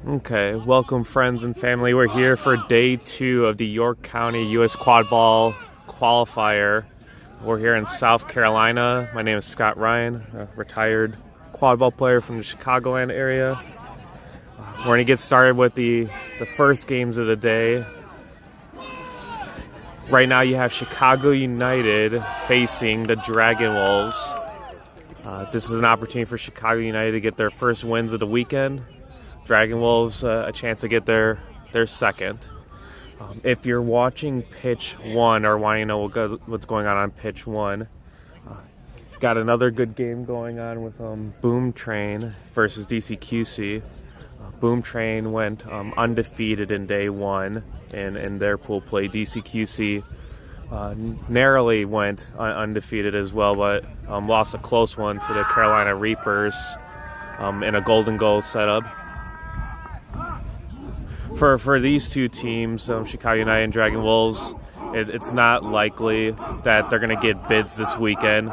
Okay, welcome friends and family. We're here for day 2 of the York County U.S. Quadball Qualifier. We're here in South Carolina. My name is Scott Ryan, a retired quadball player from the Chicagoland area. We're going to get started with the first games of the day. Right now you have Chicago United facing the Dragon Wolves. This is an opportunity for Chicago United to get their first wins of the weekend. Dragon Wolves a chance to get their second. If you're watching pitch 1 or wanting to know what's going on pitch 1, got another good game going on with Boom Train versus DCQC. Boom Train went undefeated in day 1 in their pool play. DCQC narrowly went undefeated as well, but lost a close one to the Carolina Reapers in a golden goal setup. For these two teams, Chicago United and Dragon Wolves, it's not likely that they're going to get bids this weekend.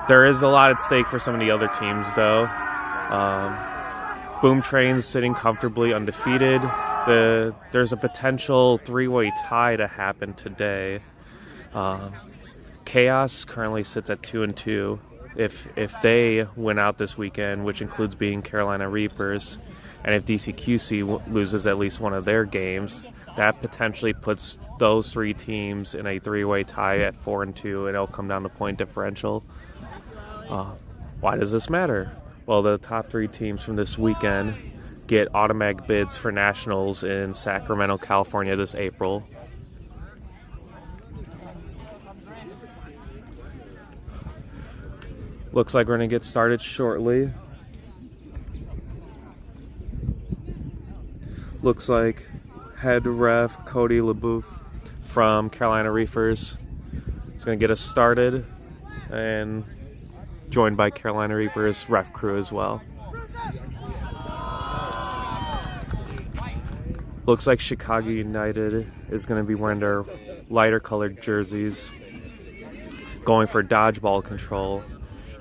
There is a lot at stake for some of the other teams, though. Boom Train's sitting comfortably undefeated. There's a potential 3-way tie to happen today. Chaos currently sits at 2-2. If they win out this weekend, which includes beating Carolina Reapers, and if DCQC loses at least one of their games, that potentially puts those three teams in a 3-way tie at 4-2, and it'll come down to point differential. Why does this matter? Well, the top 3 teams from this weekend get automatic bids for nationals in Sacramento, California this April. Looks like we're going to get started shortly. Looks like head ref Cody LeBouf from Carolina Reapers is going to get us started, and joined by Carolina Reapers ref crew as well. Looks like Chicago United is going to be wearing their lighter colored jerseys, going for dodgeball control,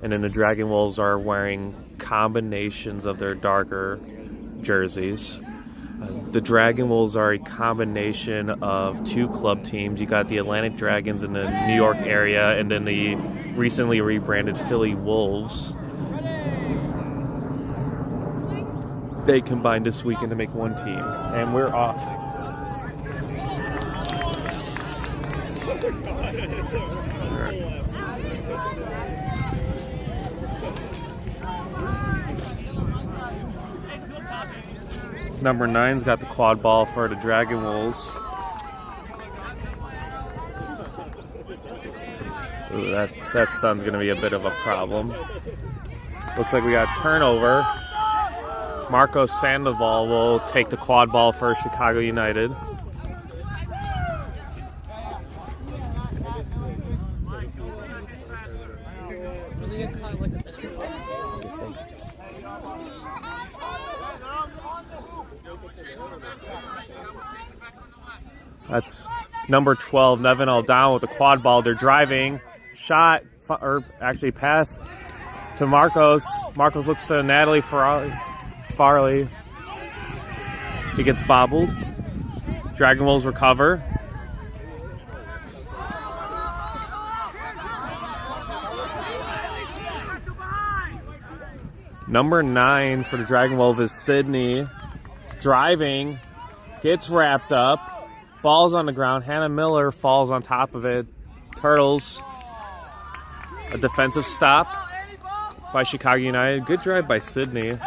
and then the Dragon Wolves are wearing combinations of their darker jerseys. The Dragon Wolves are a combination of 2 club teams. You got the Atlantic Dragons in the New York area, and then the recently rebranded Philly Wolves. They combined this weekend to make one team, and we're off. Number 9's got the quad ball for the Dragon Wolves. Ooh, that sun's going to be a bit of a problem. Looks like we got a turnover. Marco Sandoval will take the quad ball for Chicago United. That's number 12, Nevin Aldon with the quad ball. They're driving. Shot, or actually pass to Marcos. Marcos looks to Natalie Farley. He gets bobbled. Dragon Wolves recover. Number 9 for the Dragon Wolf is Sydney. Driving. Gets wrapped up. Ball's on the ground. Hannah Miller falls on top of it. Turtles. A defensive stop by Chicago United. Good drive by Sydney.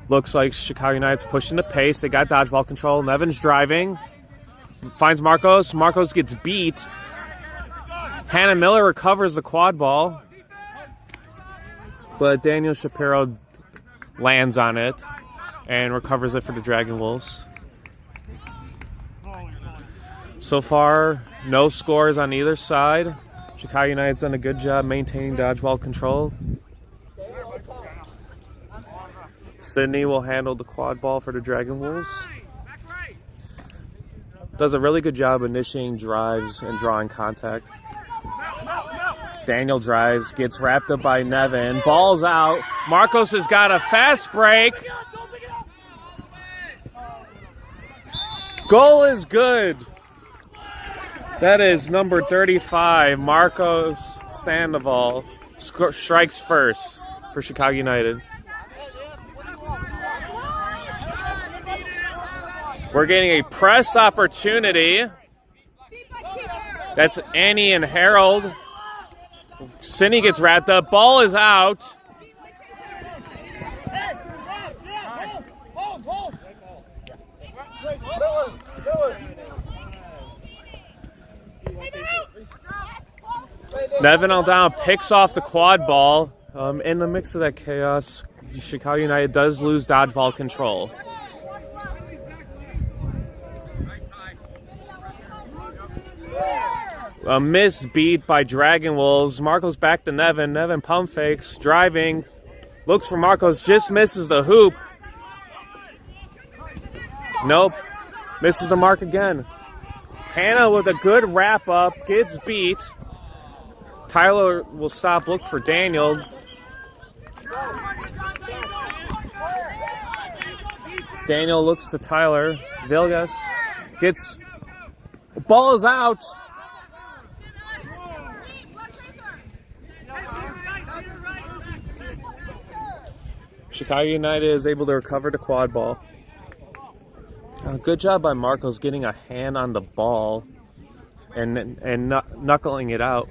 Looks like Chicago United's pushing the pace. They got dodgeball control. Nevin's driving. Finds Marcos. Marcos gets beat. Hannah Miller recovers the quad ball, but Daniel Shapiro lands on it and recovers it for the Dragon Wolves. So far, no scores on either side. Chicago United's done a good job maintaining dodgeball control. Sydney will handle the quad ball for the Dragon Wolves. Does a really good job initiating drives and drawing contact. Daniel drives, gets wrapped up by Nevin. Ball's out. Marcos has got a fast break. Goal is good. That is number 35, Marcos Sandoval. Strikes first for Chicago United. We're getting a press opportunity. That's Annie and Harold. Cindy gets wrapped up. Ball is out. Nevin on down, picks off the quad ball. In the mix of that chaos, Chicago United does lose dodgeball control. A miss beat by Dragon Wolves. Marcos back to Nevin. Nevin pump fakes, driving. Looks for Marcos, just misses the hoop. Nope. Misses the mark again. Hannah with a good wrap up, gets beat. Tyler will stop, look for Daniel. Daniel looks to Tyler. Vilgas gets, ball is out. Chicago United is able to recover the quad ball. Good job by Marcos getting a hand on the ball and knuckling it out.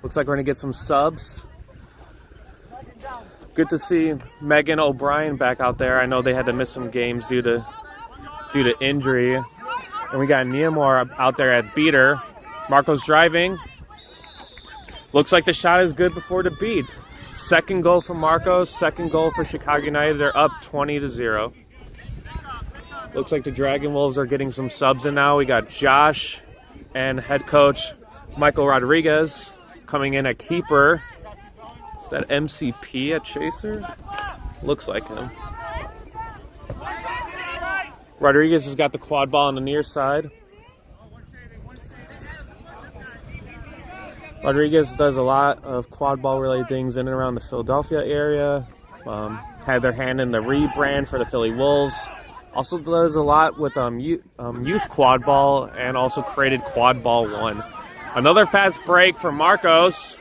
Looks like we're going to get some subs. Good to see Megan O'Brien back out there. I know they had to miss some games due to injury. And we got Niamore out there at beater. Marcos driving. Looks like the shot is good before the beat. Second goal for Marcos, second goal for Chicago United. They're up 20-0. Looks like the Dragon Wolves are getting some subs in now. We got Josh and head coach Michael Rodriguez coming in at keeper. Is that MCP at chaser? Looks like him. Rodriguez has got the quad ball on the near side. Rodriguez does a lot of quad ball related things in and around the Philadelphia area. Had their hand in the rebrand for the Philly Wolves. Also does a lot with youth quad ball and also created Quad Ball 1. Another fast break for Marcos.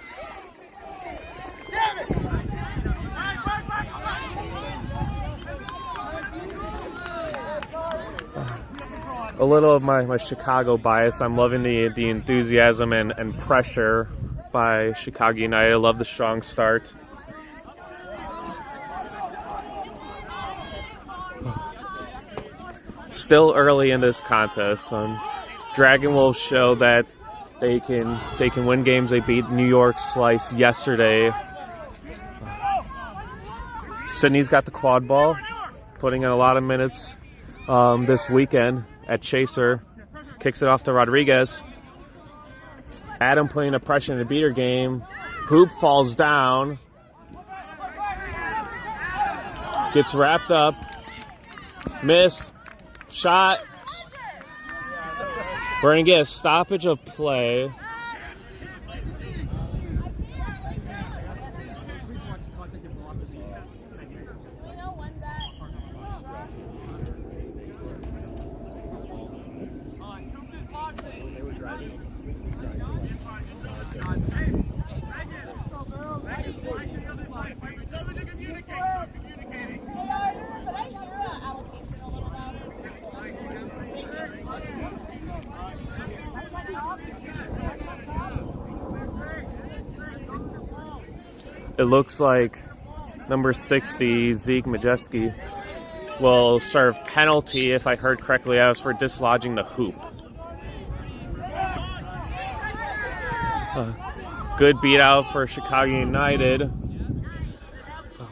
A little of my Chicago bias. I'm loving the enthusiasm and pressure by Chicago United. I love the strong start. Still early in this contest. Dragon Wolves show that they can win games. They beat New York Slice yesterday. Sydney's got the quad ball, putting in a lot of minutes this weekend at chaser. Kicks it off to Rodriguez. Adam putting the pressure in the beater game. Hoop falls down. Gets wrapped up. Missed. Shot. We're going to get a stoppage of play. It looks like number 60, Zeke Majeski, will serve penalty, if I heard correctly, as for dislodging the hoop. Good beat out for Chicago United.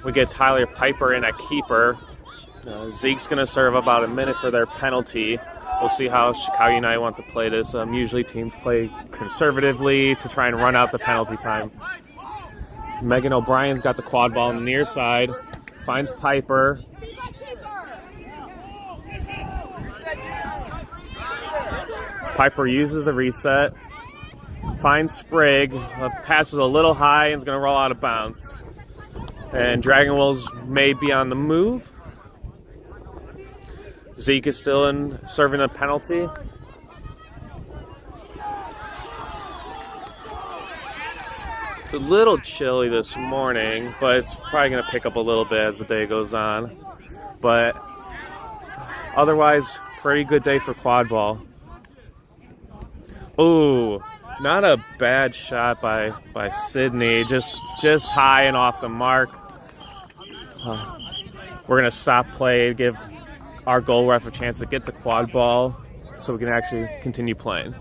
We get Tyler Piper in at keeper. Zeke's going to serve about a minute for their penalty. We'll see how Chicago United wants to play this. Usually teams play conservatively to try and run out the penalty time. Megan O'Brien's got the quad ball on the near side. Finds Piper. Piper uses the reset. finds Sprague, passes a little high and is going to roll out of bounds. And Dragon Wolves may be on the move. Zeke is still serving a penalty. It's a little chilly this morning, but it's probably going to pick up a little bit as the day goes on. But otherwise, pretty good day for Quadball. Ooh, not a bad shot by Sydney. Just high and off the mark. We're going to stop play, give our goal ref a chance to get the quad ball so we can actually continue playing.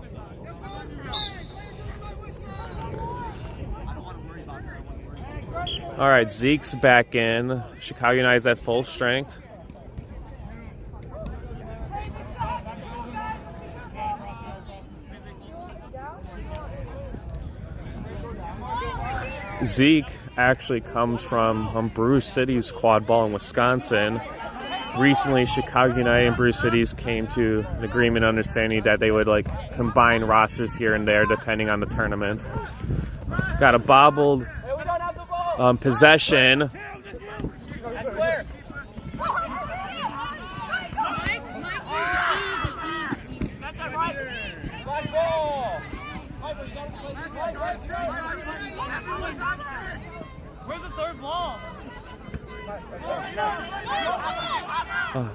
All right, Zeke's back in. Chicago United's at full strength. Zeke actually comes from Bruce City's quad ball in Wisconsin. Recently, Chicago United and Bruce Cities came to an agreement understanding that they would combine rosters here and there depending on the tournament. Got a bobbled possession. Where's the third ball?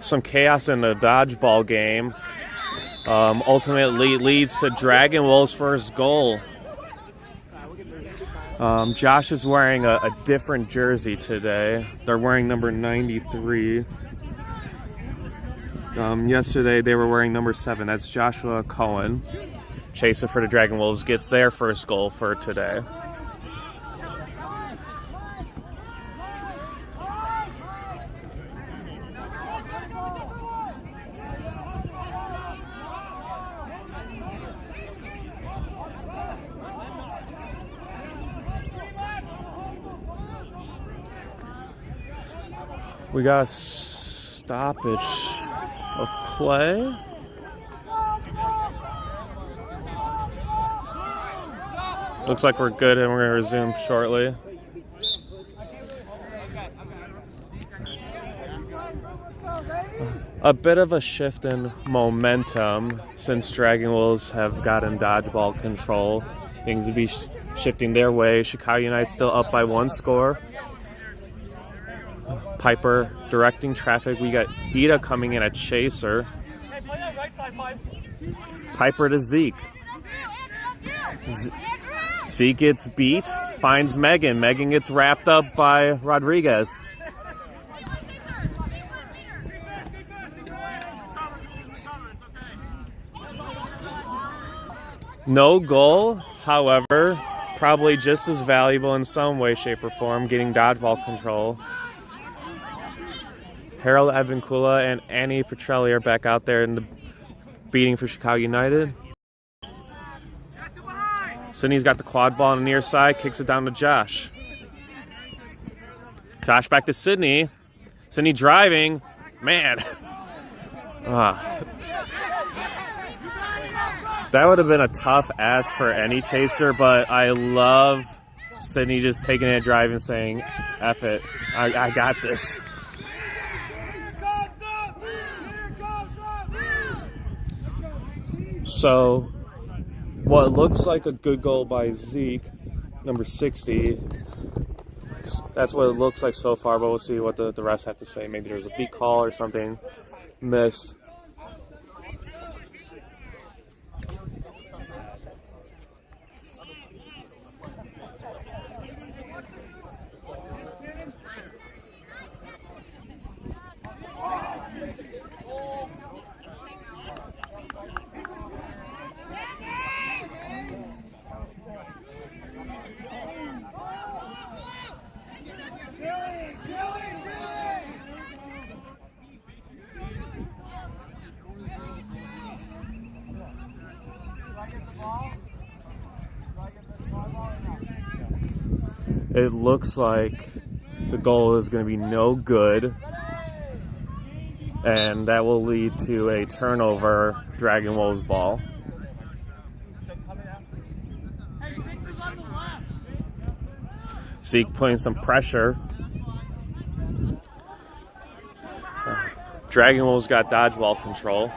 Some chaos in the dodgeball game. Ultimately leads to Dragon Wolves' first goal. Josh is wearing a different jersey today. They're wearing number 93. Yesterday they were wearing number 7. That's Joshua Cohen. Chaser for the Dragon Wolves gets their first goal for today. We got a stoppage of play. Looks like we're good and we're going to resume shortly. A bit of a shift in momentum since Dragon Wolves have gotten dodgeball control. Things will be shifting their way. Chicago United still up by 1 score. Piper directing traffic. We got Ida coming in at Chaser. Piper to Zeke. Zeke gets beat, finds Megan. Megan gets wrapped up by Rodriguez. No goal, however, probably just as valuable in some way, shape, or form, getting dodgeball control. Harold Evankula and Annie Petrelli are back out there in the beating for Chicago United. Sydney's got the quad ball on the near side, kicks it down to Josh. Josh back to Sydney. Sydney driving. Man. That would have been a tough ask for any chaser, but I love Sydney just taking it, driving, saying, F it, I got this. So, what looks like a good goal by Zeke, number 60, that's what it looks like so far, but we'll see what the rest have to say. Maybe there's a beat call or something missed. It looks like the goal is going to be no good, and that will lead to a turnover, Dragon Wolves ball. Zeke putting some pressure. Dragon Wolves got dodgeball control.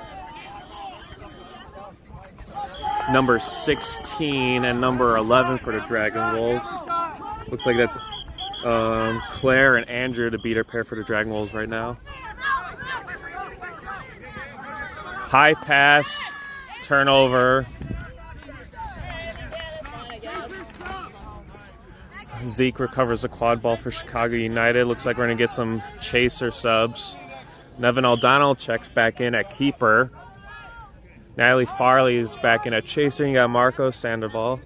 Number 16 and number 11 for the Dragon Wolves. Looks like that's Claire and Andrew, the beater pair for the Dragon Wolves right now. High pass, turnover. Zeke recovers a quad ball for Chicago United. Looks like we're going to get some chaser subs. Nevin O'Donnell checks back in at keeper. Natalie Farley is back in at chaser. You got Marco Sandoval.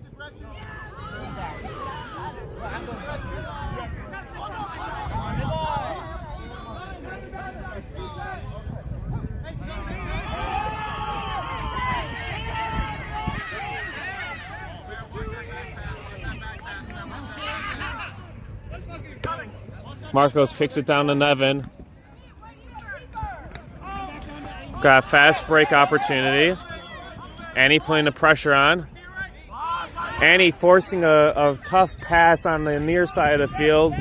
Marcos kicks it down to Nevin. Got a fast break opportunity. Annie putting the pressure on. Annie forcing a tough pass on the near side of the field.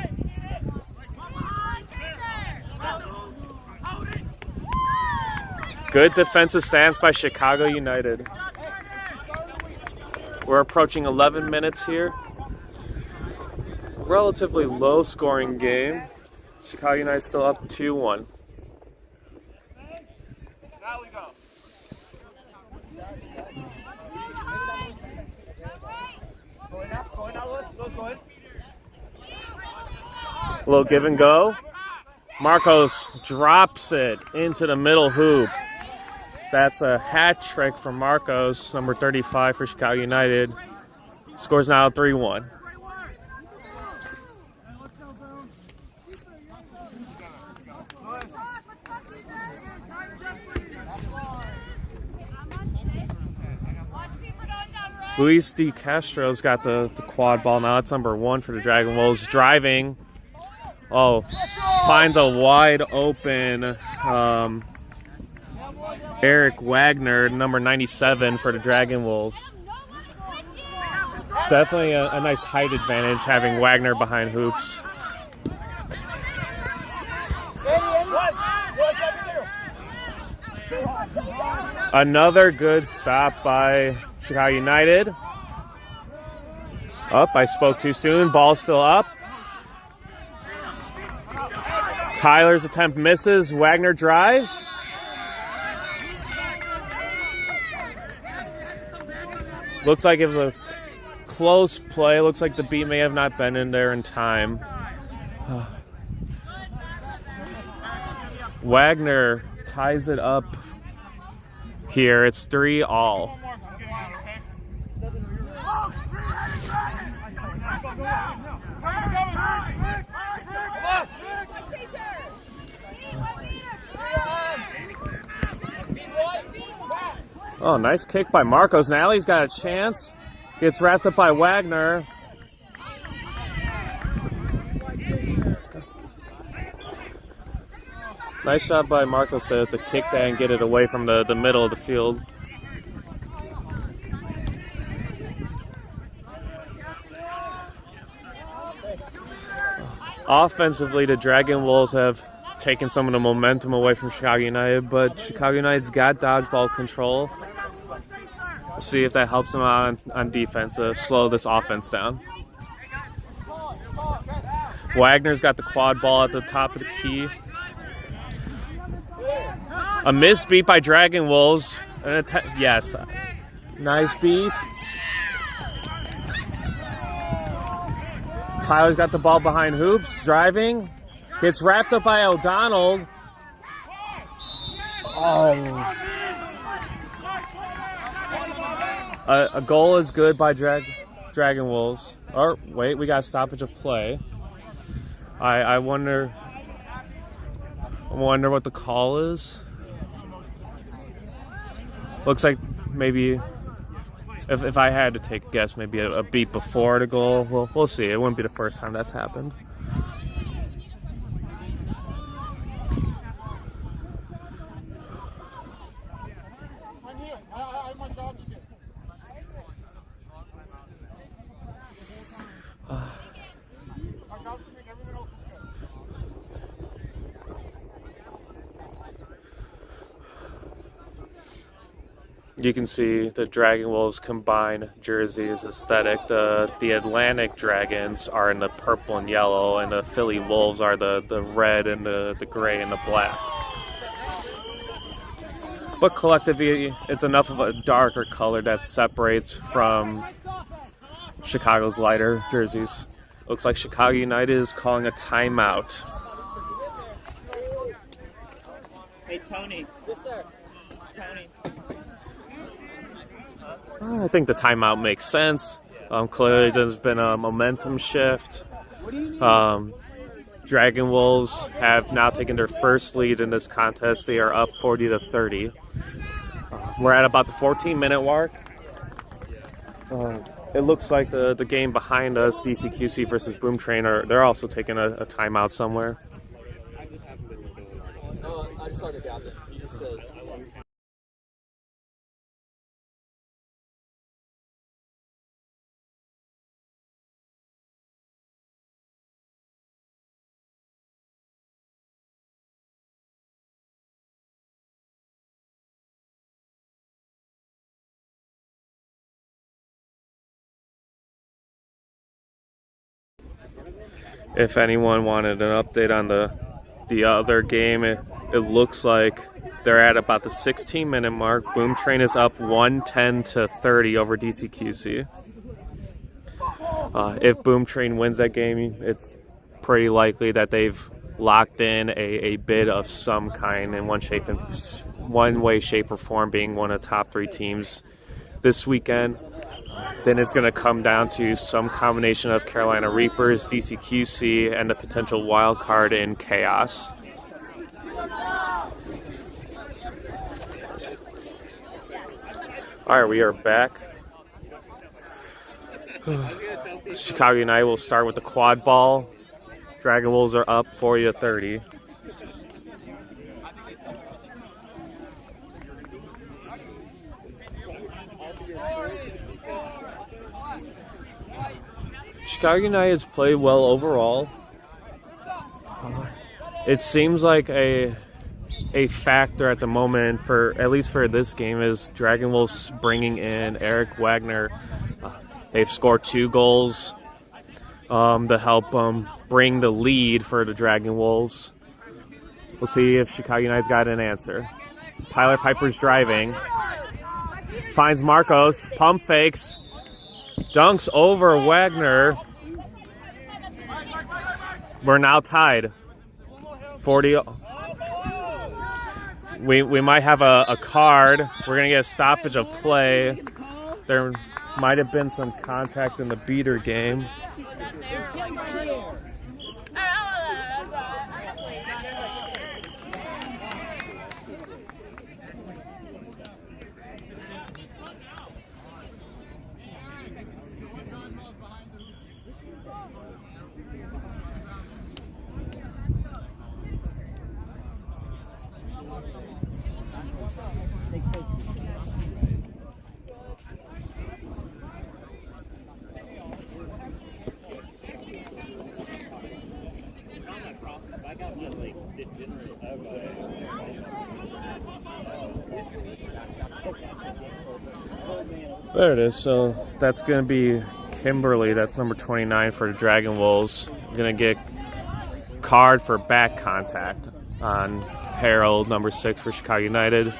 Good defensive stance by Chicago United. We're approaching 11 minutes here. Relatively low scoring game. Chicago United still up 2-1. Now we go. Going up, going. A little give and go. Marcos drops it into the middle hoop. That's a hat trick from Marcos, number 35 for Chicago United. Scores now 3-1. Luis D. Castro's got the quad ball now. It's number 1 for the Dragon Wolves. Driving. Oh, finds a wide open Eric Wagner, number 97 for the Dragon Wolves. Definitely a nice height advantage having Wagner behind hoops. Another good stop by Chicago United. Up, I spoke too soon. Ball still up. Tyler's attempt misses. Wagner drives. Looked like it was a close play. Looks like the beat may have not been in there in time. Wagner ties it up here. It's 3-all. Oh, nice kick by Marcos. Nally's got a chance. Gets wrapped up by Wagner. Nice shot by Marcos to kick that and get it away from the middle of the field. Offensively, the Dragon Wolves have taken some of the momentum away from Chicago United, but Chicago United's got dodgeball control. We'll see if that helps them out on defense to slow this offense down. Wagner's got the quad ball at the top of the key. A missed beat by Dragon Wolves. Yes, nice beat. Tyler's got the ball behind hoops, driving. Gets wrapped up by O'Donnell. Oh. A goal is good by Dragon Wolves. Oh, wait, we got a stoppage of play. I wonder what the call is. Looks like maybe, if I had to take a guess, maybe a beat before the goal. Well, we'll see. It wouldn't be the first time that's happened. You can see the Dragon Wolves combined jerseys aesthetic. The Atlantic Dragons are in the purple and yellow, and the Philly Wolves are the red and the gray and the black. But collectively, it's enough of a darker color that separates from Chicago's lighter jerseys. Looks like Chicago United is calling a timeout. Hey, Tony. Yes, sir. Tony. I think the timeout makes sense. Clearly, there's been a momentum shift. Dragon Wolves have now taken their first lead in this contest. They are up 40-30. We're at about the 14-minute mark. It looks like the game behind us, DCQC versus Boom Train, they're also taking a timeout somewhere. I just started down there. He just says, If anyone wanted an update on the other game, it looks like they're at about the 16-minute mark. Boom Train is up 110-30 over DCQC. If Boom Train wins that game, it's pretty likely that they've locked in a bid of some kind in one way, shape, or form, being one of the top 3 teams this weekend. Then it's going to come down to some combination of Carolina Reapers, DCQC, and the potential wild card in Chaos. All right, we are back. Chicago United will start with the quad ball. Dragon Wolves are up 40-30. Chicago United's played well overall. It seems like a factor at the moment, for at least for this game, is Dragon Wolves bringing in Eric Wagner. They've scored 2 goals to help bring the lead for the Dragon Wolves. We'll see if Chicago United's got an answer. Tyler Piper's driving. Finds Marcos. Pump fakes. Dunks over Wagner. We're now tied. 40. We might have a card. We're going to get a stoppage of play. There might have been some contact in the beater game. There it is. So that's going to be Kimberly. That's number 29 for the Dragon Wolves. Going to get card for back contact on Harold, number 6 for Chicago United.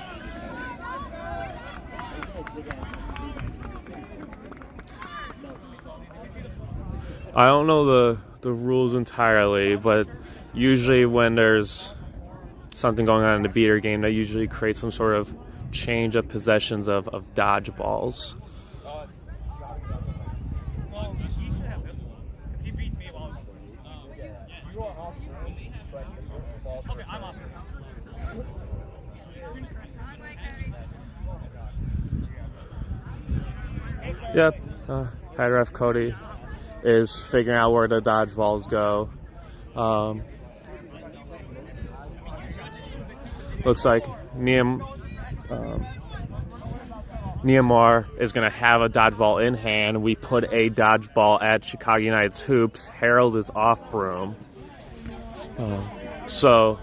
I don't know the rules entirely, but usually when there's something going on in the beater game, that usually creates some sort of change of possessions of dodgeballs. Yep, head ref Cody is figuring out where the dodgeballs go. Looks like Neymar is going to have a dodgeball in hand. We put a dodgeball at Chicago United's hoops. Harold is off broom. So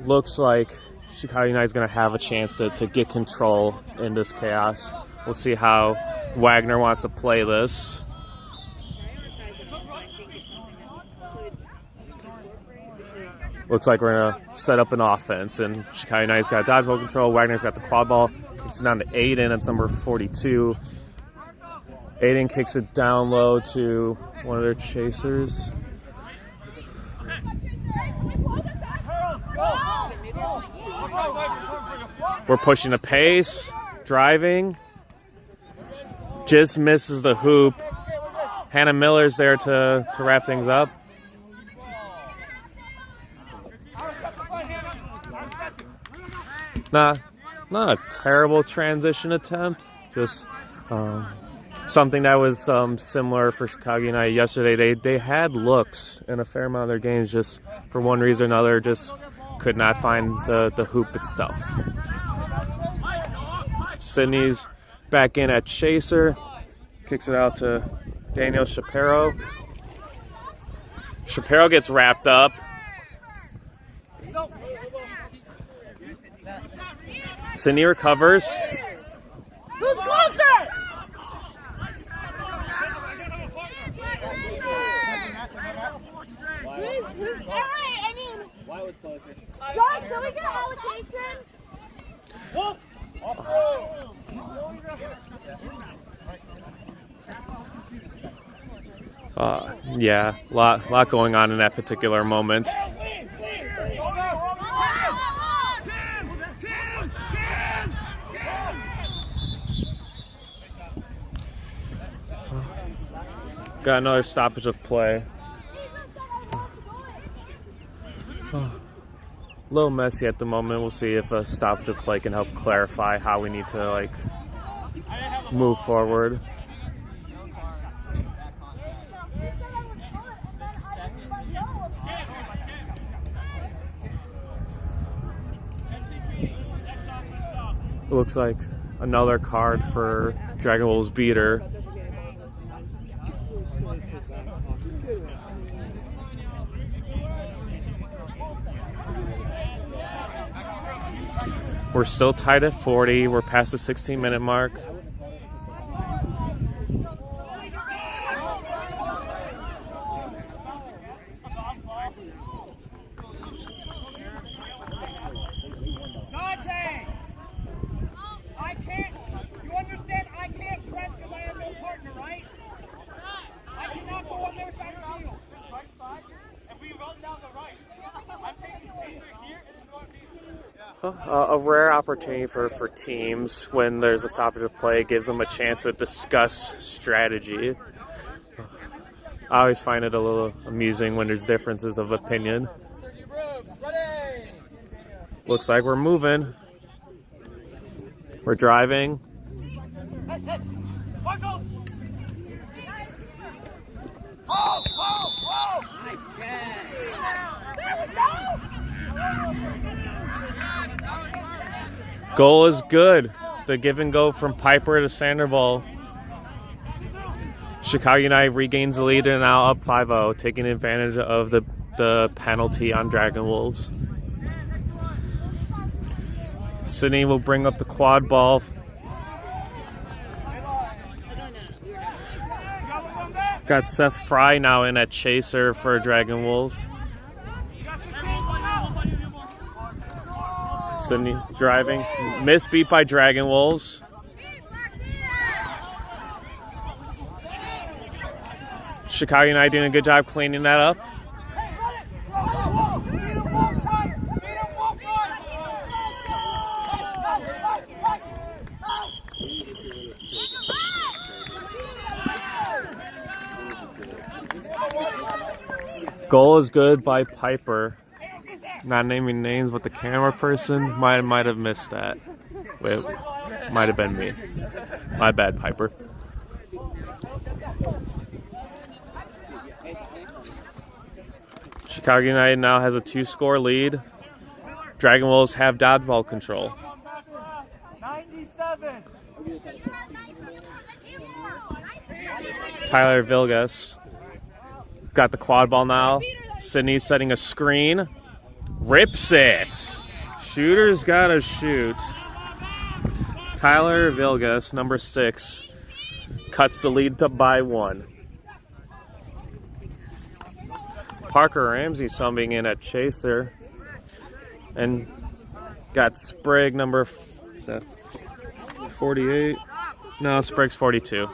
looks like Chicago United's going to have a chance to get control in this chaos. We'll see how Wagner wants to play this. Looks like we're going to set up an offense, and Chicago United's got dodgeball control. Wagner's got the quad ball. Kicks it down to Aiden. That's number 42. Aiden kicks it down low to one of their chasers. We're pushing the pace, driving. Just misses the hoop. Hannah Miller's there to wrap things up. Not a terrible transition attempt. Just something that was similar for Chicago United yesterday. They had looks in a fair amount of their games, just for one reason or another, just could not find the hoop itself. Sydney's back in at chaser. Kicks it out to Daniel Shapiro. Shapiro gets wrapped up. Sydney recovers. Who's closer? Why was closer? Josh, can we get allocation? Yeah, lot going on in that particular moment. Got another stoppage of play. A little messy at the moment. We'll see if a stoppage of play can help clarify how we need to move forward. It looks like another card for Dragon Wolves beater. We're still tied at 40. We're past the 16-minute mark. A rare opportunity for teams when there's a stoppage of play. It gives them a chance to discuss strategy. I always find it a little amusing when there's differences of opinion. Looks like we're moving. We're driving. Goal is good. The give and go from Piper to Sandoval. Chicago United regains the lead and now up 5-0, taking advantage of the penalty on Dragon Wolves. Sydney will bring up the quad ball. Got Seth Fry now in at chaser for Dragon Wolves. Sydney driving. Misbeat by Dragon Wolves. Chicago United doing a good job cleaning that up. Goal is good by Piper. Not naming names, but the camera person might have missed that. Wait, might have been me. My bad, Piper. Chicago United now has a 2-score lead. Dragon Wolves have dodgeball control. 97. Tyler Vilgas got the quad ball now. Sydney's setting a screen. Rips it. Shooter's gotta shoot. Tyler Vilgas, number 6, cuts the lead by 1. Parker Ramsey subbing in at chaser. And got Sprigg, number 48. No, Sprigg's 42.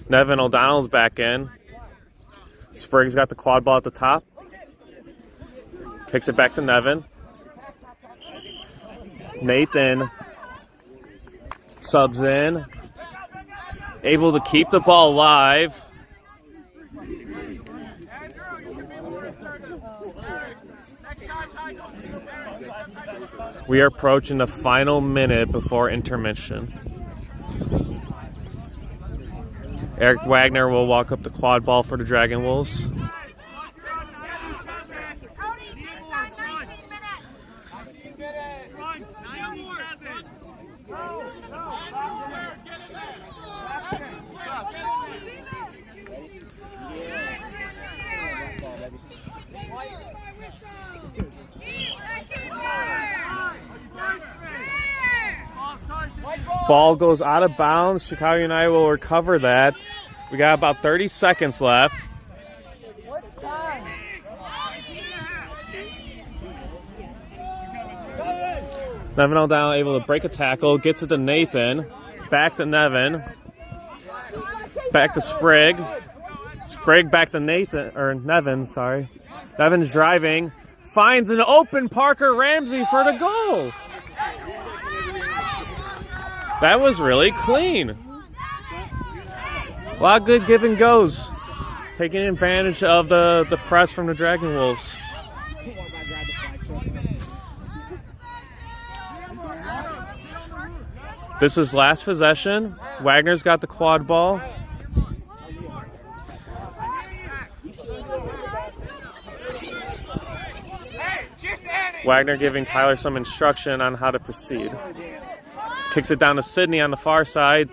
Nevin O'Donnell's back in. Sprigg's got the quad ball at the top. Kicks it back to Nevin. Nathan subs in. Able to keep the ball alive. We are approaching the final minute before intermission. Eric Wagner will walk up the quad ball for the Dragon Wolves. Ball goes out of bounds. Chicago United will recover that. We got about 30 seconds left. Nevin O'Donnell able to break a tackle, gets it to Nathan, back to Nevin, back to Sprigg. Sprigg back to Nevin, sorry. Nevin's driving, finds an open Parker Ramsey for the goal. That was really clean. A lot of good give and goes. Taking advantage of the press from the Dragon Wolves. This is last possession. Wagner's got the quad ball. Wagner giving Tyler some instruction on how to proceed. Kicks it down to Sydney on the far side.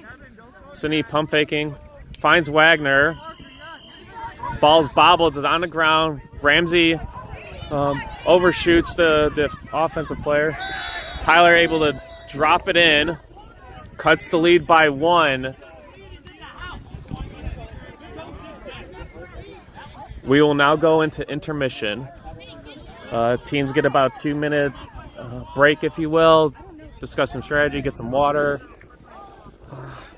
Sydney pump faking. Finds Wagner. Ball's bobbled. It's on the ground. Ramsey overshoots the offensive player. Tyler able to drop it in. Cuts the lead by 1. We will now go into intermission. Teams get about a 2-minute break, if you will. Discuss some strategy, get some water.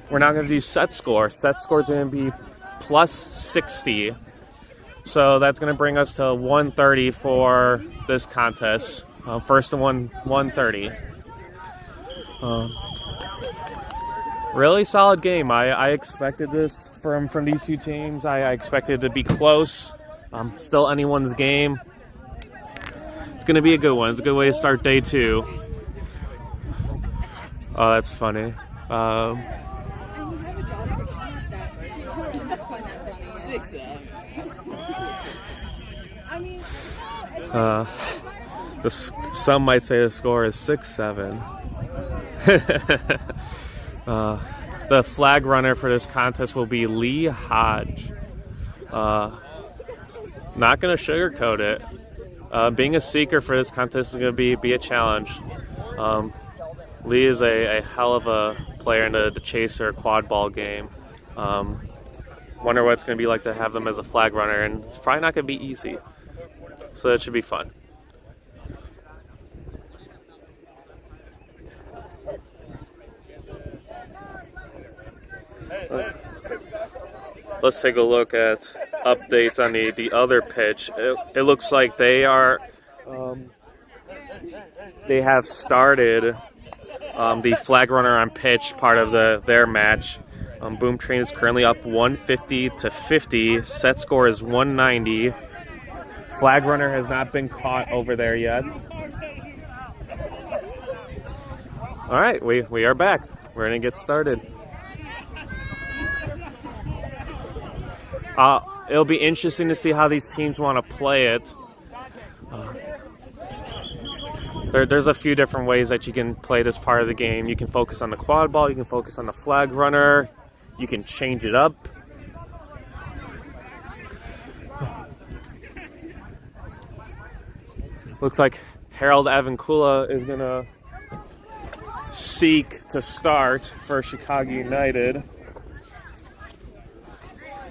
We're now going to do set score. Set score is going to be plus 60. So that's going to bring us to 130 for this contest. First to 130. Really solid game. I expected this from these two teams. I expected it to be close. Still anyone's game. It's going to be a good one. It's a good way to start day 2. Oh, that's funny. Some might say the score is 6-7. The flag runner for this contest will be Lee Hodge. Not going to sugarcoat it. Being a seeker for this contest is going to be a challenge. Lee is a hell of a player in the chaser quad ball game. Wonder what it's going to be like to have them as a flag runner, and it's probably not going to be easy. So that should be fun. Let's take a look at updates on the other pitch. It looks like they have started the flag runner on pitch part of their match. Boom Train is currently up 150-50. Set score is 190. Flag runner has not been caught over there yet. All right, we are back. We're going to get started. It'll be interesting to see how these teams want to play it. There's a few different ways that you can play this part of the game. You can focus on the quad ball, you can focus on the flag runner, you can change it up. Looks like Harold Avankula is going to seek to start for Chicago United.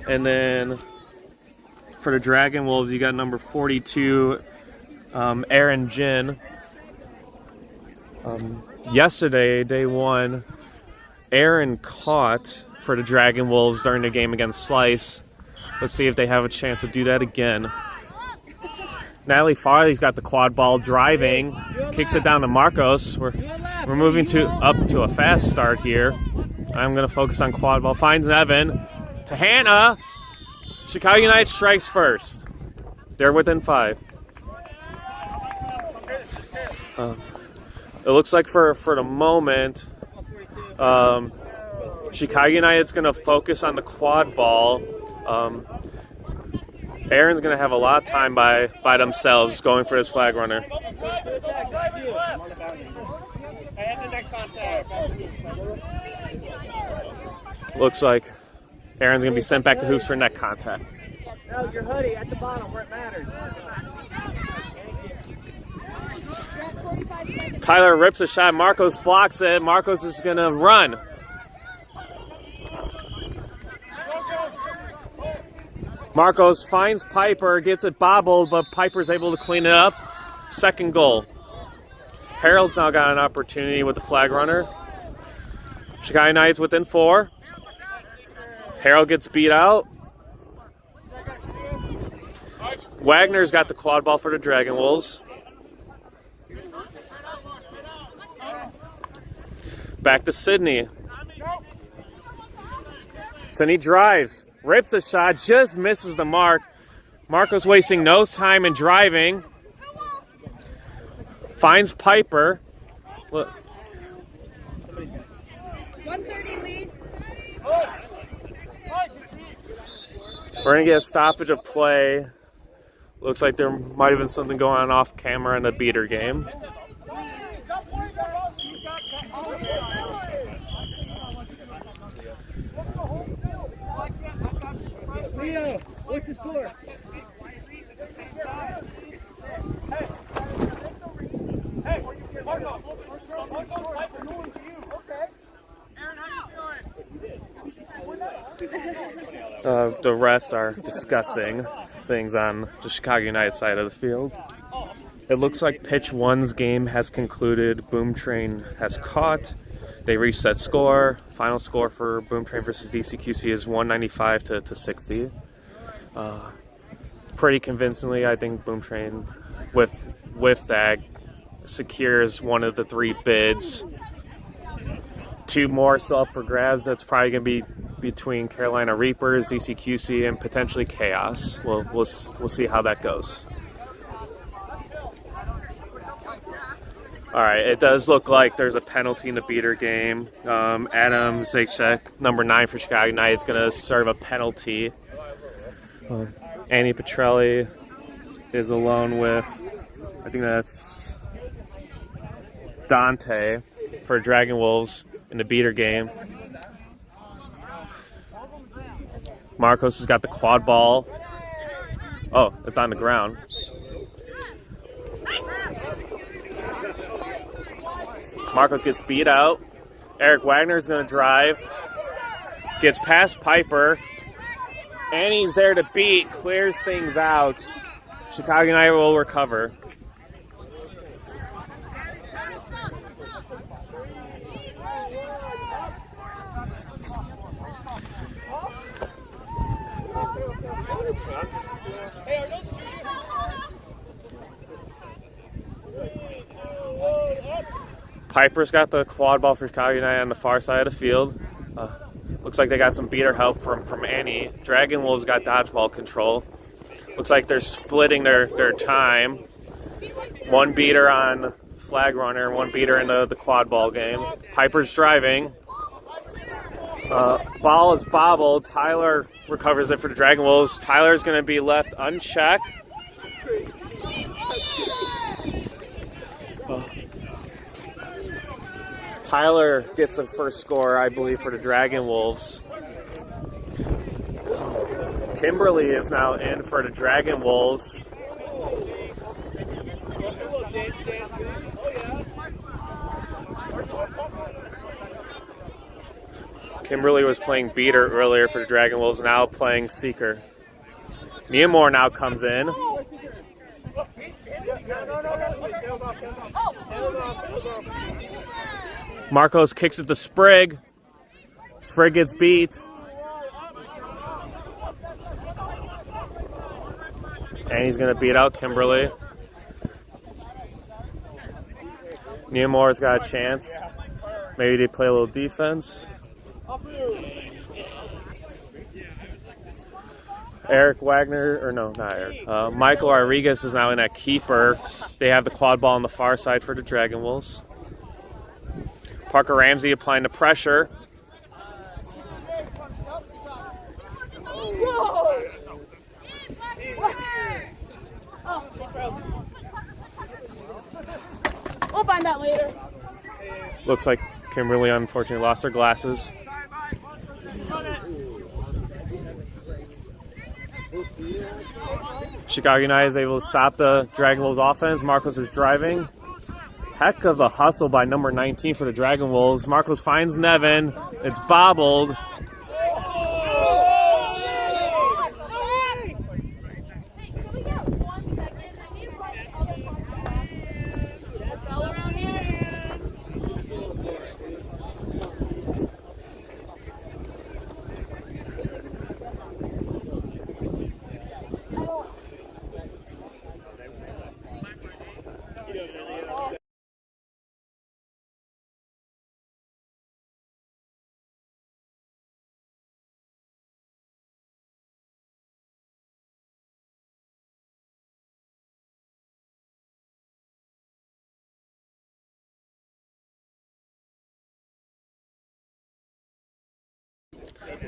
And then for the Dragon Wolves, you got number 42, Aaron Jin. Yesterday, day one, Aaron caught for the Dragon Wolves during the game against Slice. Let's see if they have a chance to do that again. Natalie Farley's got the quad ball driving, kicks it down to Marcos. We're moving up to a fast start here. I'm going to focus on quad ball. Finds Evan to Hannah. Chicago United strikes first. They're within 5. It looks like for the moment, Chicago United's going to focus on the quad ball. Aaron's going to have a lot of time by themselves going for this flag runner. Looks like Aaron's going to be sent back to hoops for neck contact. No, your hoodie at the bottom where it matters. Tyler rips a shot. Marcos blocks it. Marcos is going to run. Marcos finds Piper, gets it bobbled, but Piper's able to clean it up. Second goal. Harold's now got an opportunity with the flag runner. Chicago United's within 4. Harold gets beat out. Wagner's got the quad ball for the Dragon Wolves. Back to Sydney. Sydney drives. Rips a shot, just misses the mark. Marcos wasting no time in driving. Finds Piper. Look. 130 lead. We're going to get a stoppage of play. Looks like there might have been something going on off camera in the beater game. Leo, what's the score? The refs are discussing things on the Chicago United side of the field. It looks like pitch 1's game has concluded. Boom Train has caught. They reached that score. Final score for Boom Train versus DCQC is 195 to 60. Pretty convincingly, I think Boom Train with that secures one of the 3 bids. 2 more still up for grabs. That's probably going to be between Carolina Reapers, DCQC, and potentially Chaos. We'll see how that goes. All right, it does look like there's a penalty in the beater game. Adam Zajac, number 9 for Chicago United, is going to serve a penalty. Annie Petrelli is alone with, I think that's Dante for Dragon Wolves in the beater game. Marcos has got the quad ball. Oh, it's on the ground. Marcos gets beat out. Eric Wagner's going to drive. Gets past Piper. And he's there to beat. Clears things out. Chicago United will recover. Piper's got the quad ball for Chicago United on the far side of the field. Looks like they got some beater help from Annie. Dragon Wolves got dodgeball control. Looks like they're splitting their time. 1 beater on flag runner, 1 beater in the quad ball game. Piper's driving. Ball is bobbled. Tyler recovers it for the Dragon Wolves. Tyler's going to be left unchecked. Tyler gets the first score, I believe, for the Dragon Wolves. Kimberly is now in for the Dragon Wolves. Kimberly was playing beater earlier for the Dragon Wolves, now playing seeker. Neamore now comes in. Marcos kicks it to Sprigg. Sprigg gets beat. And he's going to beat out Kimberly. Neamore's got a chance. Maybe they play a little defense. Eric Wagner, or no, not Eric. Michael Rodriguez is now in at keeper. They have the quad ball on the far side for the Dragon Wolves. Parker Ramsey applying the pressure. We'll find out later. Looks like Kimberly unfortunately lost her glasses. Chicago United is able to stop the Dragon Wolves offense. Marcos is driving. Heck of a hustle by number 19 for the Dragon Wolves. Marcos finds Nevin. It's bobbled.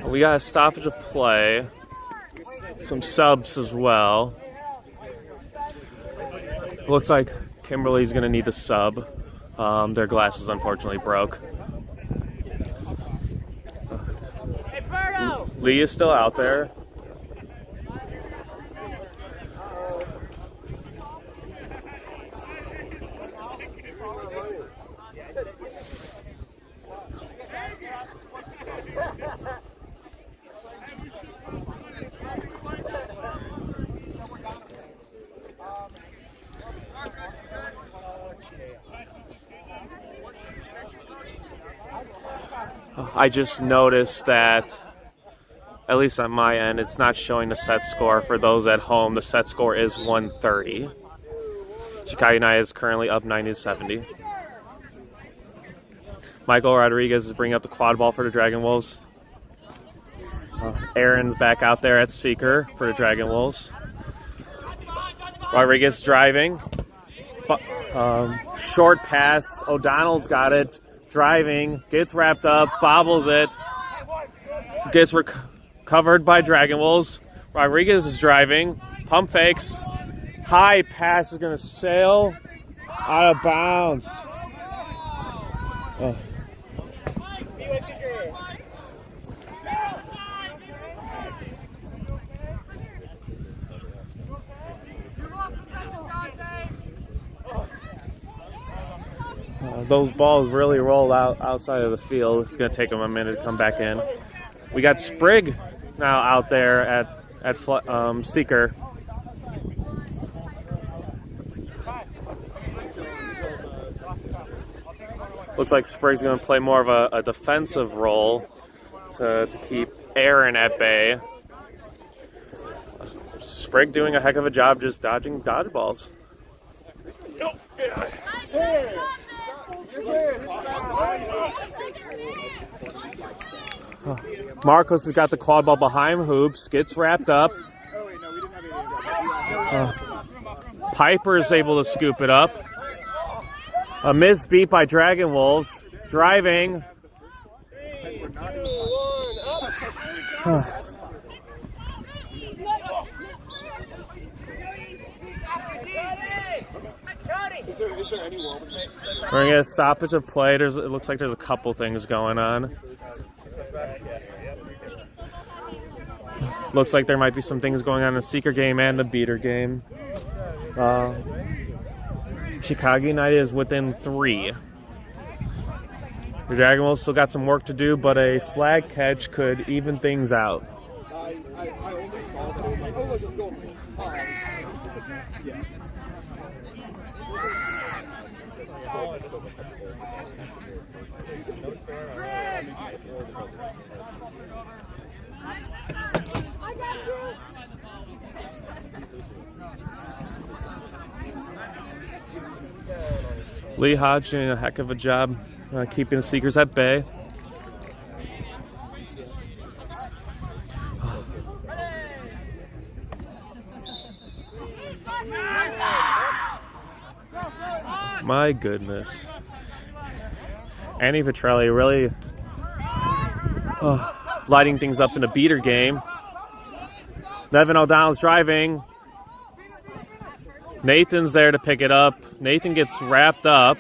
We got a stoppage of play. Some subs as well. Looks like Kimberly's going to need to sub. Their glasses unfortunately broke. Lee is still out there. I just noticed that, at least on my end, it's not showing the set score. For those at home, the set score is 130. Chicago United is currently up 90-70. Michael Rodriguez is bringing up the quad ball for the Dragon Wolves. Aaron's back out there at seeker for the Dragon Wolves. Rodriguez driving. Short pass. O'Donnell's got it. Driving, gets wrapped up, bobbles it, gets covered by Dragon Wolves. Rodriguez is driving, pump fakes, high pass is going to sail out of bounds. Those balls really roll out outside of the field. It's going to take them a minute to come back in. We got Sprigg now out there at seeker. Looks like Sprigg's going to play more of a defensive role to keep Aaron at bay. Sprigg doing a heck of a job just dodging dodgeballs. Marcos has got the quad ball behind hoops, gets wrapped up. Piper is able to scoop it up. A missed beat by Dragon Wolves. Driving. We're gonna get a stoppage of play. It looks like there's a couple things going on. Looks like there might be some things going on in the seeker game and the beater game. Chicago United is within 3. The Dragon Wolves still got some work to do, but a flag catch could even things out. I only saw that. I was like, oh, look, it's going. Yeah. Lee Hodge doing a heck of a job keeping the Seekers at bay. My goodness. Andy Petrelli really lighting things up in a beater game. Nevin O'Donnell's driving. Nathan's there to pick it up. Nathan gets wrapped up.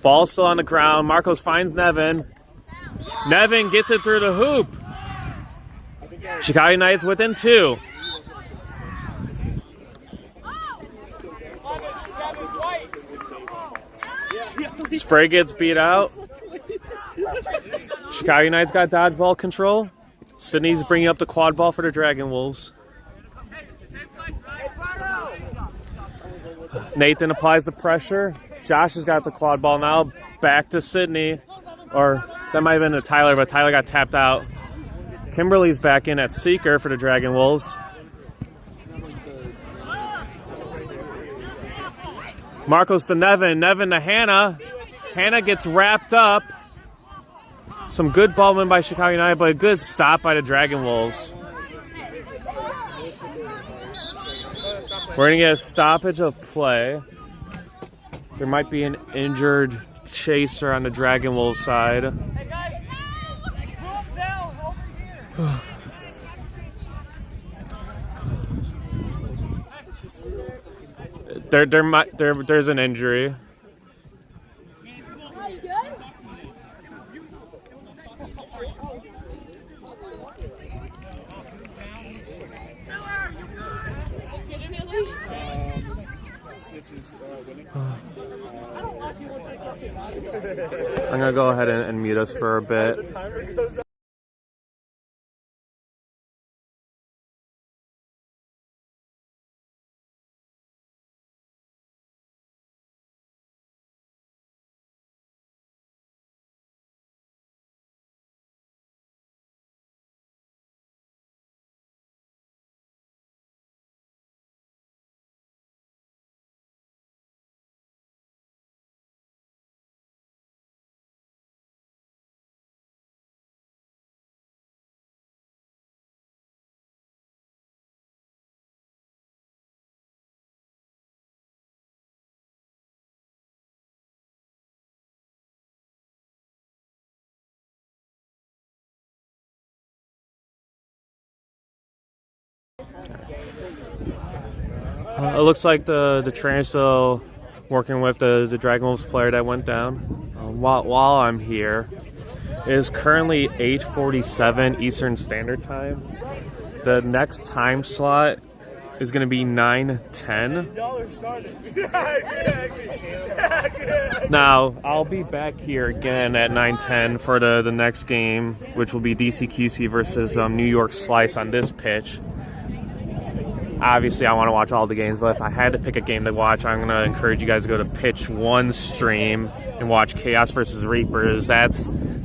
Ball still on the ground. Marcos finds Nevin. Nevin gets it through the hoop. Chicago United's within 2. Spray gets beat out. Chicago United's got dodgeball control. Sydney's bringing up the quad ball for the Dragon Wolves. Nathan applies the pressure. Josh has got the quad ball now. Back to Sydney. Or that might have been to Tyler, but Tyler got tapped out. Kimberly's back in at seeker for the Dragon Wolves. Marcos to Nevin. Nevin to Hannah. Hannah gets wrapped up. Some good ball win by Chicago United, but a good stop by the Dragon Wolves. We're going to get a stoppage of play. There might be an injured chaser on the Dragon Wolves side. Hey guys, move down over here. There's an injury. I'm gonna go ahead and mute us for a bit. It looks like the trainer's still working with the Dragon Wolves player that went down. While I'm here, it is currently 8:47 Eastern Standard Time. The next time slot is going to be 9:10. Now, I'll be back here again at 9:10 for the next game, which will be DCQC versus New York Slice on this pitch. Obviously, I want to watch all the games, but if I had to pick a game to watch, I'm going to encourage you guys to go to Pitch 1 stream and watch Chaos versus Reapers. That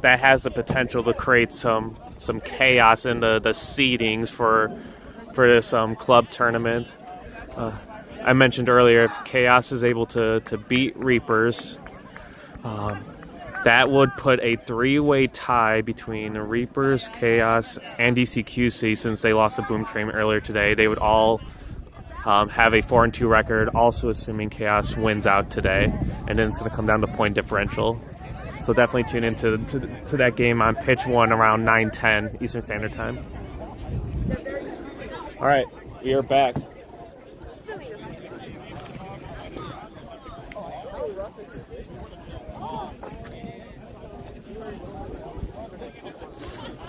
has the potential to create some chaos in the seedings for this club tournament. I mentioned earlier, if Chaos is able to beat Reapers, that would put a 3-way tie between Reapers, Chaos, and DCQC. Since they lost to Boom Train earlier today, they would all have a 4-2 record, also assuming Chaos wins out today. And then it's going to come down to point differential. So definitely tune into to that game on Pitch 1 around 9:10 Eastern Standard Time. All right, we are back.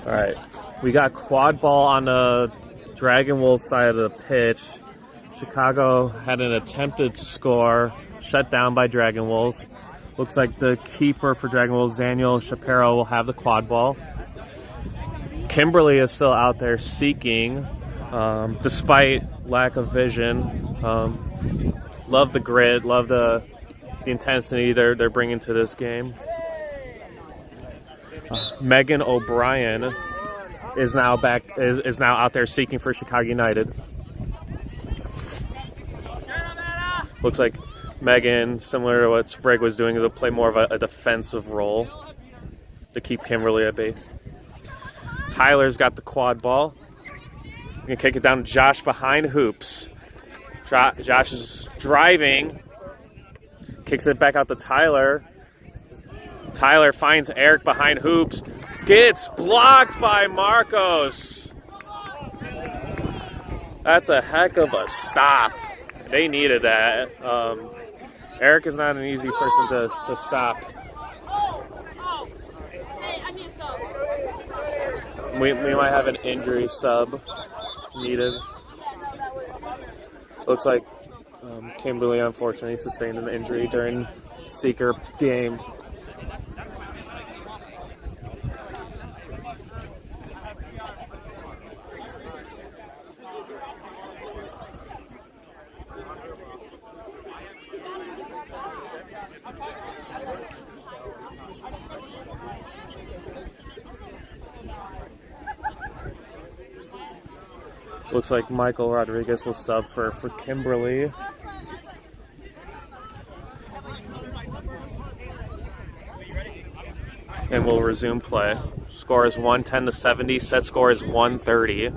All right, we got quad ball on the Dragon Wolves side of the pitch. Chicago had an attempted score shut down by Dragon Wolves. Looks like the keeper for Dragon Wolves, Daniel Shapiro, will have the quad ball. Kimberly is still out there seeking, despite lack of vision. Love the grit, love the intensity they're bringing to this game. Megan O'Brien is now out there seeking for Chicago United. Looks like Megan, similar to what Sprague was doing, will play more of a defensive role to keep Kimberly at bay. Tyler's got the quad ball. Gonna kick it down to Josh behind hoops. Josh is driving. Kicks it back out to Tyler. Tyler finds Eric behind hoops. Gets blocked by Marcos. That's a heck of a stop. They needed that. Eric is not an easy person to stop. We might have an injury sub needed. Looks like Kimberly unfortunately sustained an injury during Seeker game. Looks like Michael Rodriguez will sub for Kimberly. And we'll resume play. Score is 110-70. Set score is 130.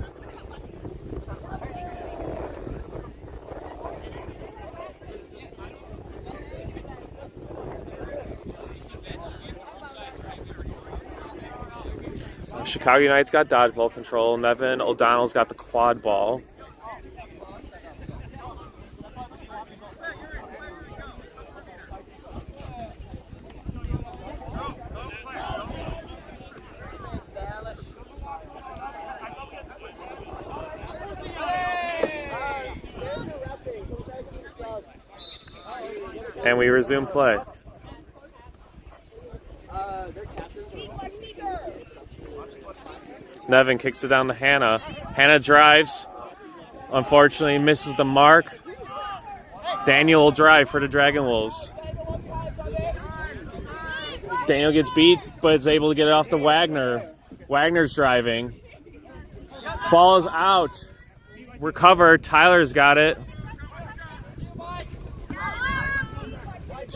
Chicago United's got dodgeball control. Nevin O'Donnell's got the quad ball. And we resume play. Nevin kicks it down to Hannah. Hannah drives. Unfortunately, misses the mark. Daniel will drive for the Dragon Wolves. Daniel gets beat, but is able to get it off to Wagner. Wagner's driving. Ball is out. Recovered. Tyler's got it.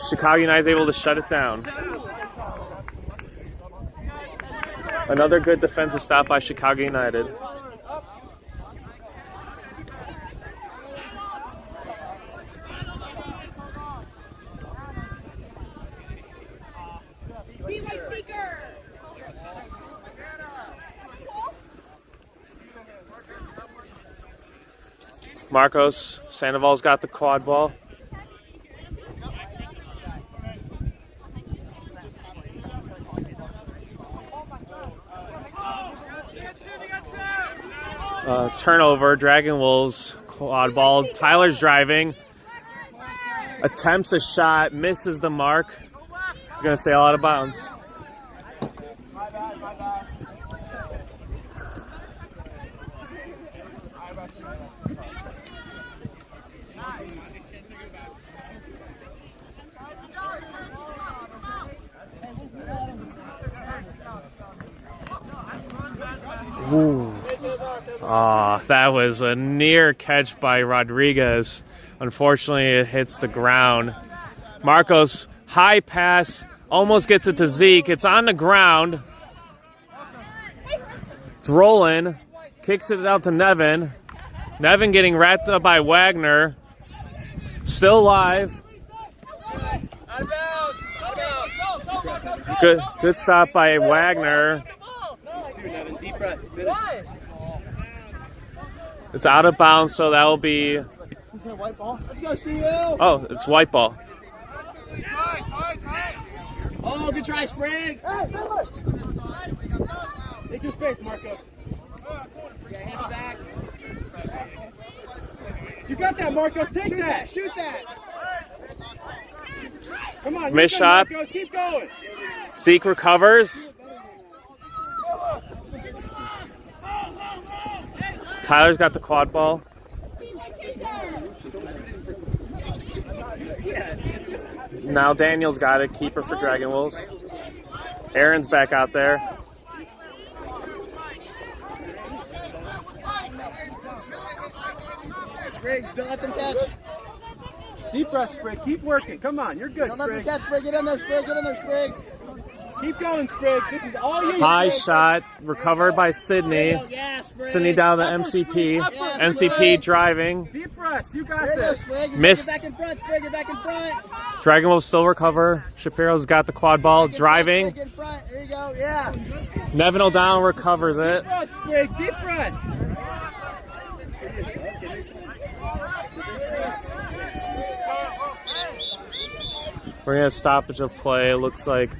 Chicago United is able to shut it down. Another good defensive stop by Chicago United. Marcos Sandoval's got the quad ball. Turnover, Dragon Wolves, quad ball. Tyler's driving. Attempts a shot, misses the mark. He's going to sail out of bounds. Ooh. That was a near catch by Rodriguez. Unfortunately, it hits the ground. Marcos, high pass, almost gets it to Zeke. It's on the ground. It's rolling. Kicks it out to Nevin. Nevin getting wrapped up by Wagner. Still live. Good stop by Wagner. It's out of bounds, so that will be. Let's go, see you. Oh, it's white ball. Oh, good try, Sprague. Take your space, Marcos. You got that, Marcos. Take that. Shoot that. Come on. Missed you shot. Marcos. Keep going. Zeke recovers. Tyler's got the quad ball. Now Daniel's got it. Keeper for Dragon Wolves. Aaron's back out there. Spriggs, don't let them catch. Deep breath, Sprig. Keep working. Come on. You're good, Don't let them Sprig. catch, Sprig. Get in there, Sprig. Get in there, Sprig. Keep going, Sprig. This is all you. High Sprig. shot recovered by Sydney. Sydney down to MCP. MCP driving. Deep breaths. You got There you go, this. Sprig. Missed. Get back in front, Sprig. Get back in front. Dragon Wolves still recover. Shapiro's got the quad ball driving. Get in front. There you go. Yeah. Nevin O'Donnell recovers it. Deep breath, Sprig. Deep breath. We're going to stoppage of play. It looks like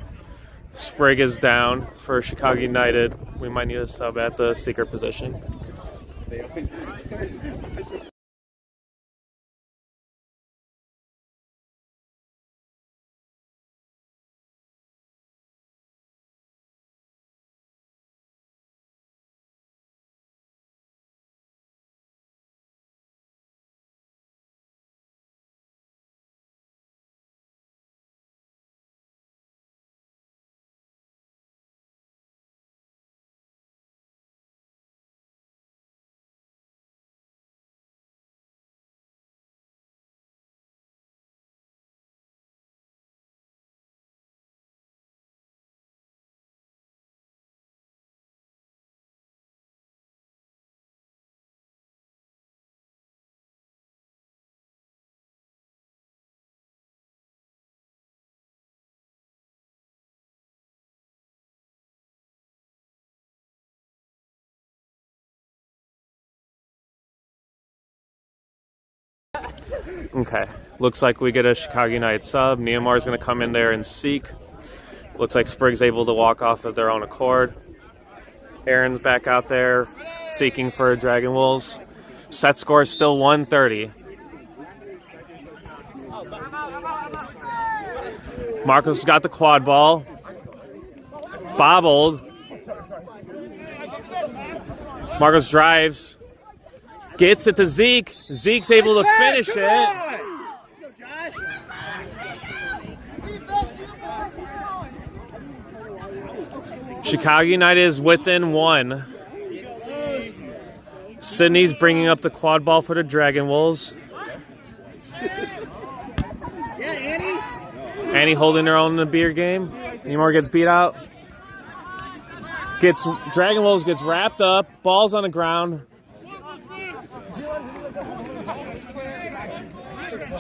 Sprig is down for Chicago United. We might need a sub at the seeker position. Okay, looks like we get a Chicago United sub. Neomar's going to come in there and seek. Looks like Sprig's able to walk off of their own accord. Aaron's back out there seeking for Dragon Wolves. Set score is still 130. Marcos got the quad ball. Bobbled. Marcos drives. Gets it to Zeke. Zeke's able to finish it. Chicago United is within one. Sydney's bringing up the quad ball for the Dragon Wolves. Annie holding her own in the beer game. Neymar gets beat out. Dragon Wolves gets wrapped up. Ball's on the ground.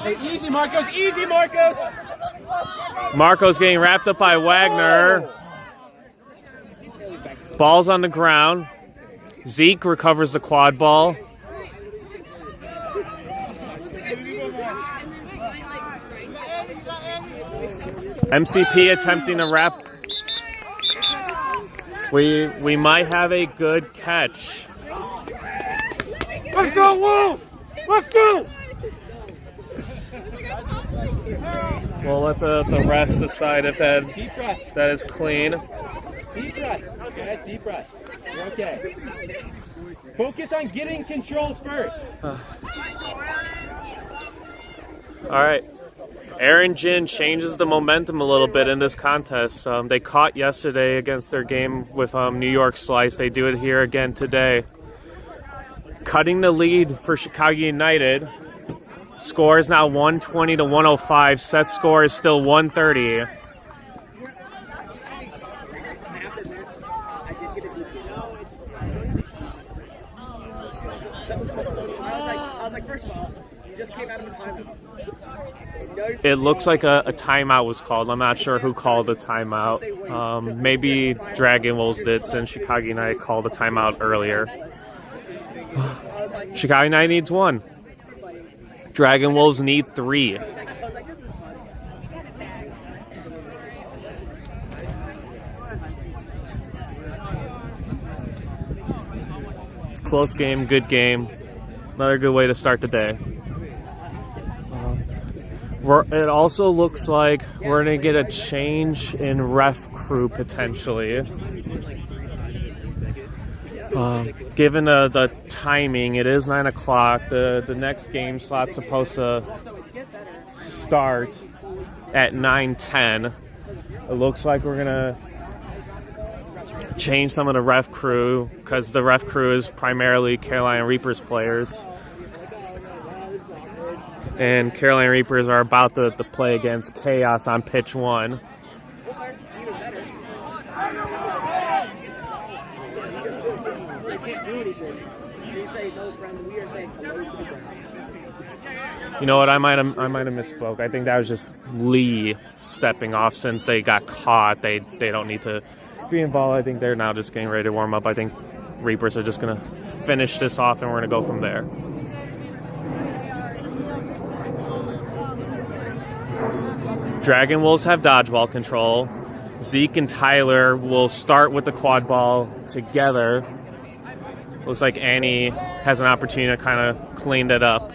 Hey, easy, Marcos. Easy, Marcos. Marcos getting wrapped up by Wagner. Ball's on the ground. Zeke recovers the quad ball. MCP attempting to wrap. We might have a good catch. Let's go, Wolf. Let's go. We'll let the refs decide if that is clean. Deep breath. Okay, deep breath. You're okay. Focus on getting control first. All right. Aaron Jin changes the momentum a little bit in this contest. They caught yesterday against their game with New York Slice. They do it here again today. Cutting the lead for Chicago United. Score is now 120 to 105. Set score is still 130. It looks like a timeout was called. I'm not sure who called the timeout. Maybe Dragon Wolves did, since Chicago United called a timeout earlier. Chicago United needs one. Dragon Wolves need 3. close game, good game. Another good way to start the day. It also looks like we're going to get a change in ref crew potentially. Given the timing, it is 9 o'clock. The next game slot's supposed to start at 9:10. It looks like we're going to change some of the ref crew because the ref crew is primarily Carolina Reapers players. And Carolina Reapers are about to play against Chaos on pitch 1. You know what? I might have misspoke. I think that was just Lee stepping off since they got caught. They don't need to be involved. I think they're now just getting ready to warm up. I think Reapers are just gonna finish this off, and we're gonna go from there. Dragon Wolves have dodgeball control. Zeke and Tyler will start with the quad ball together. Looks like Annie has an opportunity to kind of clean it up.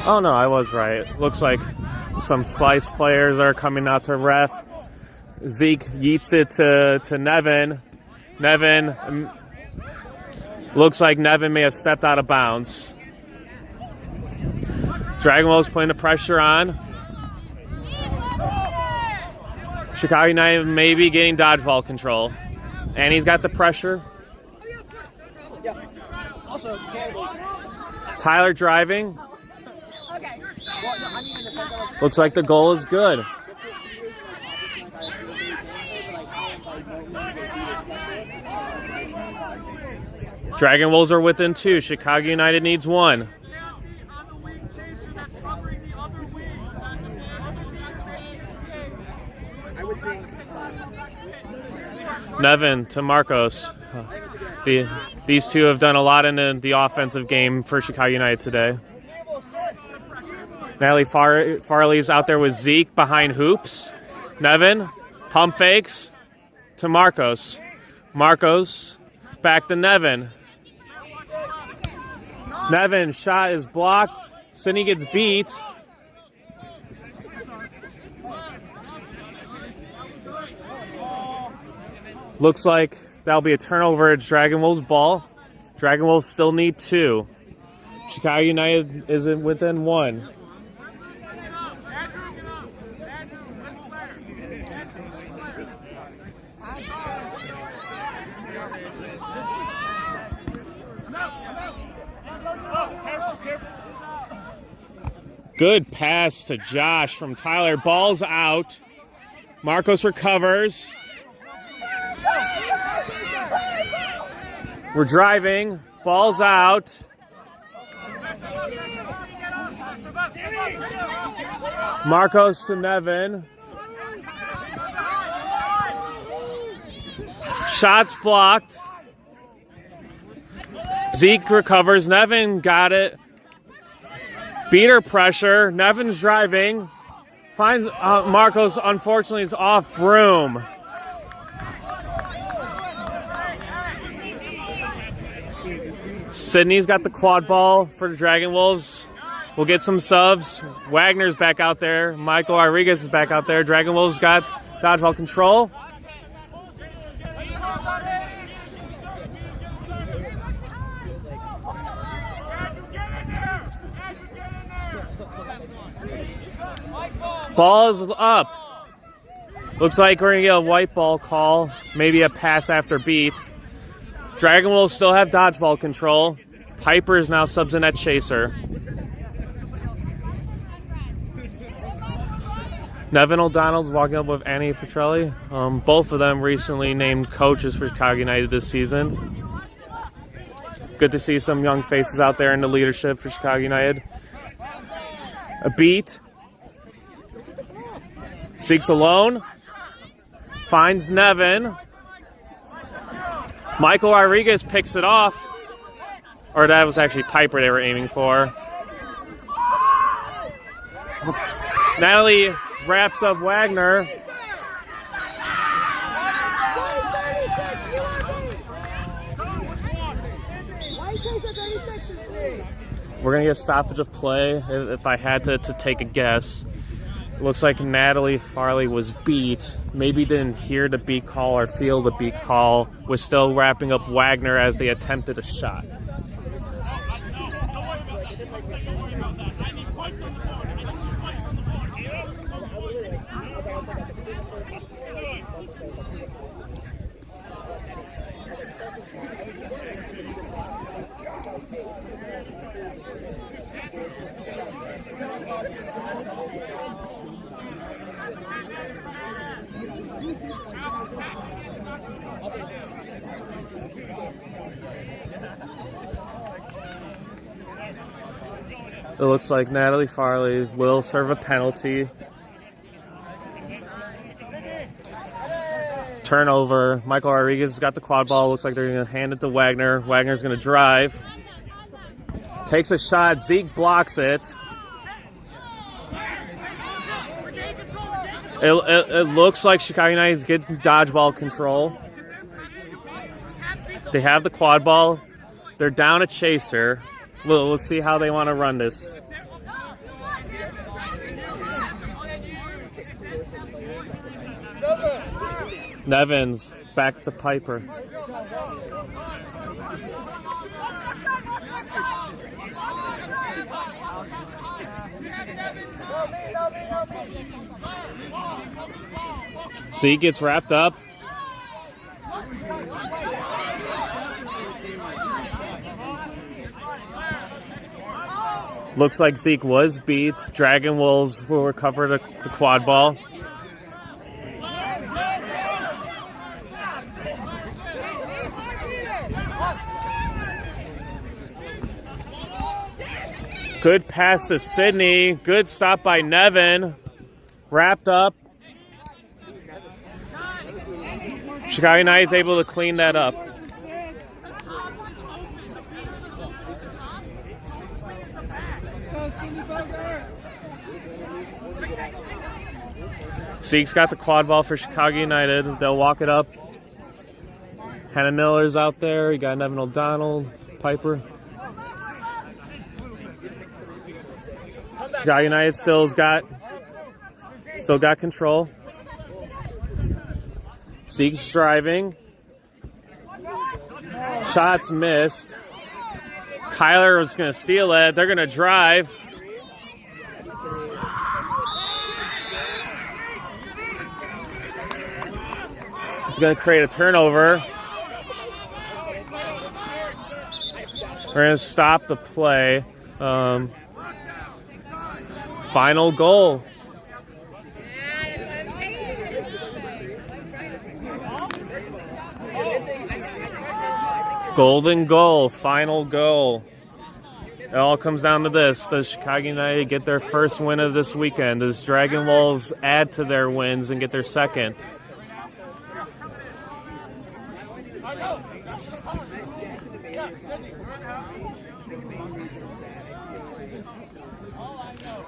Oh no, I was right. Looks like some slice players are coming out to ref. Zeke yeets it to Nevin. Nevin, looks like Nevin may have stepped out of bounds. Dragon Wolves putting the pressure on. Chicago United may be getting dodgeball control. And he's got the pressure. Tyler driving. Looks like the goal is good. Dragon Wolves are within 2. Chicago United needs 1. Nevin to Marcos. These two have done a lot in the offensive game for Chicago United today. Natalie Farley's out there with Zeke behind hoops. Nevin, pump fakes to Marcos. Marcos back to Nevin. Nevin, shot is blocked. Sydney gets beat. Looks like that'll be a turnover at Dragon Wolves ball. Dragon Wolves still need 2. Chicago United is within 1. Good pass to Josh from Tyler. Ball's out. Marcos recovers. We're driving. Ball's out. Marcos to Nevin. Shots blocked. Zeke recovers. Nevin got it. Beater pressure. Nevin's driving. Finds Marcos, unfortunately, is off broom. Sydney's got the quad ball for the Dragon Wolves. We'll get some subs. Wagner's back out there. Michael Rodriguez is back out there. Dragon Wolves got dodgeball control. Ball is up. Looks like we're going to get a white ball call. Maybe a pass after beat. Dragon Wolves still have dodgeball control. Piper is now subs in at chaser. Nevin O'Donnell's walking up with Annie Petrelli. Both of them recently named coaches for Chicago United this season. Good to see some young faces out there in the leadership for Chicago United. A beat. Seeks alone. Finds Nevin. Michael Rodriguez picks it off. Or that was actually Piper they were aiming for. Natalie wraps up Wagner. We're going to get stoppage of play if I had to take a guess. It looks like Natalie Farley was beat. Maybe didn't hear the beat call or feel the beat call. Was still wrapping up Wagner as they attempted a shot. It looks like Natalie Farley will serve a penalty. Turnover. Michael Rodriguez has got the quad ball. Looks like they're going to hand it to Wagner. Wagner's going to drive. Takes a shot. Zeke blocks it. It looks like Chicago United is getting dodgeball control. They have the quad ball. They're down a chaser. We'll see how they want to run this. Nevins back to Piper. See, gets wrapped up. Looks like Zeke was beat. Dragon Wolves will recover the quad ball. Good pass to Sydney. Good stop by Nevin. Wrapped up. Chicago United's able to clean that up. Zeke's got the quad ball for Chicago United. They'll walk it up. Hannah Miller's out there. You got Nevin O'Donnell, Piper. Chicago United still got control. Zeke's driving. Shots missed. Tyler was going to steal it. They're going to drive. It's going to create a turnover. We're going to stop the play. Final goal. Golden goal, final goal. It all comes down to this. Does Chicago United get their first win of this weekend? Does Dragon Wolves add to their wins and get their second?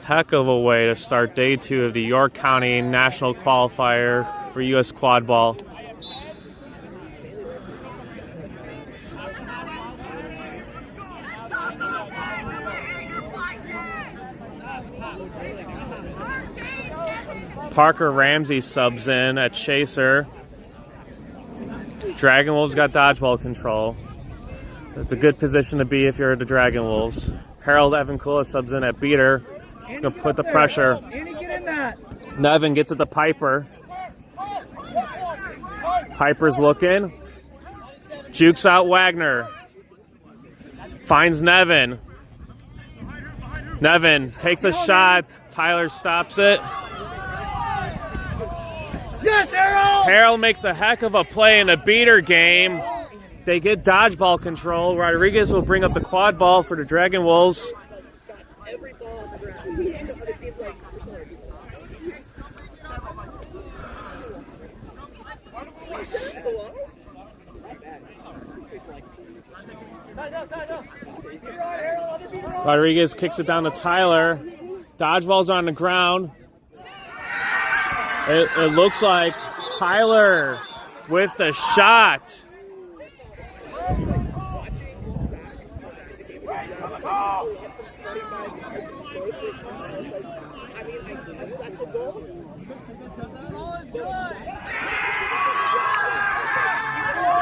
Heck of a way to start day 2 of the York County National Qualifier for U.S. Quadball. Parker Ramsey subs in at chaser. Dragon Wolves got dodgeball control. That's a good position to be if you're the Dragon Wolves. Harold Evankula subs in at beater. He's going to put the pressure. Nevin gets it to Piper. Piper's looking. Jukes out Wagner. Finds Nevin. Nevin takes a shot. Tyler stops it. Yes, Harold! Harold makes a heck of a play in a beater game. They get dodgeball control. Rodriguez will bring up the quad ball for the Dragon Wolves. Rodriguez kicks it down to Tyler. Dodgeball's on the ground. It looks like Tyler with the shot.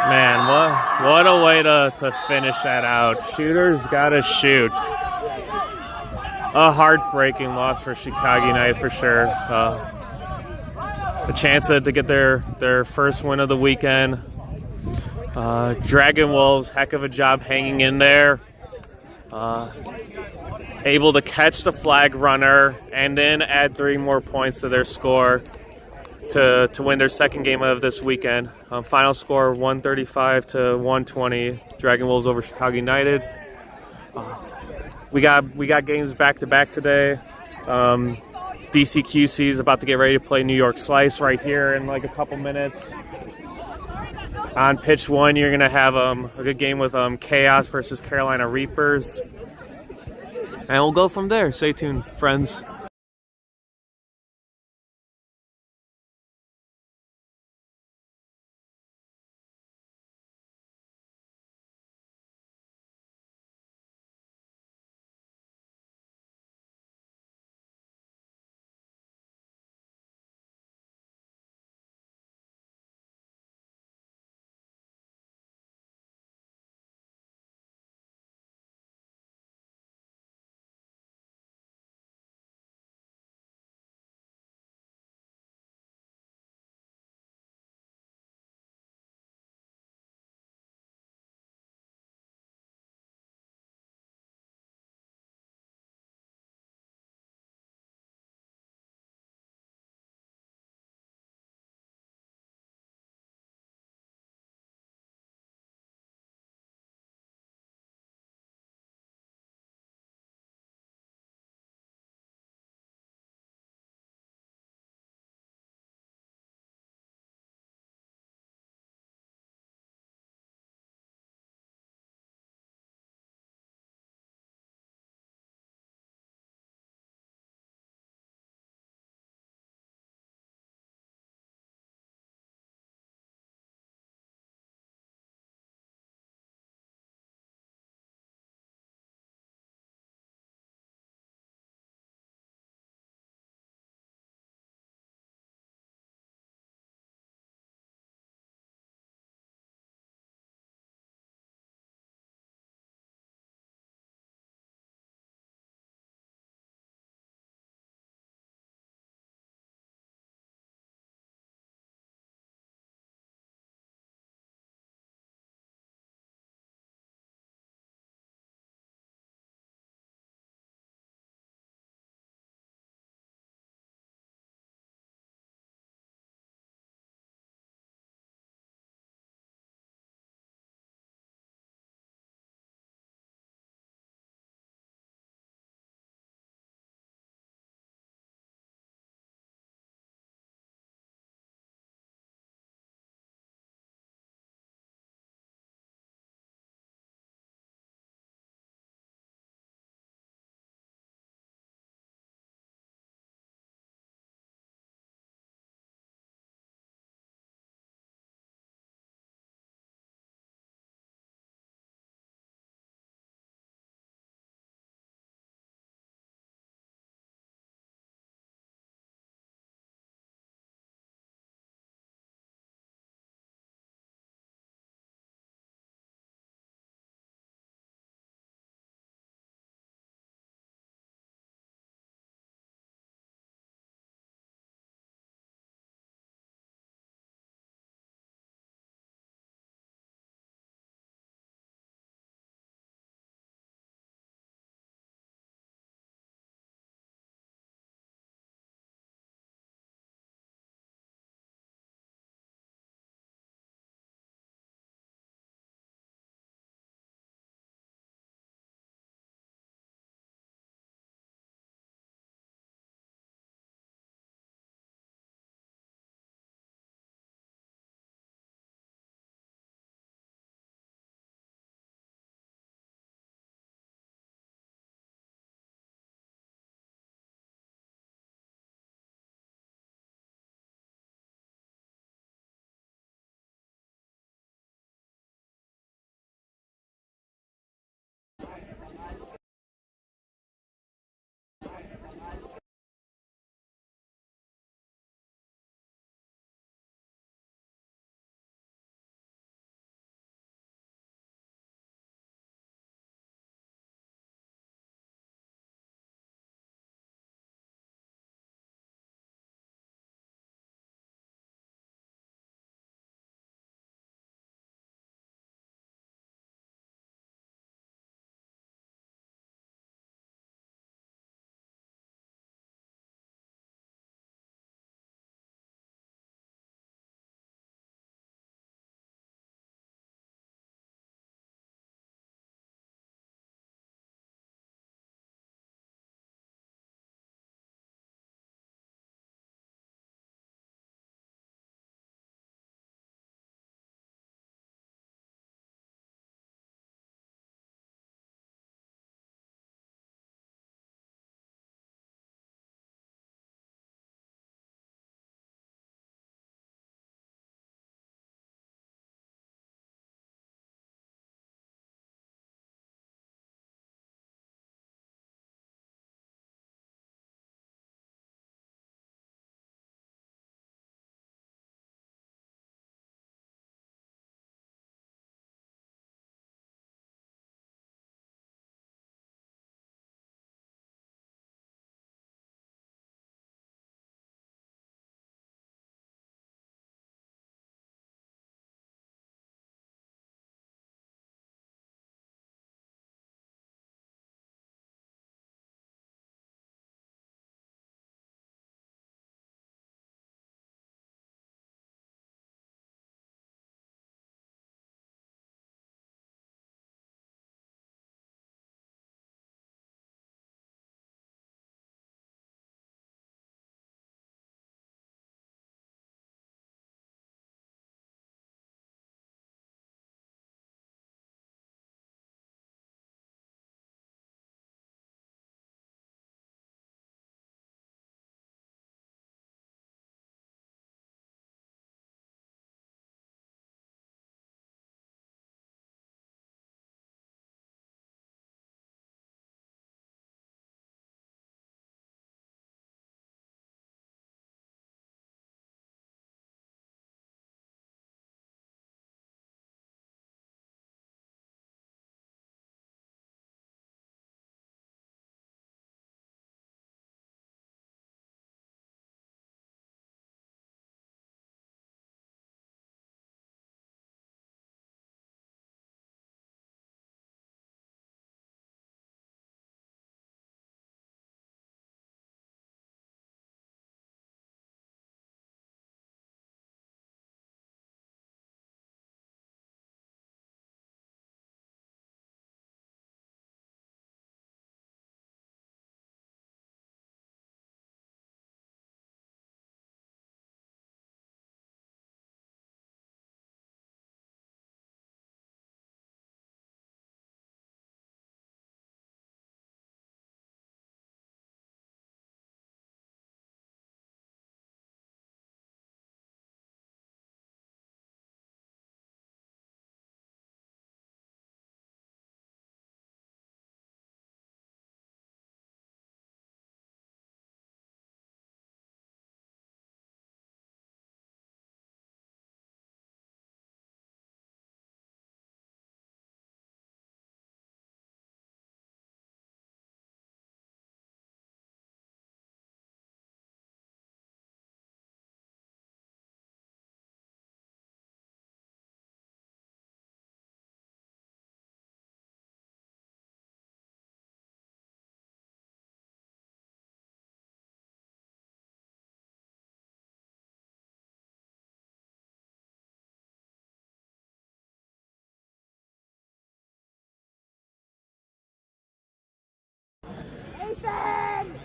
Man, what a way to finish that out. Shooters gotta shoot. A heartbreaking loss for Chicago United for sure. A chance to get their first win of the weekend. Dragon Wolves, heck of a job hanging in there. Able to catch the flag runner and then add 3 more points to their score to win their second game of this weekend. Final score 135 to 120. Dragon Wolves over Chicago United. We got games back to back today. DCQC is about to get ready to play New York Slice right here in like a couple minutes. On pitch 1, you're gonna have a good game with Chaos versus Carolina Reapers, and we'll go from there. Stay tuned, friends.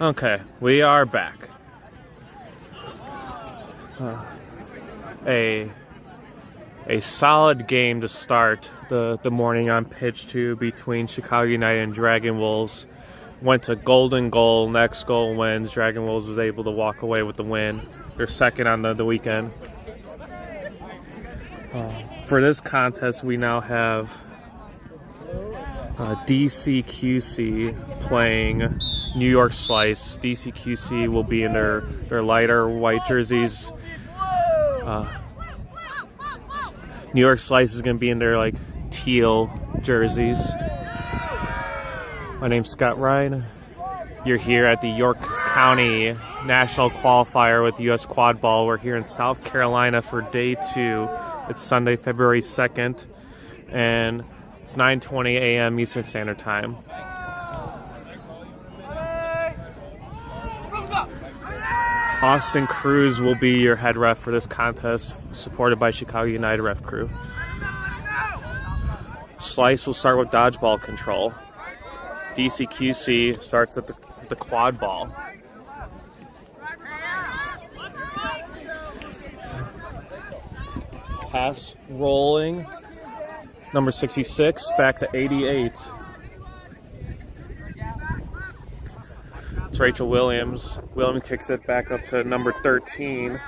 Okay, we are back. A solid game to start the morning on pitch 2 between Chicago United and Dragon Wolves. Went to golden goal, next goal wins. Dragon Wolves was able to walk away with the win. They're second on the weekend. For this contest, we now have DCQC playing New York Slice. DCQC will be in their lighter white jerseys. New York Slice is going to be in their like teal jerseys. My name's Scott Ryan. You're here at the York County National Qualifier with the U.S. Quadball. We're here in South Carolina for day 2. It's Sunday, February 2nd, and it's 9:20 a.m. Eastern Standard Time. Austin Cruz will be your head ref for this contest, supported by Chicago United ref crew. Slice will start with dodgeball control. DCQC starts at the quad ball. Pass rolling. Number 66 back to 88. It's Rachel Williams. Williams kicks it back up to number 13.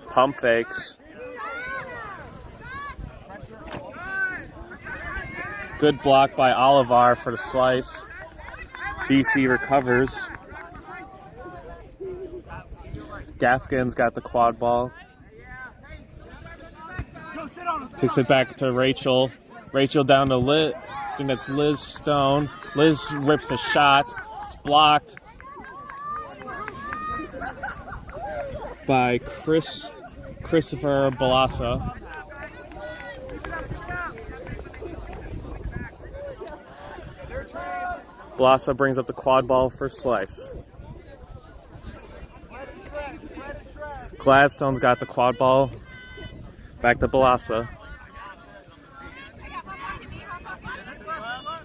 Pump fakes. Good block by Olivar for the slice. DC recovers. Gaffigan's got the quad ball. Kicks it back to Rachel. Rachel down to Liz. I think that's Liz Stone. Liz rips a shot. It's blocked by Christopher Balassa. Balassa brings up the quad ball for slice. Gladstone's got the quad ball. Back to Balassa.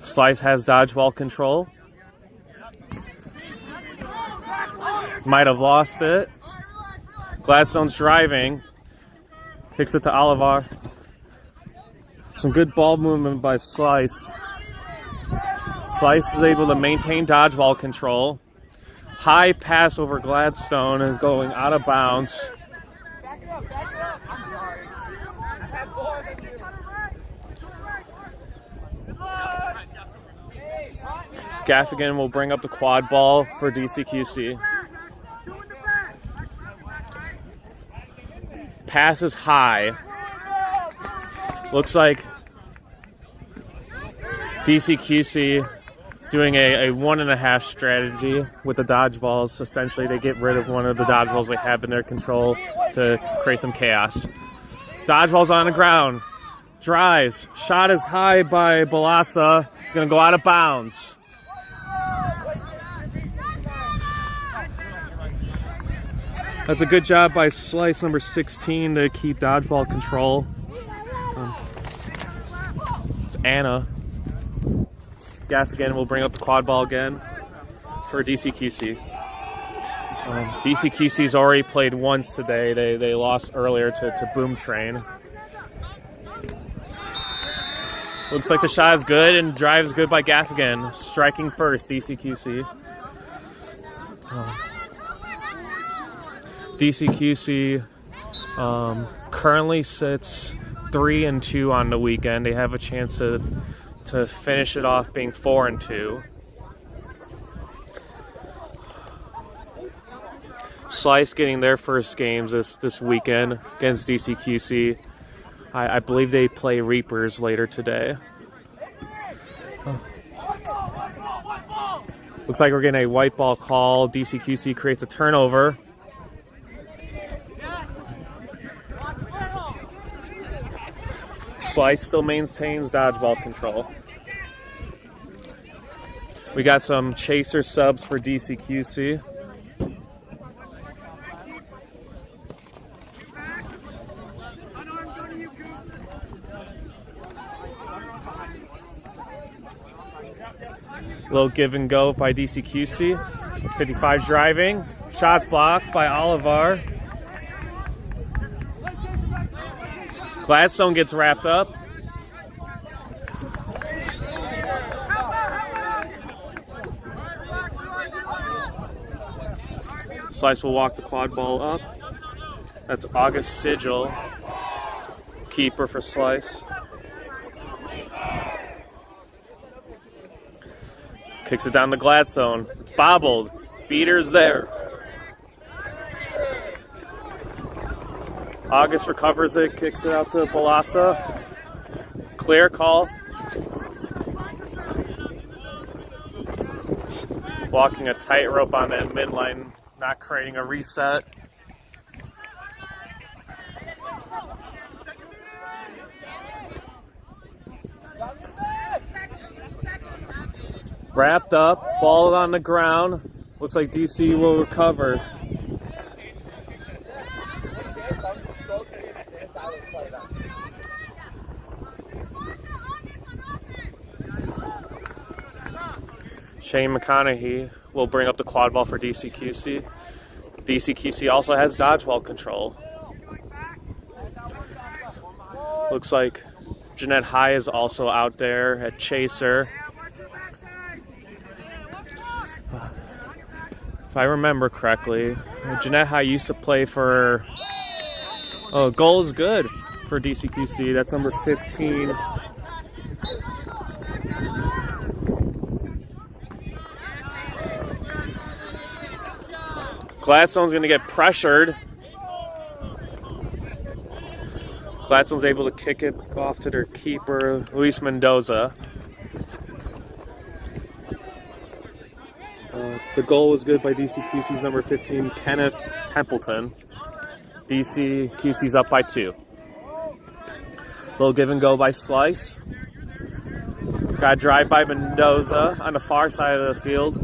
Slice has dodgeball control. Might have lost it. Gladstone's driving. Kicks it to Olivar. Some good ball movement by Slice. Slice is able to maintain dodgeball control. High pass over Gladstone is going out of bounds. Gaffigan will bring up the quad ball for DCQC. Pass is high. Looks like DCQC doing a 1.5 strategy with the dodgeballs. Essentially, they get rid of one of the dodgeballs they have in their control to create some chaos. Dodgeball's on the ground. Drives. Shot is high by Balassa. It's going to go out of bounds. That's a good job by Slice number 16 to keep dodgeball control. It's Anna. Gaffigan will bring up the quad ball again for DCQC. DCQC's already played once today. They lost earlier to Boom Train. Looks like the shot is good and drives good by Gaffigan. Striking first, DCQC. DCQC currently sits 3-2 on the weekend. They have a chance to finish it off being 4-2. Slice getting their first games this weekend against DCQC. I believe they play Reapers later today. Looks like we're getting a white ball call. DCQC creates a turnover. Slice still maintains dodgeball control. We got some chaser subs for DCQC. Little give and go by DCQC. 55's driving. Shots blocked by Oliver. Gladstone gets wrapped up. Slice will walk the quad ball up. That's August Sigil, keeper for Slice. Kicks it down to Gladstone. It's bobbled. Beater's there. August recovers it, kicks it out to Balassa. Clear call. Walking a tightrope on that midline, not creating a reset. Wrapped up, ball on the ground. Looks like DC will recover. Shane McConaughey will bring up the quad ball for DCQC. DCQC also has dodgeball control. Looks like Jeanette High is also out there at Chaser. If I remember correctly, Jeanette High used to play for... Oh, goal is good for DCQC. That's number 15. Gladstone's going to get pressured. Gladstone's able to kick it off to their keeper, Luis Mendoza. The goal was good by DCQC's number 15, Kenneth Templeton. DCQC's up by 2. Little give and go by Slice. Got a drive by Mendoza on the far side of the field.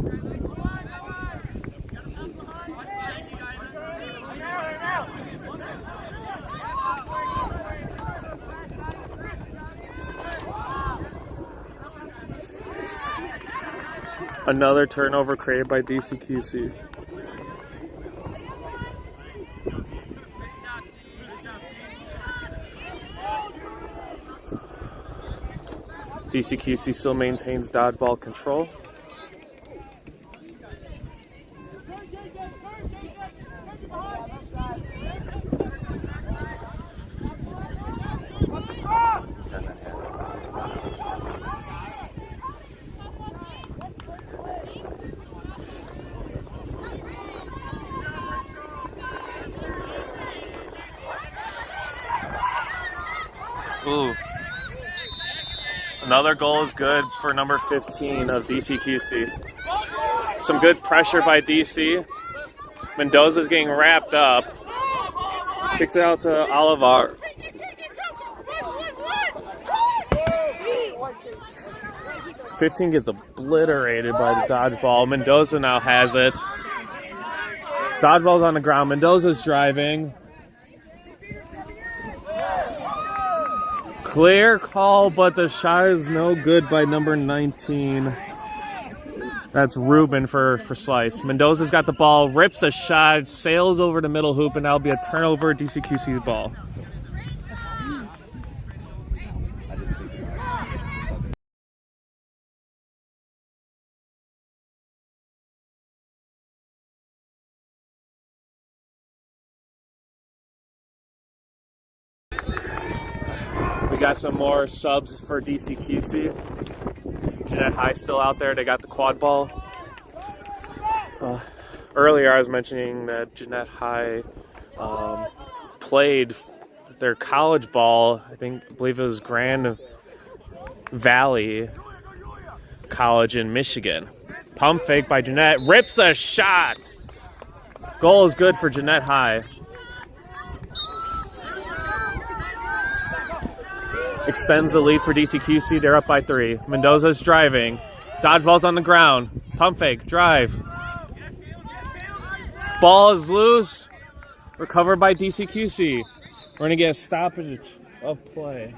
Another turnover created by DCQC. DCQC still maintains dodgeball control. Ooh. Another goal is good for number 15 of DCQC. Some good pressure by DC. Mendoza's getting wrapped up. Kicks it out to Oliver. '15 gets obliterated by the dodgeball. Mendoza now has it. Dodgeball's on the ground. Mendoza's driving. Clear call, but the shot is no good by number 19. That's Ruben for Slice. Mendoza's got the ball, rips a shot, sails over the middle hoop, and that'll be a turnover, DCQC's ball. We got some more subs for DCQC. Jeanette High still out there. They got the quad ball. Earlier I was mentioning that Jeanette High played their college ball. I believe it was Grand Valley College in Michigan. Pump fake by Jeanette. Rips a shot. Goal is good for Jeanette High. Extends the lead for DCQC. They're up by 3. Mendoza's driving. Dodgeball's on the ground. Pump fake. Drive. Ball is loose. Recovered by DCQC. We're going to get a stoppage of play.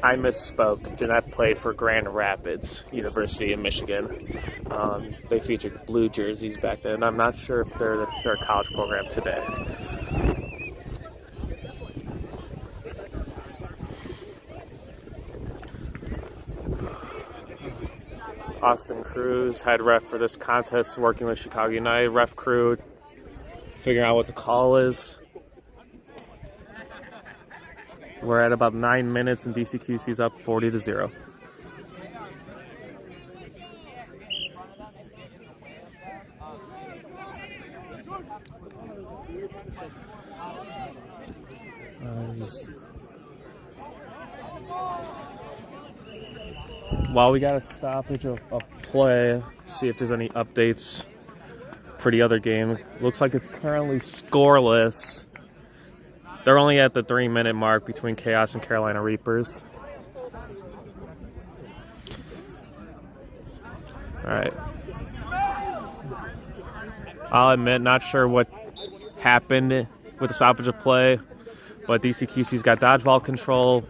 I misspoke. Jeanette played for Grand Rapids University in Michigan. They featured blue jerseys back then. I'm not sure if they're a college program today. Austin Cruz, head ref for this contest, working with Chicago United ref crew, figuring out what the call is. We're at about 9 minutes and DCQC's up 40-0. While we got a stoppage of play, see if there's any updates for the other game. Looks like it's currently scoreless. They're only at the 3-minute mark between Chaos and Carolina Reapers. All right. I'll admit, not sure what happened with the stoppage of play, but DCQC's got dodgeball control.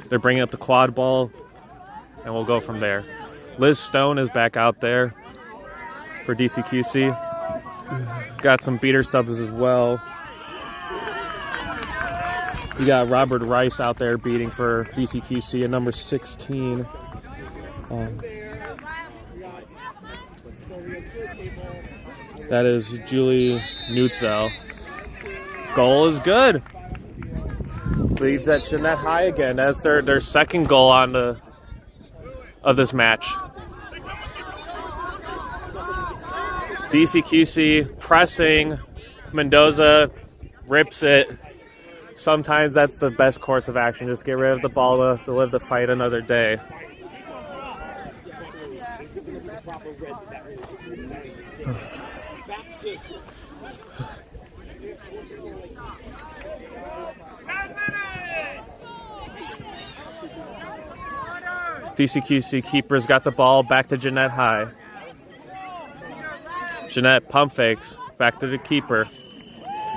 They're bringing up the quad ball, and we'll go from there. Liz Stone is back out there for DCQC. Got some beater subs as well. You got Robert Rice out there beating for DCQC at number 16. That is Julie Nutzel. Goal is good. Leads at Jeanette High again. That's their second goal of this match. DCQC pressing. Mendoza rips it. Sometimes that's the best course of action. Just get rid of the ball to live the fight another day. DCQC keeper's got the ball back to Jeanette High. Jeanette pump fakes. Back to the keeper.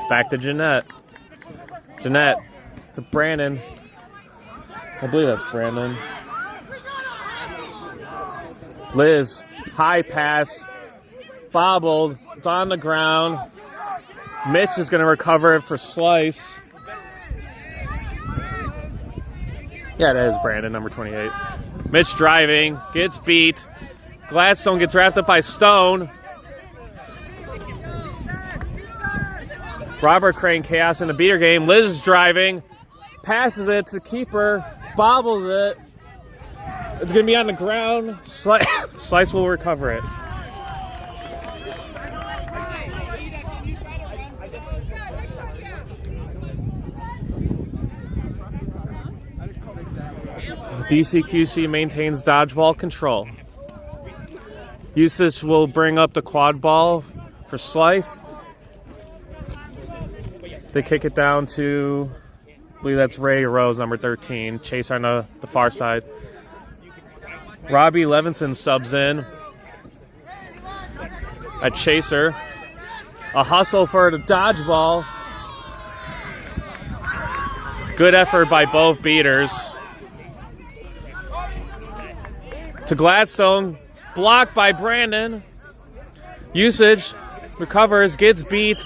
Back to Jeanette. Jeanette to Brandon. I believe that's Brandon. Liz, high pass. Bobbled. It's on the ground. Mitch is going to recover it for Slice. Yeah, that is Brandon, number 28. Mitch driving. Gets beat. Gladstone gets wrapped up by Stone. Robert Crane, Chaos in the beater game. Liz is driving. Passes it to the keeper. Bobbles it. It's going to be on the ground. Slice will recover it. DCQC maintains dodgeball control. Usage will bring up the quad ball for Slice. They kick it down to, I believe that's Ray Rose, number 13. Chase on the far side. Robbie Levinson subs in at Chaser. A hustle for the dodgeball. Good effort by both beaters. To Gladstone. Blocked by Brandon. Usage recovers, gets beat.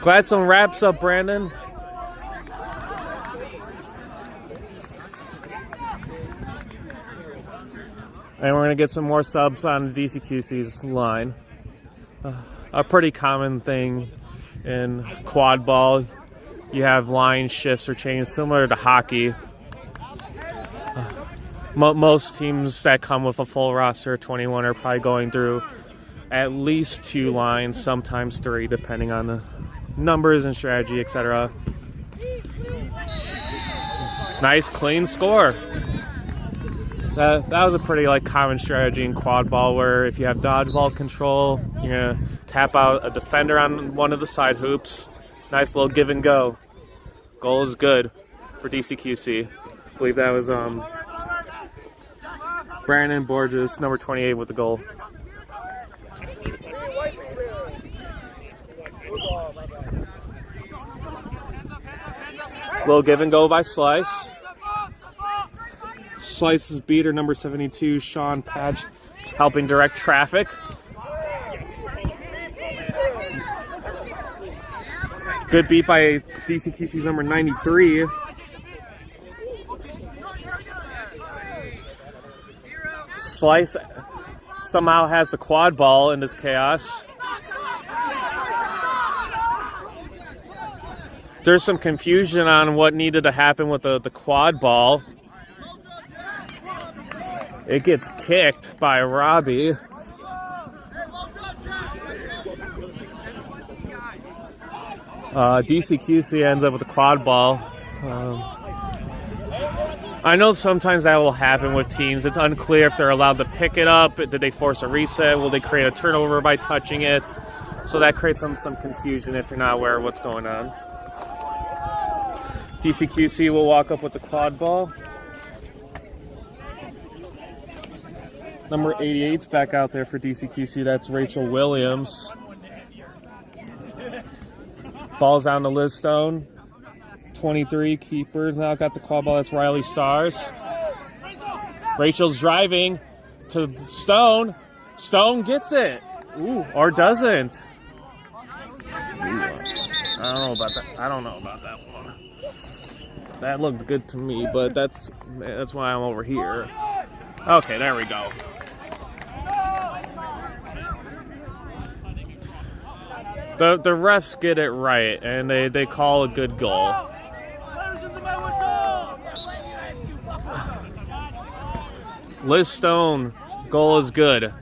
Gladstone wraps up Brandon. And we're going to get some more subs on DCQC's line. A pretty common thing in quad ball. You have line shifts or changes similar to hockey. Most teams that come with a full roster of 21 are probably going through at least 2 lines, sometimes 3, depending on the numbers and strategy, etc. Nice clean score. That was a pretty common strategy in quad ball, where if you have dodgeball control, you're gonna tap out a defender on one of the side hoops. Nice little give and go. Goal is good for DCQC. I believe that was Brandon Borges, number 28, with the goal. Little give and go by Slice. Slice's beater, number 72, Sean Patch, helping direct traffic. Good beat by DCQC's number 93. Slice somehow has the quad ball in this chaos. There's some confusion on what needed to happen with the quad ball. It gets kicked by Robbie. DCQC ends up with the quad ball. I know sometimes that will happen with teams. It's unclear if they're allowed to pick it up. Did they force a reset? Will they create a turnover by touching it? So that creates some confusion if you're not aware of what's going on. DCQC will walk up with the quad ball. Number 88's back out there for DCQC. That's Rachel Williams. Ball's down to Liz Stone. 23, keeper. Now got the quad ball. That's Riley Stars. Rachel's driving to Stone. Stone gets it. Ooh, or doesn't. I don't know about that. I don't know about that one. That looked good to me, but that's why I'm over here. Okay, there we go. The refs get it right, and they call a good goal. Liz Stone, goal is good.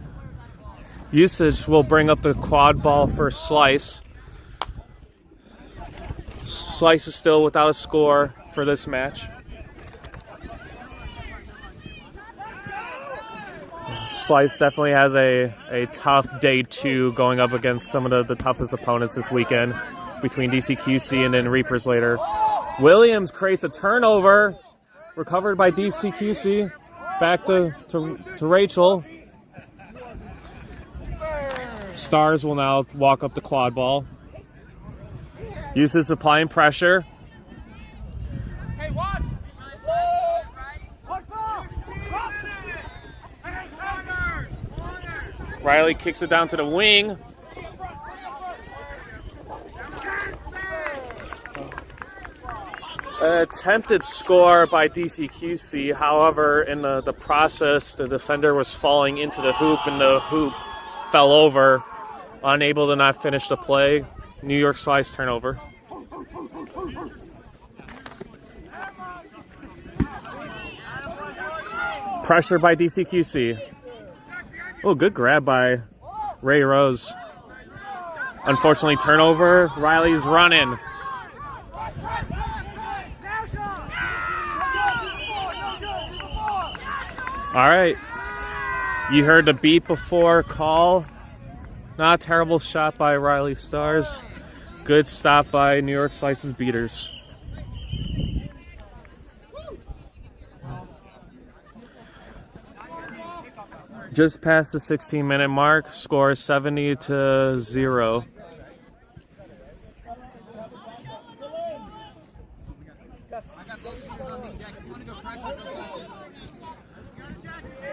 Usage will bring up the quad ball for Slice. Slice is still without a score for this match. Slice definitely has a tough day 2 going up against some of the toughest opponents this weekend between DCQC and then Reapers later. Williams creates a turnover, recovered by DCQC. Back to Rachel. Stars will now walk up the quad ball. Uses applying pressure. Riley kicks it down to the wing. Attempted score by DCQC. However, in the process, the defender was falling into the hoop, and the hoop fell over, unable to not finish the play. New York Slice turnover. Pressure by DCQC. Oh, good grab by Ray Rose. Unfortunately, turnover. Riley's running. All right. You heard the beat before call. Not a terrible shot by Riley Stars. Good stop by New York Slice's beaters. Just past the 16-minute mark. Score 70-0.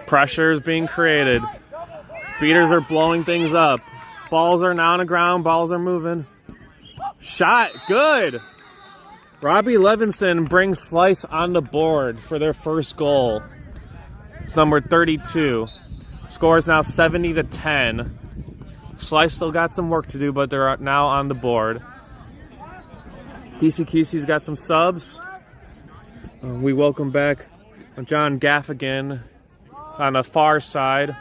Pressure is being created. Beaters are blowing things up. Balls are now on the ground. Balls are moving. Shot. Good. Robbie Levinson brings Slice on the board for their first goal. It's number 32. Score is now 70-10. Slice still got some work to do, but they're now on the board. DCQC's got some subs. We welcome back John Gaffigan on the far side.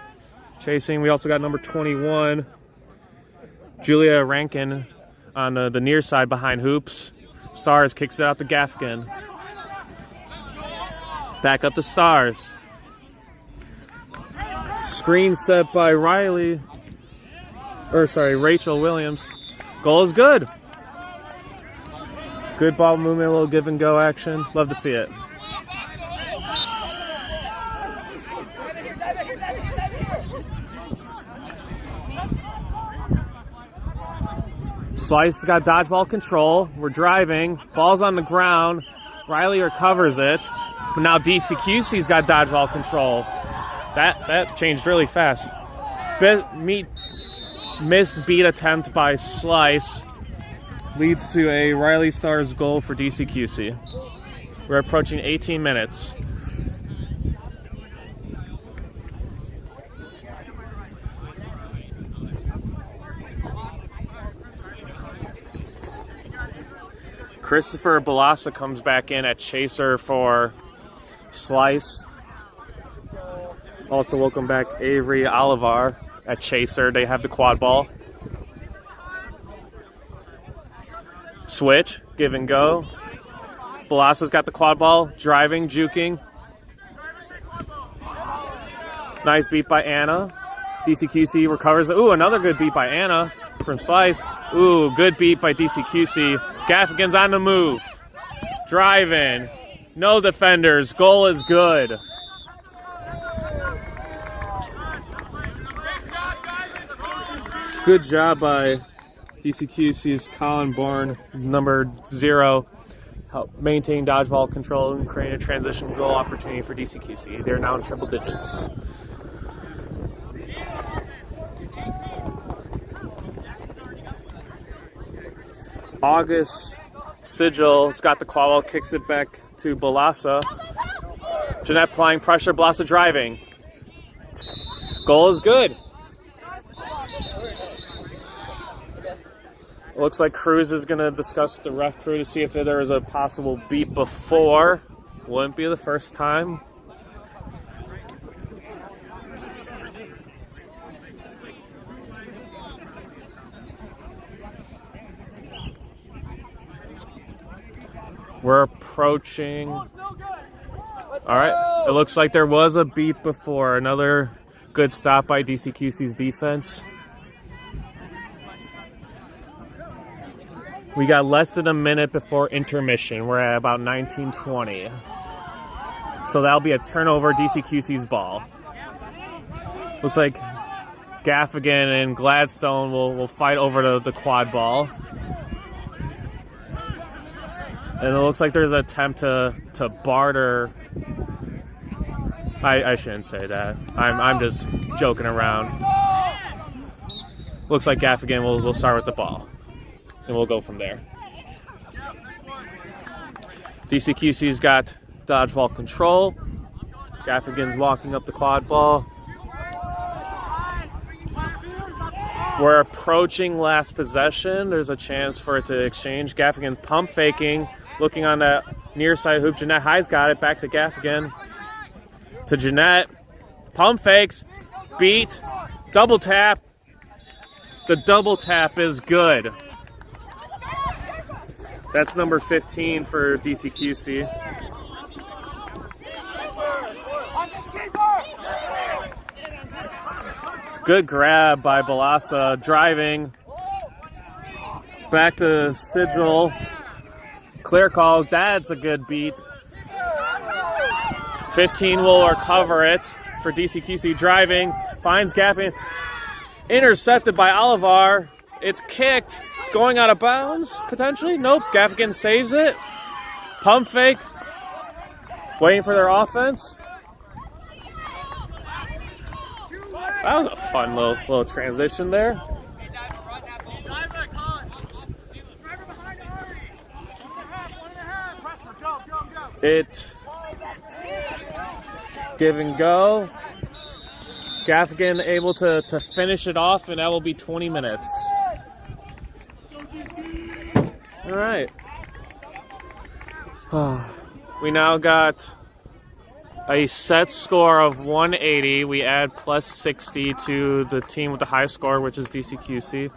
Chasing, we also got number 21, Julia Rankin on the near side behind hoops. Stars kicks it out to Gaffigan. Back up to Stars. Screen set by Rachel Williams. Goal is good. Good ball movement, a little give and go action. Love to see it. Slice got dodgeball control. We're driving. Ball's on the ground. Riley recovers it. But now DCQC's got dodgeball control. That changed really fast. Missed beat attempt by Slice leads to a Riley Stars goal for DCQC. We're approaching 18 minutes. Christopher Balassa comes back in at chaser for Slice. Also welcome back Avery Olivar at chaser. They have the quad ball. Switch, give and go. Balassa's got the quad ball, driving, juking. Nice beat by Anna. DCQC recovers. Ooh, another good beat by Anna from Slice. Ooh, good beat by DCQC. Gaffigan's on the move. Driving. No defenders. Goal is good. Good job by DCQC's Colin Bourne, number 0. Help maintain dodgeball control and create a transition goal opportunity for DCQC. They're now in triple digits. August Sigil's got the quad ball, kicks it back to Balassa. Jeanette applying pressure, Balassa driving. Goal is good. Looks like Cruz is going to discuss with the ref crew to see if there is a possible beat before. Wouldn't be the first time. We're approaching. All right, it looks like there was a beat before. Another good stop by DCQC's defense. We got less than a minute before intermission. We're at about 19:20. So that'll be a turnover, DCQC's ball. Looks like Gaffigan and Gladstone will fight over the quad ball. And it looks like there's an attempt to barter. I shouldn't say that. I'm just joking around. Looks like Gaffigan will start with the ball. And we'll go from there. DCQC's got dodgeball control. Gaffigan's walking up the quad ball. We're approaching last possession. There's a chance for it to exchange. Gaffigan pump faking. Looking on that near side hoop. Jeanette High's got it. Back to Gaffigan. To Jeanette. Pump fakes. Beat. Double tap. The double tap is good. That's number 15 for DCQC. Good grab by Balassa, driving. Back to Sigil. Clear call, that's a good beat. 15 will recover it for DCQC, driving. Finds Gaffigan. Intercepted by Olivar. It's kicked. It's going out of bounds, potentially. Nope, Gaffigan saves it. Pump fake. Waiting for their offense. That was a fun little transition there. It give and go. Gaffigan able to finish it off, and that will be 20 minutes. All right. We now got a set score of 180. We add plus 60 to the team with the high score, which is DCQC.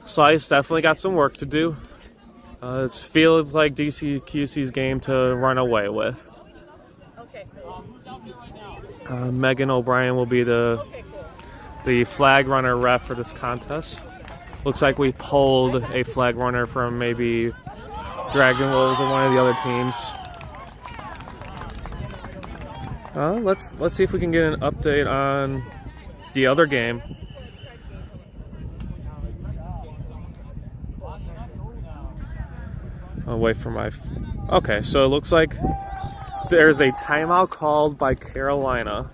Slice definitely got some work to do. It feels like DCQC's game to run away with. Megan O'Brien will be the flag runner ref for this contest. Looks like we pulled a flag runner from maybe Dragon Wolves or one of the other teams. Let's see if we can get an update on the other game. I'll wait for my... Okay, so it looks like there's a timeout called by Carolina.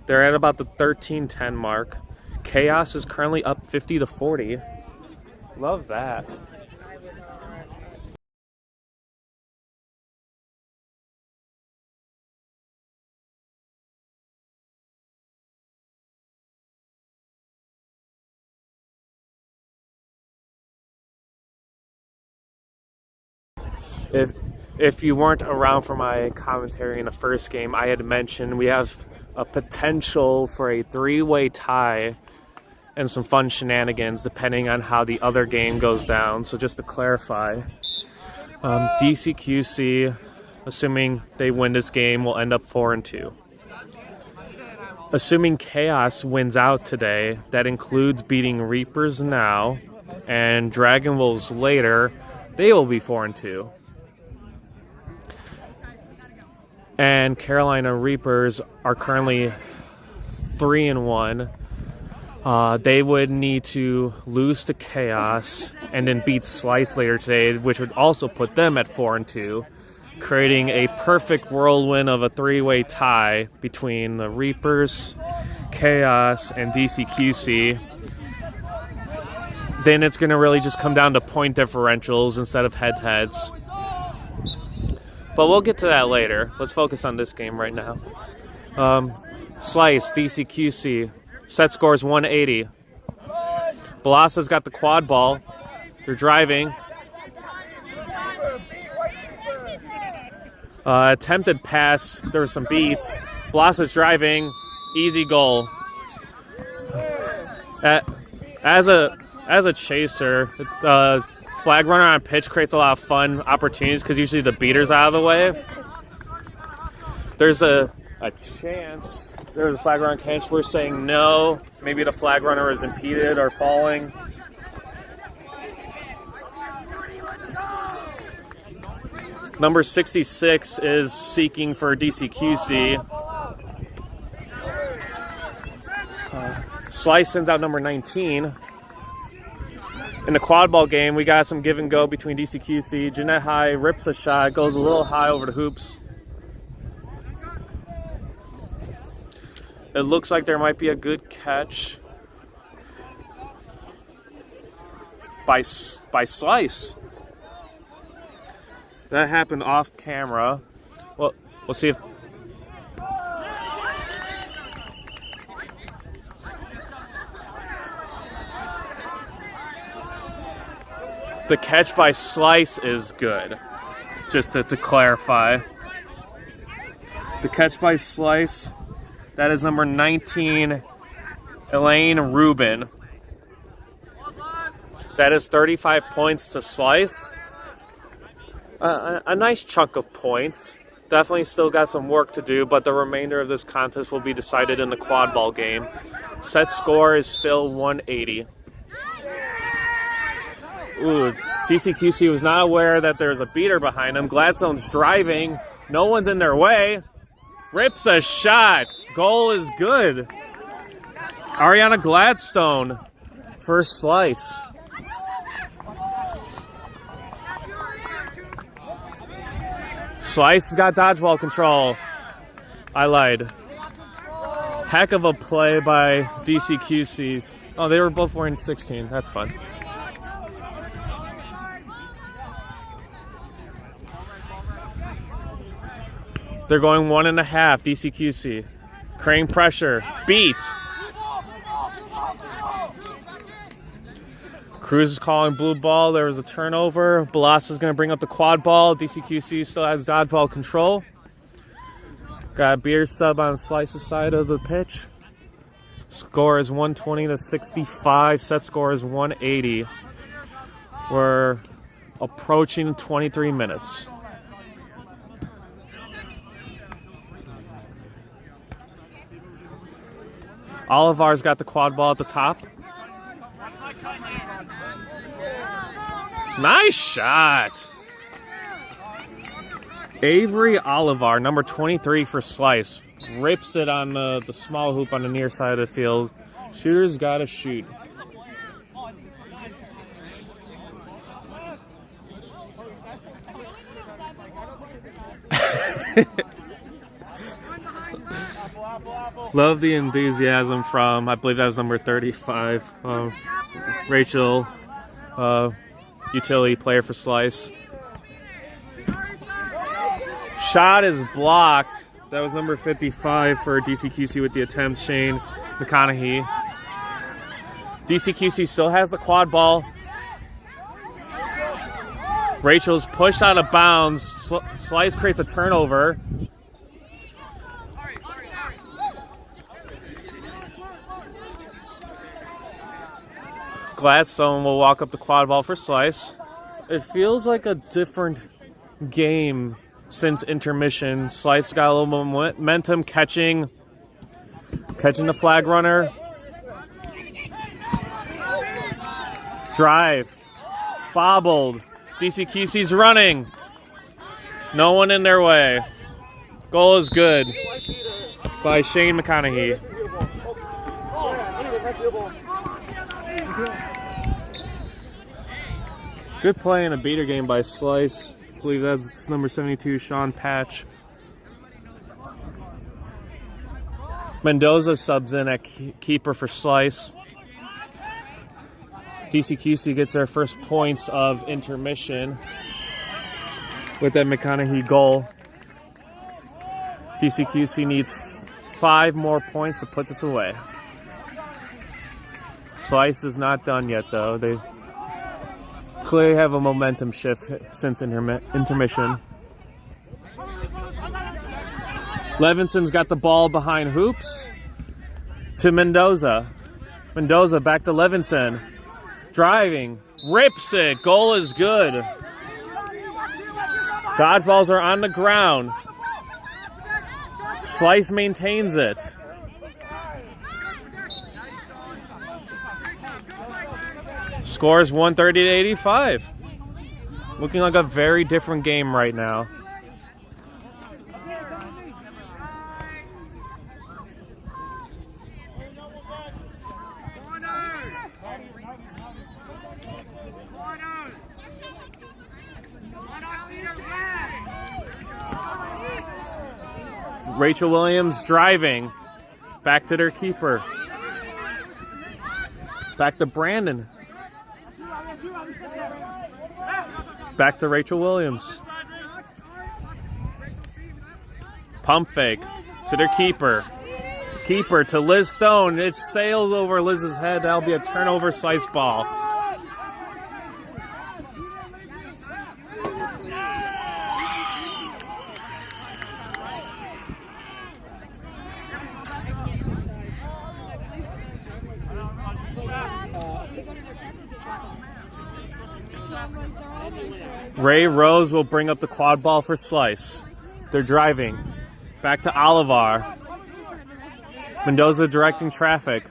They're at about the 13-10 mark. Chaos is currently up 50-40. Love that. If you weren't around for my commentary in the first game, I had mentioned we have a potential for a three-way tie and some fun shenanigans depending on how the other game goes down. So just to clarify, DCQC, assuming they win this game, will end up 4-2. Assuming Chaos wins out today, that includes beating Reapers now and Dragon Wolves later, they will be 4-2. And Carolina Reapers are currently 3-1. They would need to lose to Chaos and then beat Slice later today, which would also put them at 4-2, creating a perfect whirlwind of a three-way tie between the Reapers, Chaos, and DCQC. Then it's going to really just come down to point differentials instead of head-to-heads. But we'll get to that later. Let's focus on this game right now. Slice, DCQC. Set score is 180. Balasa's got the quad ball. They're driving. Attempted pass. There were some beats. Balasa's driving. Easy goal. As a chaser, flag runner on pitch creates a lot of fun opportunities because usually the beater's out of the way. There's a chance. There's a flag runner on catch. We're saying no. Maybe the flag runner is impeded or falling. Number 66 is seeking for DCQC. Slice sends out number 19. In the quad ball game, we got some give and go between DCQC. Jeanette High rips a shot, goes a little high over the hoops. It looks like there might be a good catch by Slice. That happened off camera. Well, we'll see if... The catch by Slice is good, just to clarify. The catch by Slice, that is number 19, Elaine Rubin. That is 35 points to Slice. A nice chunk of points. Definitely still got some work to do, but the remainder of this contest will be decided in the quad ball game. Set score is still 180. Ooh, DCQC was not aware that there's a beater behind him. Gladstone's driving. No one's in their way. Rips a shot. Goal is good. Ariana Gladstone, first Slice. Slice has got dodgeball control. I lied. Heck of a play by DCQC. Oh, they were both wearing 16. That's fun. They're going 1.5, DCQC. Crane pressure. Beat. Cruz is calling blue ball. There was a turnover. Balasa's going to bring up the quad ball. DCQC still has dodgeball control. Got a beer sub on Slice's side of the pitch. Score is 120 to 65. Set score is 180. We're approaching 23 minutes. Olivar's got the quad ball at the top. Nice shot. Avery Olivar, number 23 for Slice. Rips it on the small hoop on the near side of the field. Shooter's got to shoot. Love the enthusiasm from, I believe that was number 35, Rachel, utility player for Slice. Shot is blocked. That was number 55 for DCQC with the attempt, Shane McConaughey. DCQC still has the quad ball. Rachel's pushed out of bounds. Slice creates a turnover. Gladstone will walk up the quad ball for Slice. It feels like a different game since intermission. Slice got a little momentum, catching the flag runner. Drive. Bobbled. DCQC's running. No one in their way. Goal is good by Shane McConaughey. Good play in a beater game by Slice. I believe that's number 72, Sean Patch. Mendoza subs in at keeper for Slice. DCQC gets their first points of intermission with that McConaughey goal. DCQC needs 5 more points to put this away. Slice is not done yet, though. They clearly have a momentum shift since intermission. Levinson's got the ball behind hoops to Mendoza. Mendoza back to Levinson. Driving. Rips it. Goal is good. Dodgeballs are on the ground. Slice maintains it. Scores 130 to 85. Looking like a very different game right now. Rachel Williams driving. Back to their keeper. Back to Brandon. Back to Rachel Williams. Pump fake to their keeper. Keeper to Liz Stone. It sails over Liz's head. That'll be a turnover Slice ball. Ray Rose will bring up the quad ball for Slice. They're driving. Back to Olivar. Mendoza directing traffic.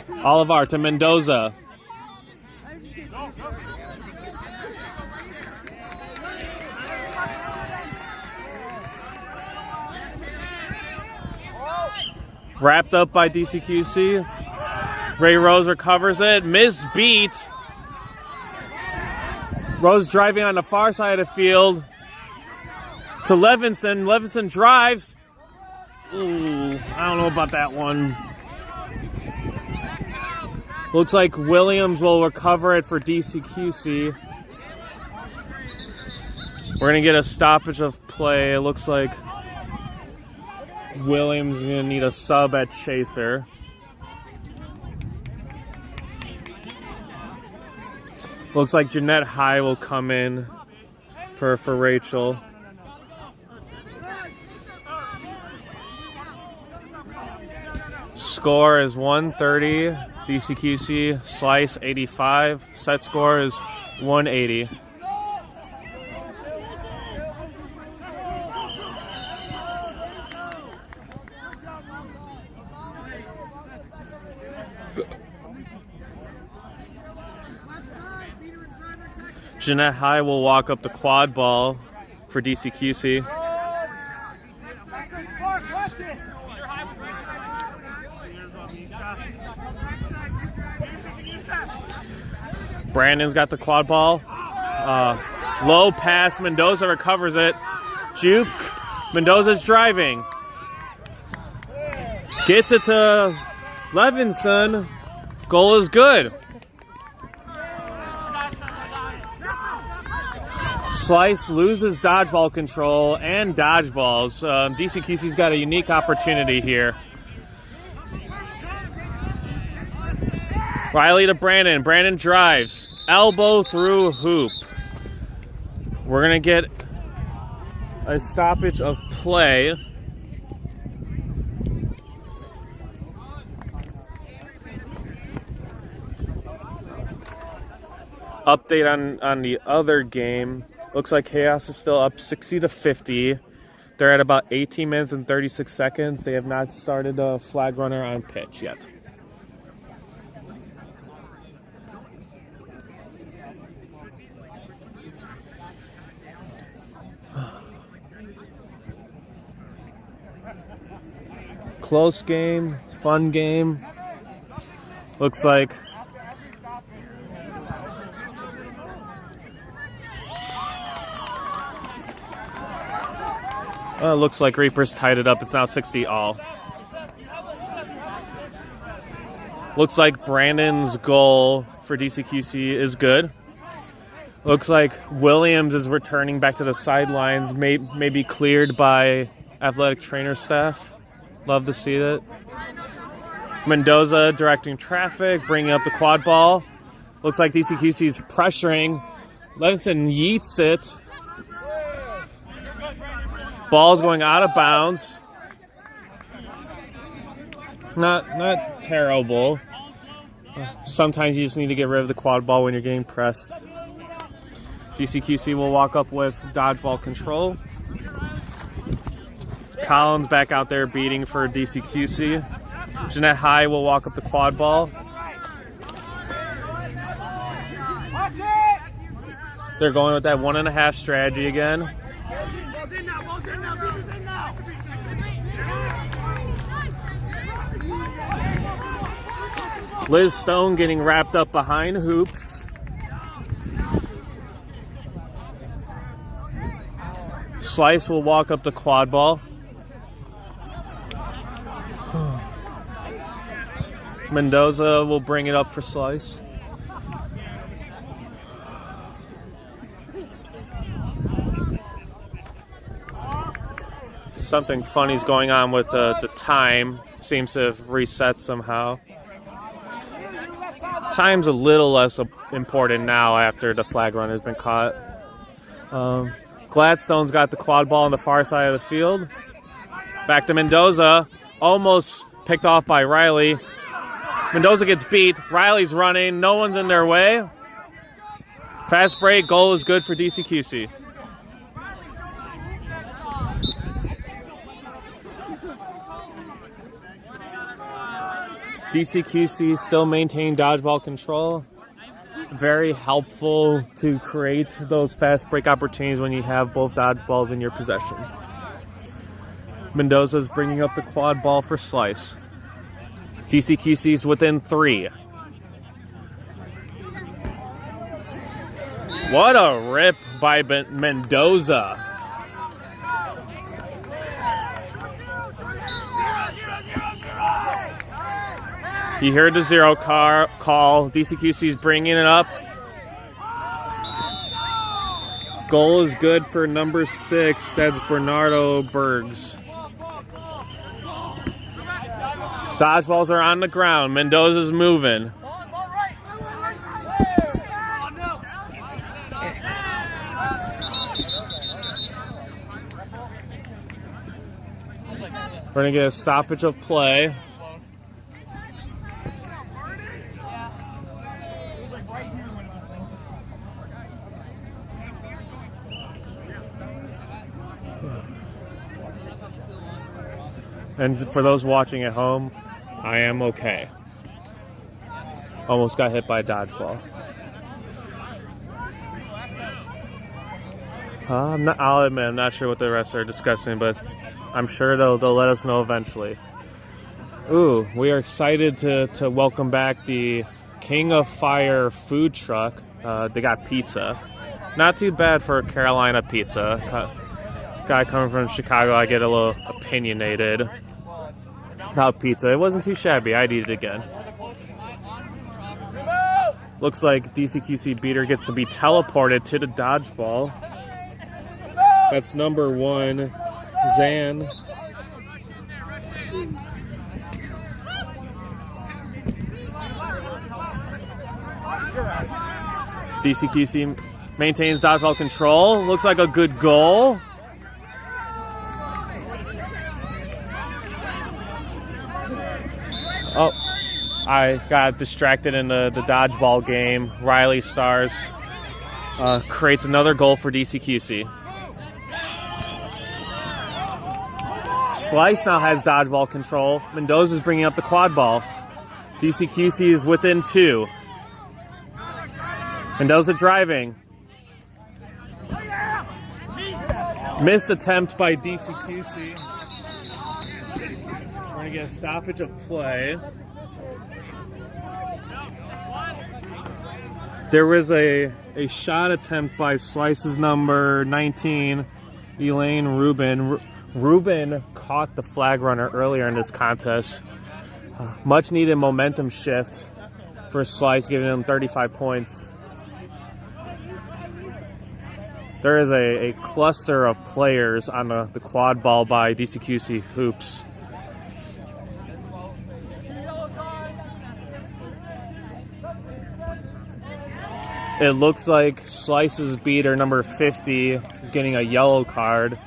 Olivar to Mendoza. Wrapped up by DCQC. Ray Rose recovers it. Misbeat. Rose driving on the far side of the field to Levinson. Levinson drives. Ooh, I don't know about that one. Looks like Williams will recover it for DCQC. We're going to get a stoppage of play. It looks like Williams is going to need a sub at Chaser. Looks like Jeanette High will come in for Rachel. Score is 130. DCQC, Slice 85. Set score is 180. Jeanette High will walk up the quad ball for DCQC. Brandon's got the quad ball. Low pass. Mendoza recovers it. Juke. Mendoza's driving. Gets it to Levinson. Goal is good. Slice loses dodgeball control and dodgeballs. DCQC's got a unique opportunity here. Riley to Brandon. Brandon drives. Elbow through hoop. We're going to get a stoppage of play. Update on the other game. Looks like Chaos is still up 60-50. They're at about 18 minutes and 36 seconds. They have not started a flag runner on pitch yet. Close game, fun game. Looks like looks like Reapers tied it up. It's now 60-all. Looks like Brandon's goal for DCQC is good. Looks like Williams is returning back to the sidelines, maybe cleared by athletic trainer staff. Love to see that. Mendoza directing traffic, bringing up the quad ball. Looks like DCQC is pressuring. Levinson yeets it. Ball's going out of bounds. Not terrible. Sometimes you just need to get rid of the quad ball when you're getting pressed. DCQC will walk up with dodgeball control. Collins back out there beating for DCQC. Jeanette High will walk up the quad ball. They're going with that 1.5 strategy again. Liz Stone getting wrapped up behind hoops. Slice will walk up the quad ball. Mendoza will bring it up for Slice. Something funny's going on with the time. Seems to have reset somehow. Time's a little less important now after the flag run has been caught. Gladstone's got the quad ball on the far side of the field. Back to Mendoza. Almost picked off by Riley. Mendoza gets beat. Riley's running. No one's in their way. Fast break. Goal is good for DCQC. DCQC still maintain dodgeball control. Very helpful to create those fast break opportunities when you have both dodgeballs in your possession. Mendoza's bringing up the quad ball for Slice. DCQC's within 3. What a rip by Mendoza. You heard the 0 call. DCQC's bringing it up. Goal is good for number 6. That's Bernardo Bergs. Dodgeballs are on the ground. Mendoza's moving. We're going to get a stoppage of play. And for those watching at home, I am okay. Almost got hit by a dodgeball. I'll admit, I'm not sure what the refs are discussing, but I'm sure they'll let us know eventually. Ooh, we are excited to welcome back the King of Fire food truck They got pizza. Not too bad for Carolina pizza. Guy coming from Chicago, I get a little opinionated about pizza. It wasn't too shabby. I'd eat it again. Looks like DCQC beater gets to be teleported to the dodgeball. That's number 1, Zan. DCQC maintains dodgeball control. Looks like a good goal. Oh, I got distracted in the dodgeball game. Riley Stars creates another goal for DCQC. Slice now has dodgeball control. Mendoza's bringing up the quad ball. DCQC is within 2. Mendoza driving. Missed attempt by DCQC. We're going to get a stoppage of play. There was a shot attempt by Slice's number 19, Elaine Rubin. Rubin caught the flag runner earlier in this contest. Much needed momentum shift for Slice, giving him 35 points. There is a cluster of players on the quad ball by DCQC Hoops. It looks like Slice's beater, number 50, is getting a yellow card.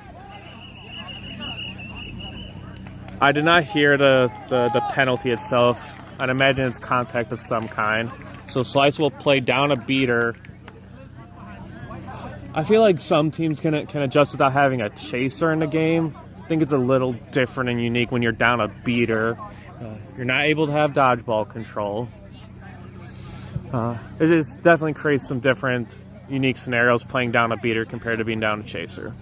I did not hear the penalty itself. I'd imagine it's contact of some kind. So Slice will play down a beater. I feel like some teams can adjust without having a chaser in the game. I think it's a little different and unique when you're down a beater. You're not able to have dodgeball control. It just definitely creates some different, unique scenarios playing down a beater compared to being down a chaser.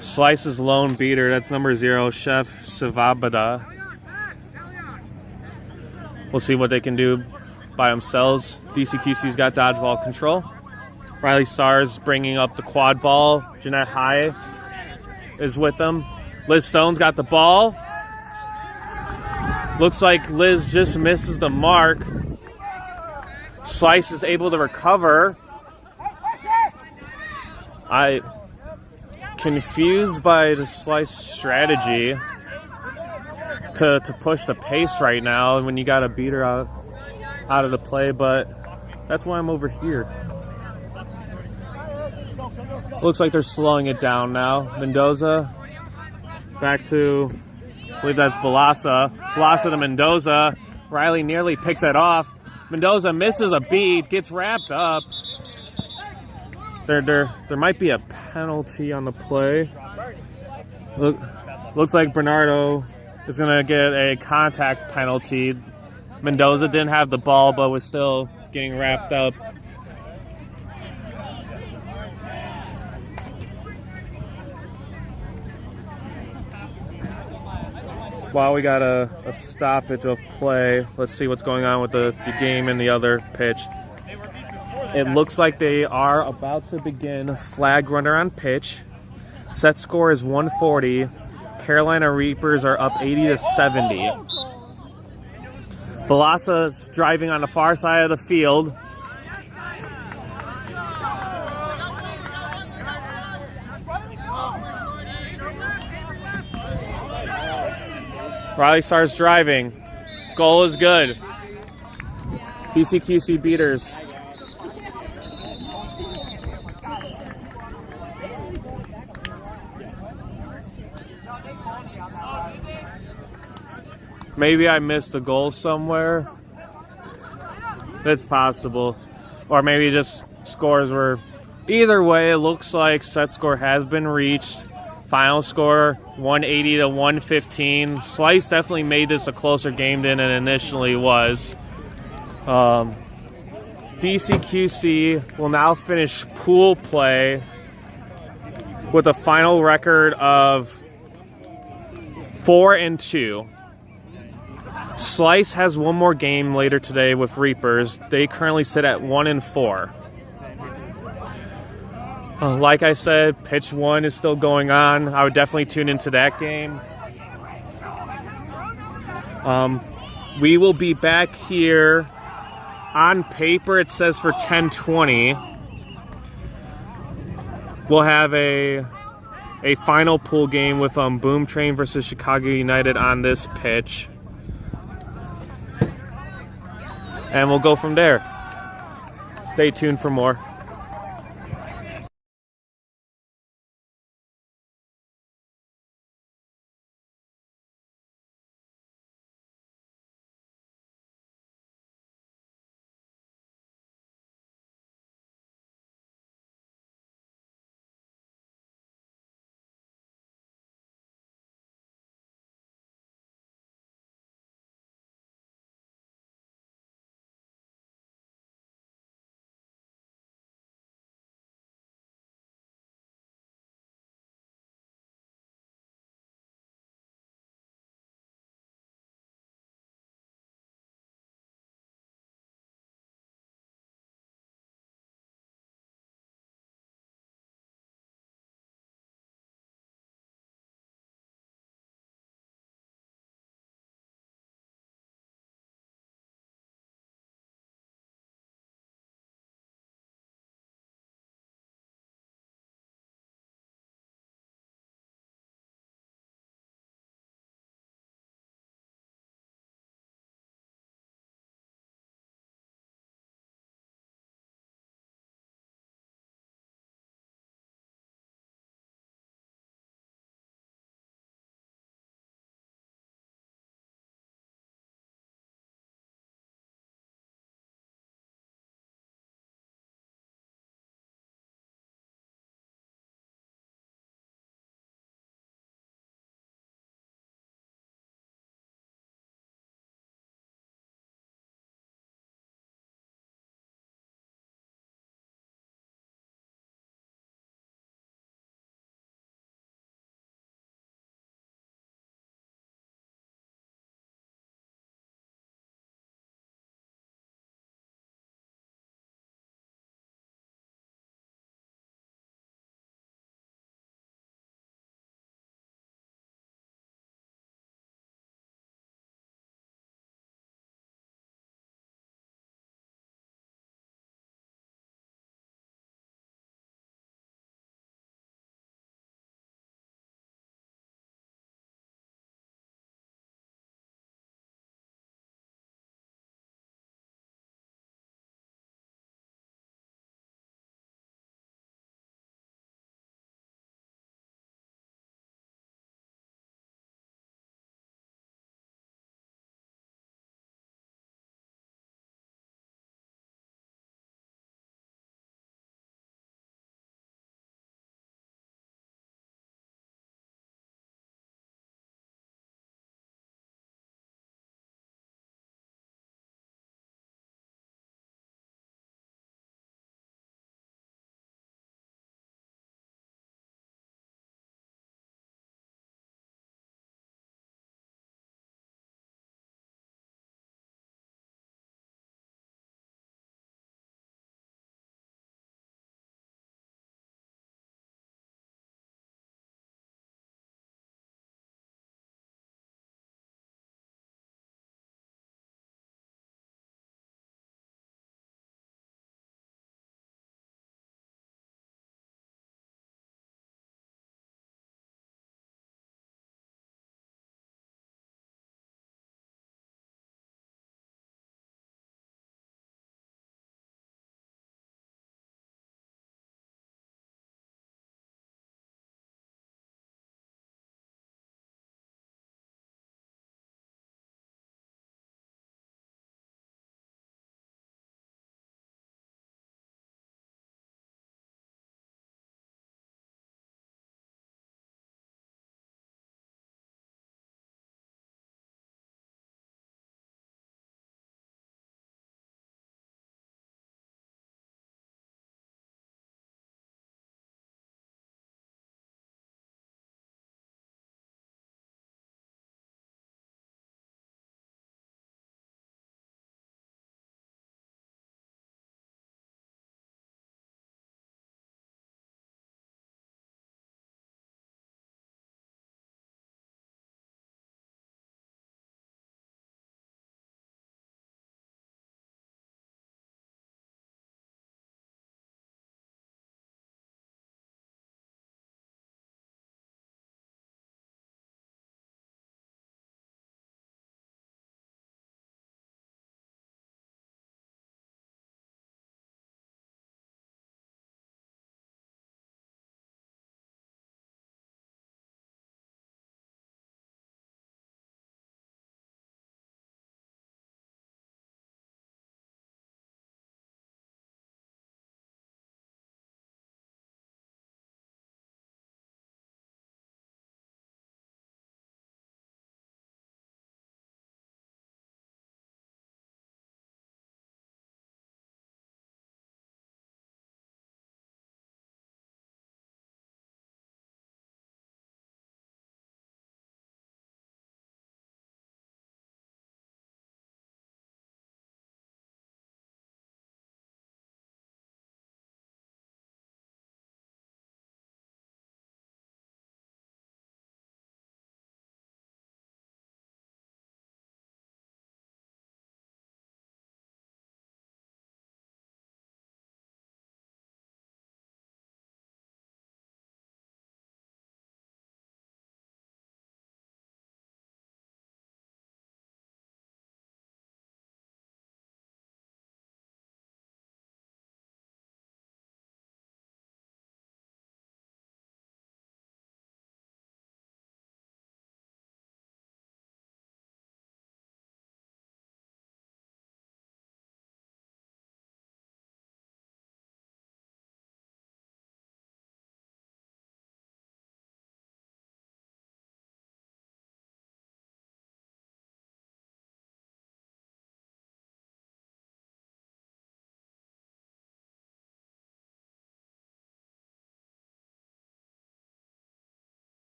Slice's lone beater, that's number 0, Chef Savabada. We'll see what they can do by themselves. DCQC's got dodgeball control. Riley Stars bringing up the quad ball. Jeanette High is with them. Liz Stone's got the ball. Looks like Liz just misses the mark. Slice is able to recover. I confused by the Slice strategy to push the pace right now when you got a beater out of the play, but that's why I'm over here. Looks like they're slowing it down now. Mendoza back to, I believe that's Balasa. Balasa to Mendoza. Riley nearly picks it off. Mendoza misses a beat, gets wrapped up. There might be a penalty on the play. Looks like Bernardo is going to get a contact penalty. Mendoza didn't have the ball, but was still getting wrapped up. While we got a stoppage of play, let's see what's going on with the game in the other pitch. It looks like they are about to begin. Flag runner on pitch. Set score is 140. Carolina Reapers are up 80-70. Balasa is driving on the far side of the field. Riley starts driving. Goal is good. DCQC beaters. Maybe I missed a goal somewhere. It's possible. Or maybe just scores were... Either way, it looks like set score has been reached. Final score, 180-115. Slice definitely made this a closer game than it initially was. DCQC will now finish pool play with a final record of 4-2. Slice has one more game later today with Reapers. They currently sit at 1-4. Like I said, pitch 1 is still going on. I would definitely tune into that game. We will be back here. On paper, it says for 10:20. We'll have a final pool game with Boom Train versus Chicago United on this pitch. And we'll go from there. Stay tuned for more.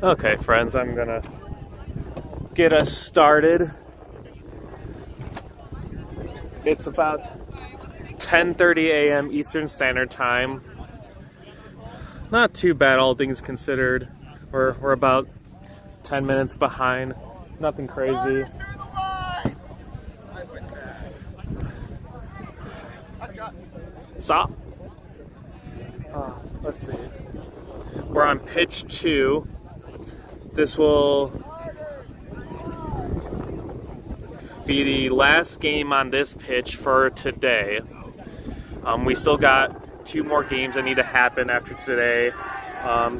Okay, friends, I'm gonna get us started. It's about 10:30 a.m. Eastern Standard Time. Not too bad, all things considered. We're about 10 minutes behind. Nothing crazy. Stop. Let's see. We're on pitch 2. This will be the last game on this pitch for today. We still got 2 more games that need to happen after today.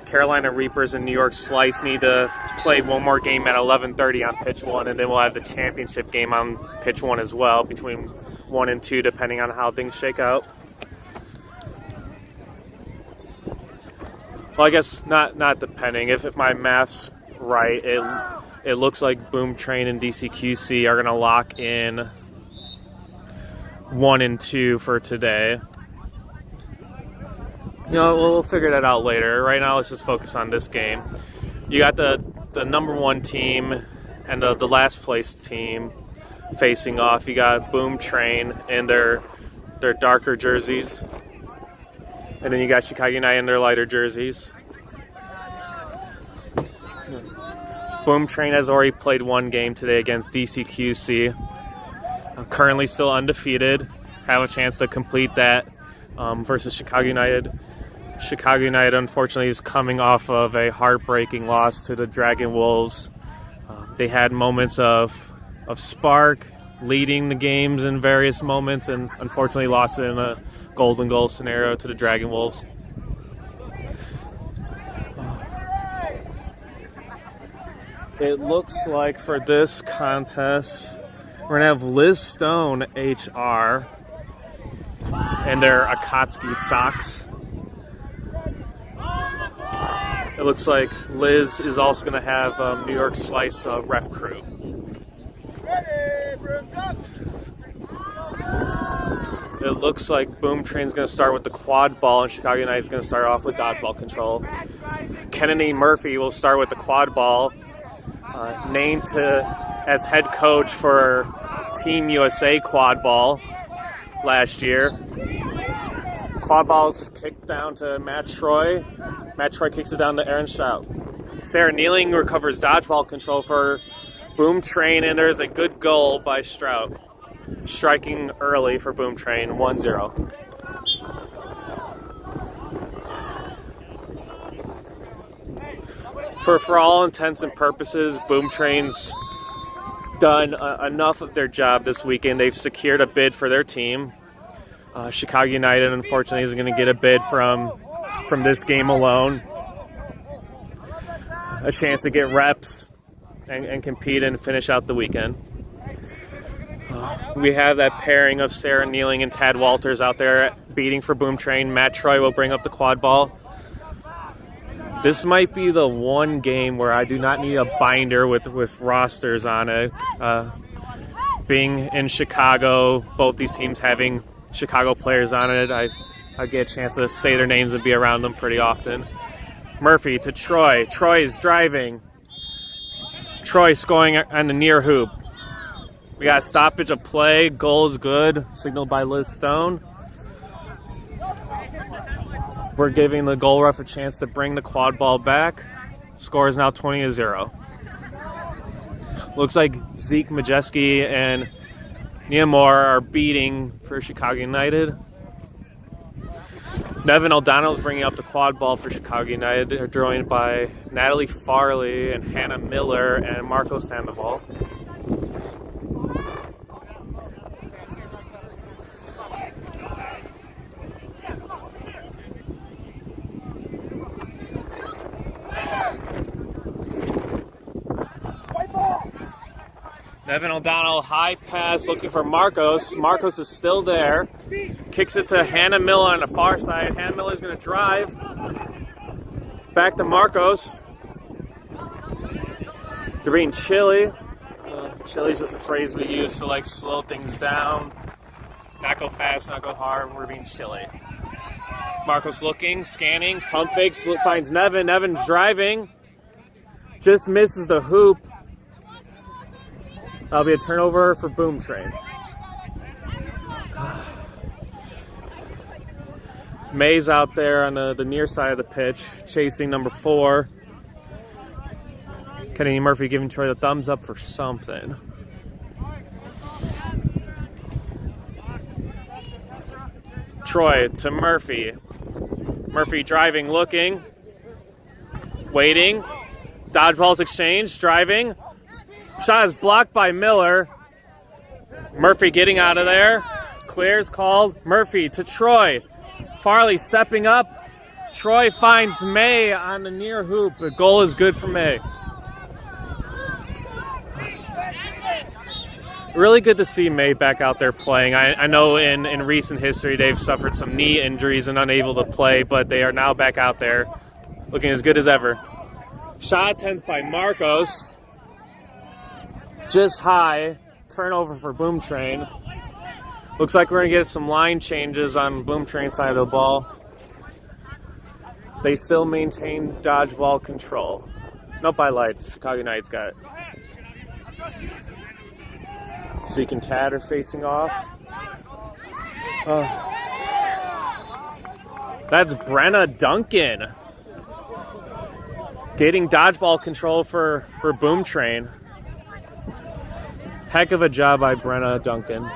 Carolina Reapers and New York Slice need to play 1 more game at 11:30 on pitch 1, and then we'll have the championship game on pitch 1 as well, between 1 and 2, depending on how things shake out. Well, I guess not depending. If my math's right, it looks like Boom Train and DCQC are going to lock in 1 and 2 for today. You know, we'll figure that out later. Right now, let's just focus on this game. You got the number 1 team and the last place team facing off. You got Boom Train in their darker jerseys. And then you got Chicago United in their lighter jerseys. Boom Train has already played 1 game today against DCQC. Currently still undefeated. Have a chance to complete that versus Chicago United. Chicago United, unfortunately, is coming off of a heartbreaking loss to the Dragon Wolves. They had moments of spark, leading the games in various moments, and unfortunately lost it in a golden goal scenario to the Dragon Wolves. It looks like for this contest, we're going to have Liz Stone, HR, and their Akatsuki socks. It looks like Liz is also going to have New York Slice ref crew. It looks like Boom Train's going to start with the Quadball, and Chicago United's going to start off with dodgeball control. Kennedy Murphy will start with the Quadball, named as head coach for Team USA Quadball last year. Quadball's kicked down to Matt Troy. Matt Troy kicks it down to Aaron Strout. Sarah Nealing recovers dodgeball control for Boom Train, and there's a good goal by Strout, striking early for Boom Train, 1-0. For all intents and purposes, Boom Train's done enough of their job this weekend. They've secured a bid for their team. Chicago United, unfortunately, is going to get a bid from this game alone. A chance to get reps and compete and finish out the weekend. We have that pairing of Sarah Nealing and Tad Walters out there beating for Boom Train. Matt Troy will bring up the Quadball. This might be the one game where I do not need a binder with rosters on it. Being in Chicago, both these teams having Chicago players on it, I get a chance to say their names and be around them pretty often. Murphy to Troy. Troy is driving. Troy scoring on the near hoop. We got a stoppage of play. Goal is good. Signaled by Liz Stone. We're giving the goal ref a chance to bring the quad ball back. Score is now 20-0. Looks like Zeke Majeski and Nia Moore are beating for Chicago United. Nevin O'Donnell is bringing up the quad ball for Chicago United. They're joined by Natalie Farley and Hannah Miller and Marco Sandoval. Nevin O'Donnell, high pass, looking for Marcos. Marcos is still there. Kicks it to Hannah Miller on the far side. Hannah Miller is going to drive. Back to Marcos. They're being chilly. Chilly is just a phrase we use to like slow things down. Not go fast, not go hard. We're being chilly. Marcos looking, scanning, pump fakes, finds Nevin. Nevin's driving. Just misses the hoop. That'll be a turnover for Boom Train. May's out there on the near side of the pitch, chasing number 4. Kennedy Murphy giving Troy the thumbs up for something. Troy to Murphy. Murphy driving, looking, waiting. Dodgeballs exchange, driving. Shot is blocked by Miller. Murphy getting out of there. Clears, called. Murphy to Troy. Farley stepping up. Troy finds May on the near hoop. The goal is good for May. Really good to see May back out there playing. I know in recent history they've suffered some knee injuries and unable to play, but they are now back out there looking as good as ever. Shot attempt by Marcos. Just high. Turnover for Boom Train. Looks like we're going to get some line changes on Boom Train side of the ball. They still maintain dodgeball control. Nope, I lied. Chicago United's got it. Zeke and Tad are facing off. That's Brenna Duncan getting dodgeball control for Boom Train. Heck of a job by Brenna Duncan.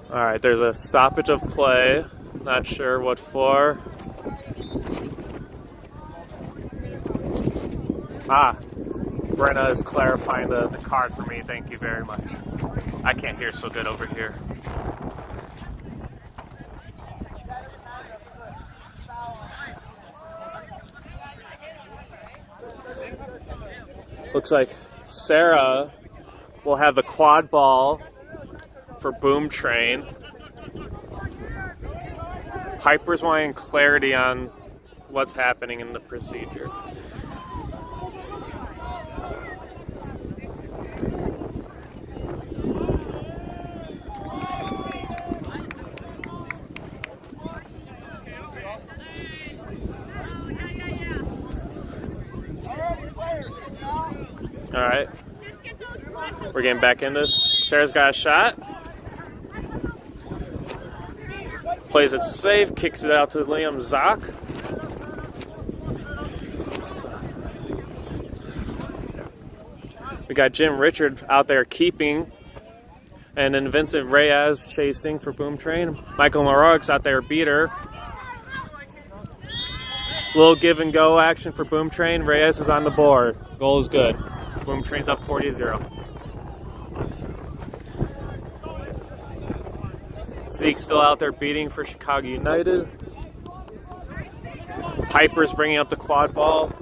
All right, there's a stoppage of play. Not sure what for. Brenna is clarifying the card for me. Thank you very much. I can't hear so good over here. Looks like Sarah will have the quad ball for Boom Train. Piper's wanting clarity on what's happening in the procedure. All right, we're getting back in this. Sarah's got a shot. Plays it safe, kicks it out to Liam Zock. We got Jim Richard out there keeping, and then Vincent Reyes chasing for Boom Train. Michael Morog's out there beater. Little give and go action for Boom Train. Reyes is on the board. Goal is good. Boom Train's up 40-0. Zeke's still out there beating for Chicago United. Piper's bringing up the quad ball.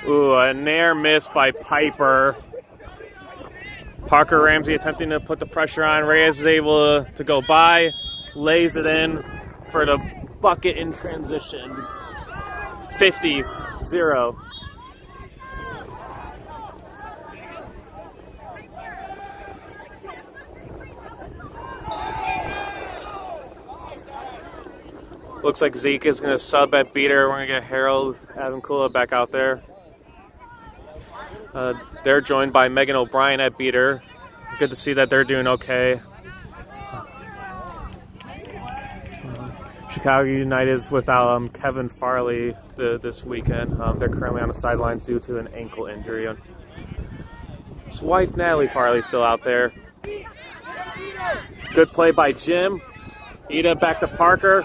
Ooh, a near miss by Piper. Parker Ramsey attempting to put the pressure on. Reyes is able to go by, lays it in for the bucket in transition. 50-0. Looks like Zeke is going to sub at beater. We're going to get Harold Avancula back out there. They're joined by Megan O'Brien at beater. Good to see that they're doing okay. Chicago United is without Kevin Farley this weekend. They're currently on the sidelines due to an ankle injury. His wife, Natalie Farley, still out there. Good play by Jim. Ida back to Parker.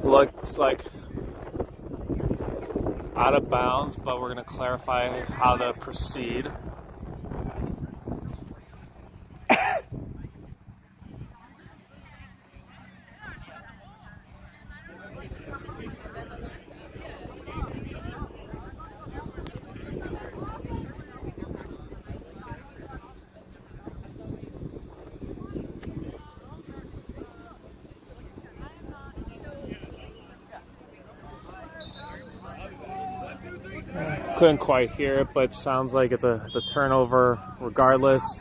Looks like out of bounds, but we're going to clarify how to proceed. Couldn't quite hear it, but it sounds like it's a turnover regardless.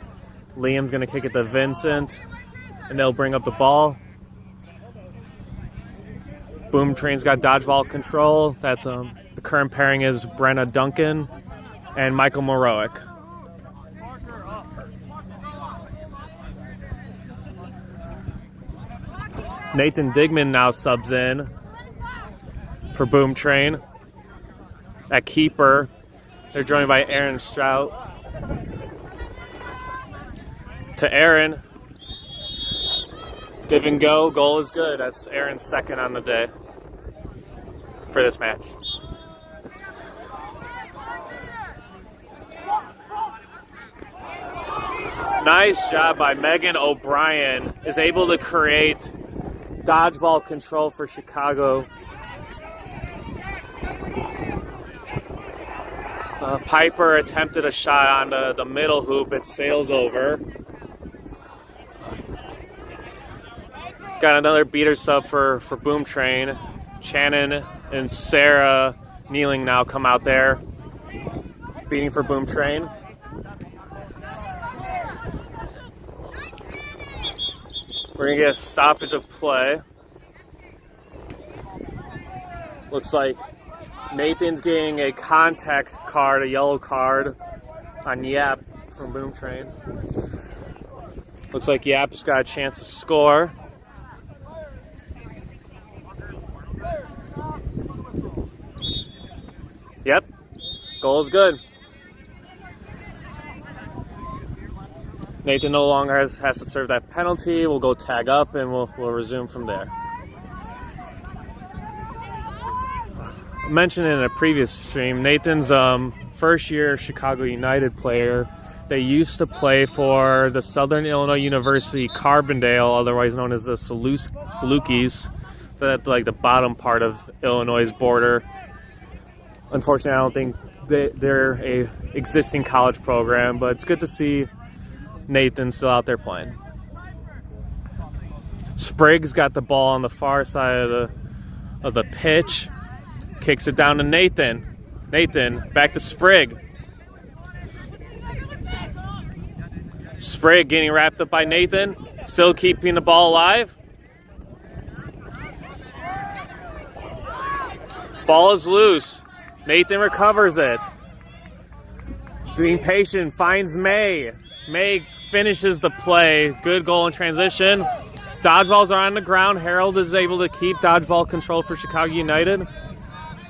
Liam's going to kick it to Vincent, and they'll bring up the ball. Boom Train's got dodgeball control. That's the current pairing is Brenna Duncan and Michael Moroic. Nathan Digman now subs in for Boom Train. At keeper, they're joined by Aaron Strout. To Aaron. Give and go. Goal is good. That's Aaron's second on the day for this match. Nice job by Megan O'Brien. Is able to create dodgeball control for Chicago. Piper attempted a shot on the middle hoop. It sails over. Got another beater sub for Boom Train. Shannon and Sarah Kneeling now come out there. Beating for Boom Train. We're going to get a stoppage of play. Looks like Nathan's getting a contact card, a yellow card on Yap from Boom Train. Looks like Yap's got a chance to score. Yep, goal is good. Nathan no longer has to serve that penalty. We'll go tag up and we'll resume from there. I mentioned in a previous stream, Nathan's first year Chicago United player. They used to play for the Southern Illinois University Carbondale, otherwise known as the Salukis. So that's like the bottom part of Illinois' border. Unfortunately, I don't think they're a existing college program, but it's good to see Nathan still out there playing. Spriggs got the ball on the far side of the pitch. Kicks it down to Nathan. Nathan, back to Sprigg. Sprigg getting wrapped up by Nathan. Still keeping the ball alive. Ball is loose. Nathan recovers it. Being patient, finds May. May finishes the play. Good goal in transition. Dodgeballs are on the ground. Harold is able to keep dodgeball control for Chicago United.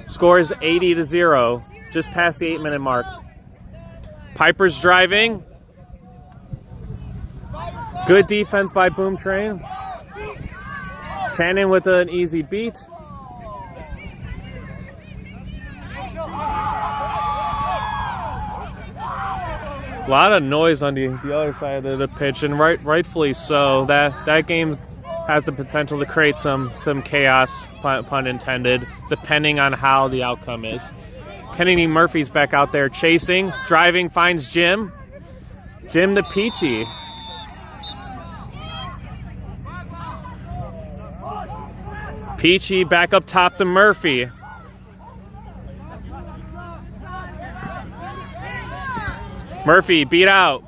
Score is 80-0, just past the 8-minute mark. Piper's driving. Good defense by Boom Train. Shannon with an easy beat. A lot of noise on the other side of the pitch, and rightfully so. That game has the potential to create some chaos, pun intended, depending on how the outcome is. Kennedy Murphy's back out there chasing, driving, finds Jim. Jim to Peachy. Peachy back up top to Murphy. Murphy beat out.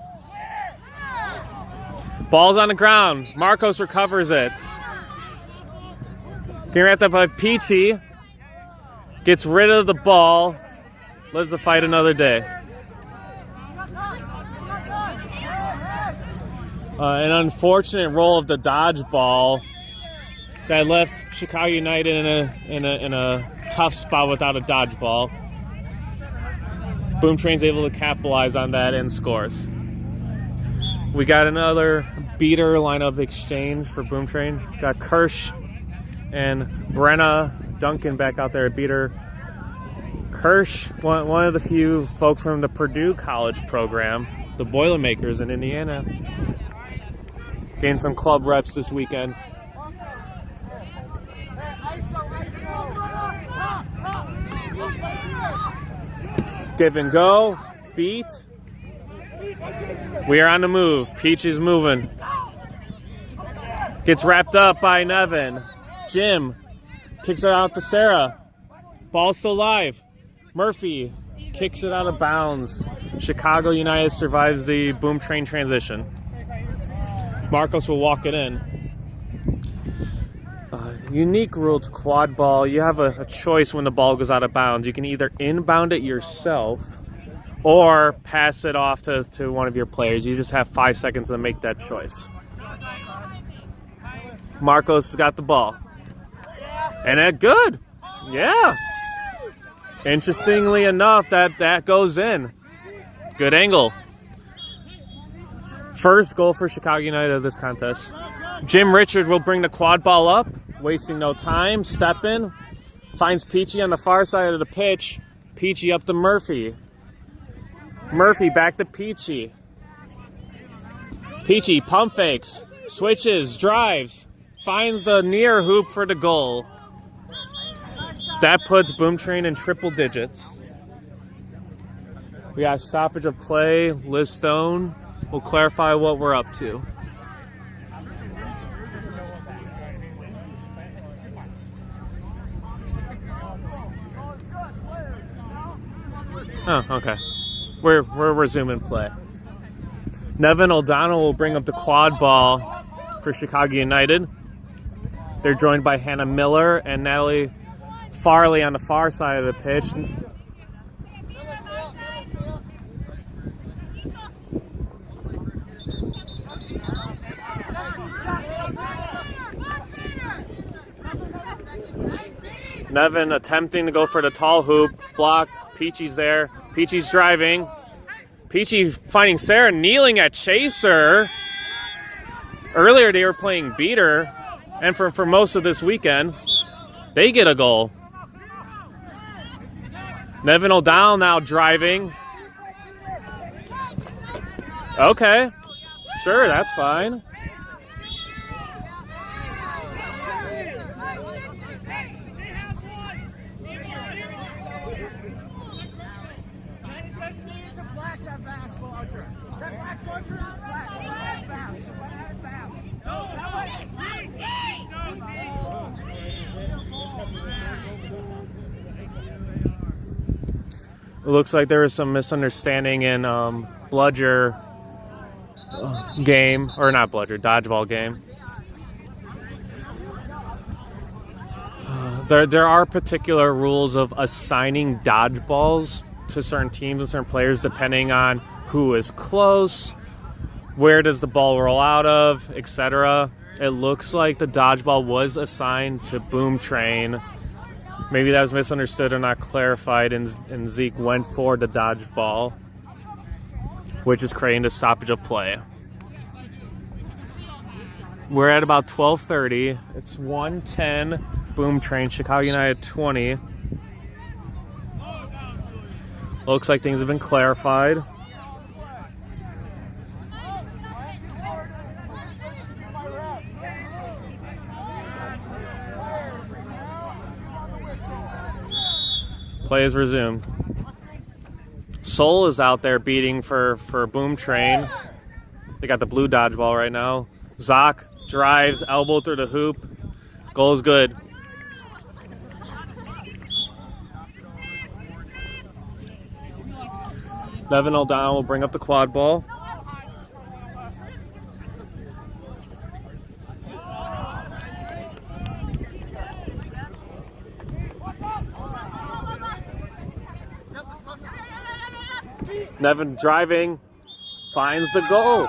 Ball's on the ground. Marcos recovers it. Getting wrapped up by Peachy. Gets rid of the ball. Lives to fight another day. An unfortunate roll of the dodgeball that left Chicago United in a tough spot without a dodgeball. Boom Train's able to capitalize on that and scores. We got another beater lineup exchange for Boom Train. Got Kirsch and Brenna Duncan back out there at beater. Kirsch, one of the few folks from the Purdue College program, the Boilermakers in Indiana, gained some club reps this weekend. Give and go, beat. We are on the move. Peach is moving. Gets wrapped up by Nevin. Jim kicks it out to Sarah. Ball still live. Murphy kicks it out of bounds. Chicago United survives the boom train transition. Marcos will walk it in. Unique rule to quad ball. You have a choice when the ball goes out of bounds. You can either inbound it yourself or pass it off to one of your players. You just have 5 seconds to make that choice. Marcos has got the ball. And that good. Yeah. Interestingly enough, that goes in. Good angle. First goal for Chicago United of this contest. Jim Richard will bring the quad ball up, wasting no time. Step in. Finds Peachy on the far side of the pitch. Peachy up to Murphy. Murphy back to Peachy. Peachy pump fakes. Switches. Drives. Finds the near hoop for the goal. That puts Boom Train in triple digits. We got stoppage of play. Liz Stone will clarify what we're up to. Oh, okay. We're resuming play. Nevin O'Donnell will bring up the quad ball for Chicago United. They're joined by Hannah Miller and Natalie Farley on the far side of the pitch. Nevin attempting to go for the tall hoop. Blocked. Peachy's there. Peachy's driving. Peachy finding Sarah kneeling at Chaser. Earlier they were playing beater. And for most of this weekend, they get a goal. Nevin O'Donnell now driving. Okay. Sure, that's fine. It looks like there was some misunderstanding in Bludger game, or not Bludger, dodgeball game. There are particular rules of assigning dodgeballs to certain teams and certain players depending on who is close, where does the ball roll out of, etc. It looks like the dodgeball was assigned to Boom Train. Maybe that was misunderstood or not clarified, and Zeke went for the dodgeball, which is creating the stoppage of play. We're at about 12:30. It's 1:10. Boom Train, Chicago United 20. Looks like things have been clarified. Play is resumed. Soul is out there beating for Boom Train. They got the blue dodgeball right now. Zoc drives, elbow through the hoop. Goal is good. Nevin O'Donnell will bring up the quad ball. Nevin driving, finds the goal.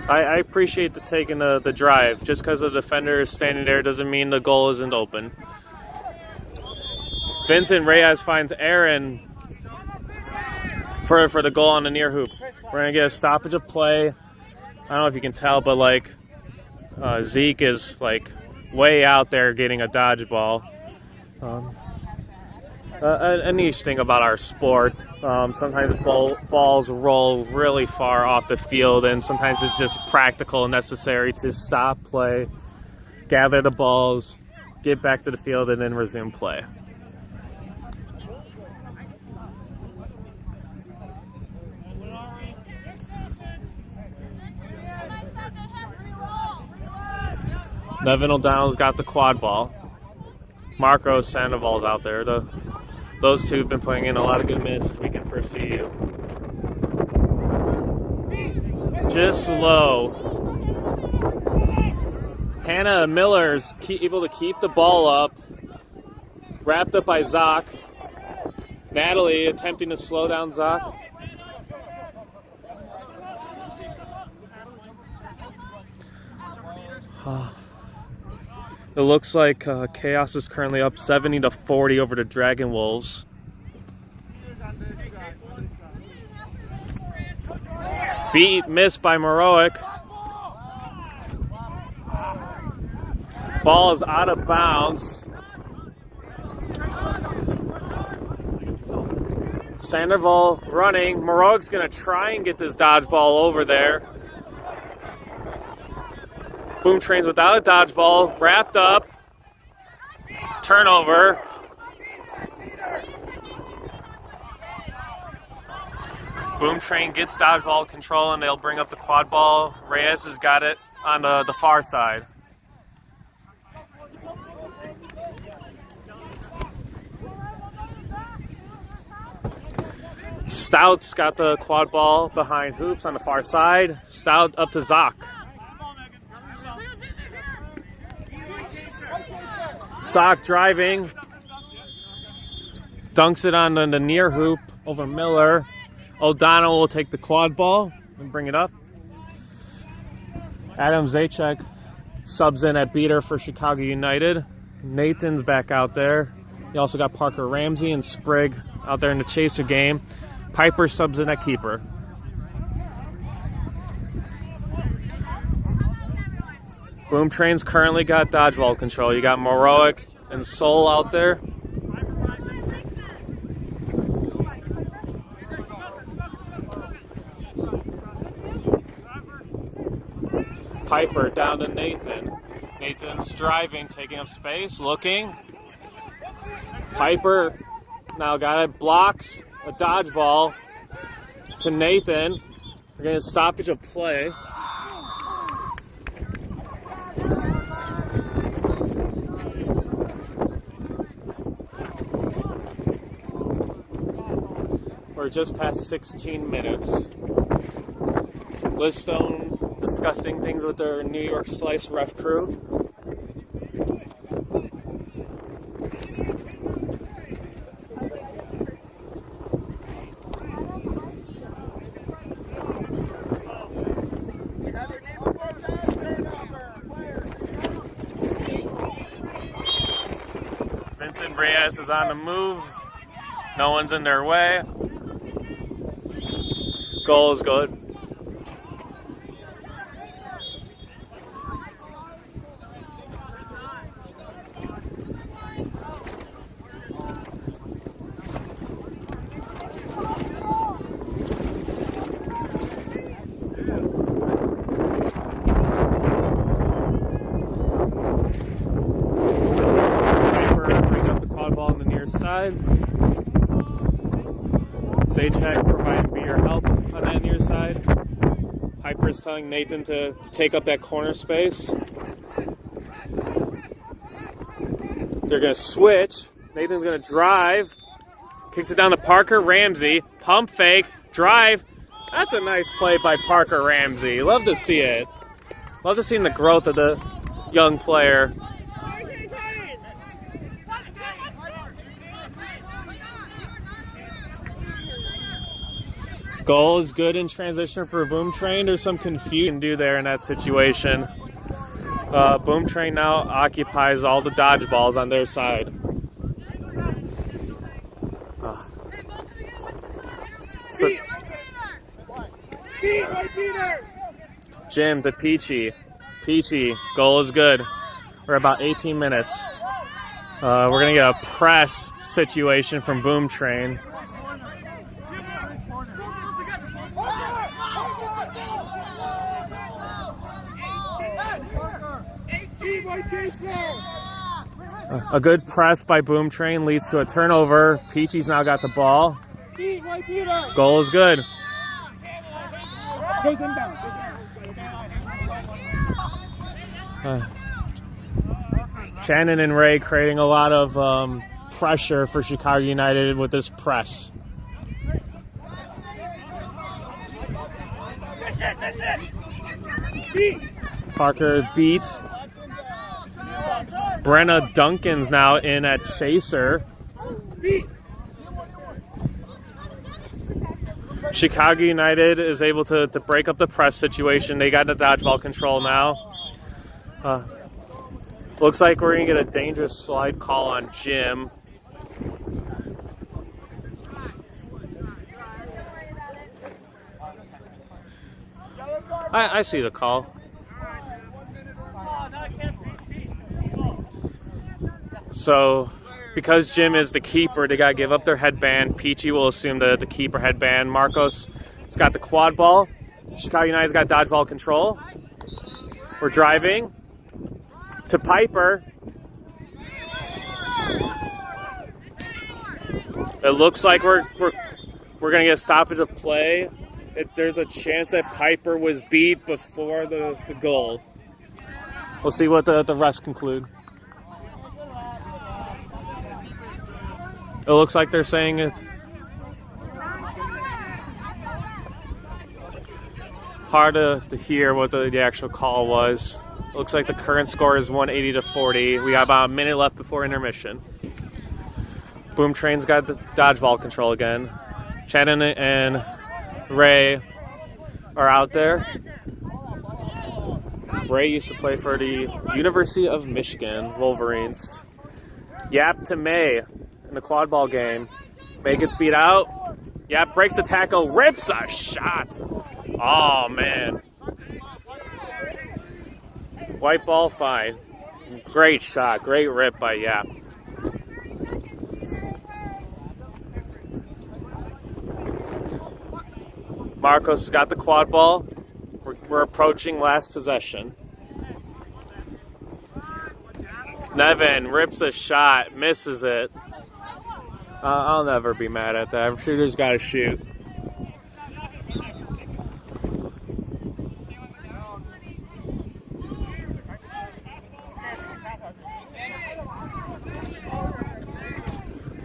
I appreciate the taking the drive. Just because the defender is standing there doesn't mean the goal isn't open. Vincent Reyes finds Aaron for the goal on the near hoop. We're going to get a stoppage of play. I don't know if you can tell, but Zeke is way out there getting a dodgeball. A niche thing about our sport. Sometimes balls roll really far off the field, and sometimes it's just practical and necessary to stop play, gather the balls, get back to the field, and then resume play. Nevin O'Donnell's got the quad ball. Marco Sandoval's out there. Those two have been putting in a lot of good minutes this weekend for CU. Just low. Hannah Miller's able to keep the ball up. Wrapped up by Zoc. Natalie attempting to slow down Zoc. It looks like Chaos is currently up 70-40 over the Dragon Wolves. Missed by Maroic. Ball is out of bounds. Sandoval running. Maroic's going to try and get this dodgeball over there. Boom Train's without a dodgeball, wrapped up, turnover. Boom Train gets dodgeball control, and they'll bring up the quad ball. Reyes has got it on the far side. Stout's got the quad ball behind hoops on the far side. Stout up to Zoc. Zoc driving, dunks it on the near hoop over Miller. O'Donnell will take the quad ball and bring it up. Adam Zajac subs in at beater for Chicago United. Nathan's back out there. You also got Parker Ramsey and Sprigg out there in the chaser game. Piper subs in at keeper. Boom Train's currently got dodgeball control. You got Moroic and Sol out there. Piper down to Nathan. Nathan's driving, taking up space, looking. Piper now got it, blocks a dodgeball to Nathan. We're getting a stoppage of play. We're just past 16 minutes. Listone discussing things with their New York Slice ref crew. Vincent Reyes is on the move. No one's in their way. Goal is good. Zajac providing beater help on that near side. Piper's telling Nathan to take up that corner space. They're going to switch. Nathan's going to drive. Kicks it down to Parker Ramsey. Pump fake. Drive. That's a nice play by Parker Ramsey. Love to see it. Love to see the growth of the young player. Goal is good in transition for Boom Train. There's some confusion to do there in that situation. Boom Train now occupies all the dodgeballs on their side. So, Jim to Peachy. Peachy, goal is good. We're about 18 minutes. We're going to get a press situation from Boom Train. A good press by Boom Train leads to a turnover. Peachy's now got the ball. Goal is good. Shannon and Ray creating a lot of pressure for Chicago United with this press. Parker beat. Brenna Duncan's now in at chaser. Chicago United is able to break up the press situation. They got the dodgeball control now. Looks like we're going to get a dangerous slide call on Jim. I see the call. So, because Jim is the keeper, they got to give up their headband. Peachy will assume the keeper headband. Marcos has got the quad ball. Chicago United's got dodgeball control. We're driving to Piper. It looks like we're going to get a stoppage of play. There's a chance that Piper was beat before the goal. We'll see what the refs conclude. It looks like they're saying it's hard to hear what the actual call was. It looks like the current score is 180-40. We got about a minute left before intermission. Boom Train's got the dodgeball control again. Shannon and Ray are out there. Ray used to play for the University of Michigan Wolverines. Yap to May in the quad ball game. May gets beat out. Yap breaks the tackle, rips a shot. Oh, man. White ball, fine. Great shot, great rip by Yap. Marcos has got the quad ball. We're approaching last possession. Nevin rips a shot, misses it. I'll never be mad at that. Shooter's got to shoot.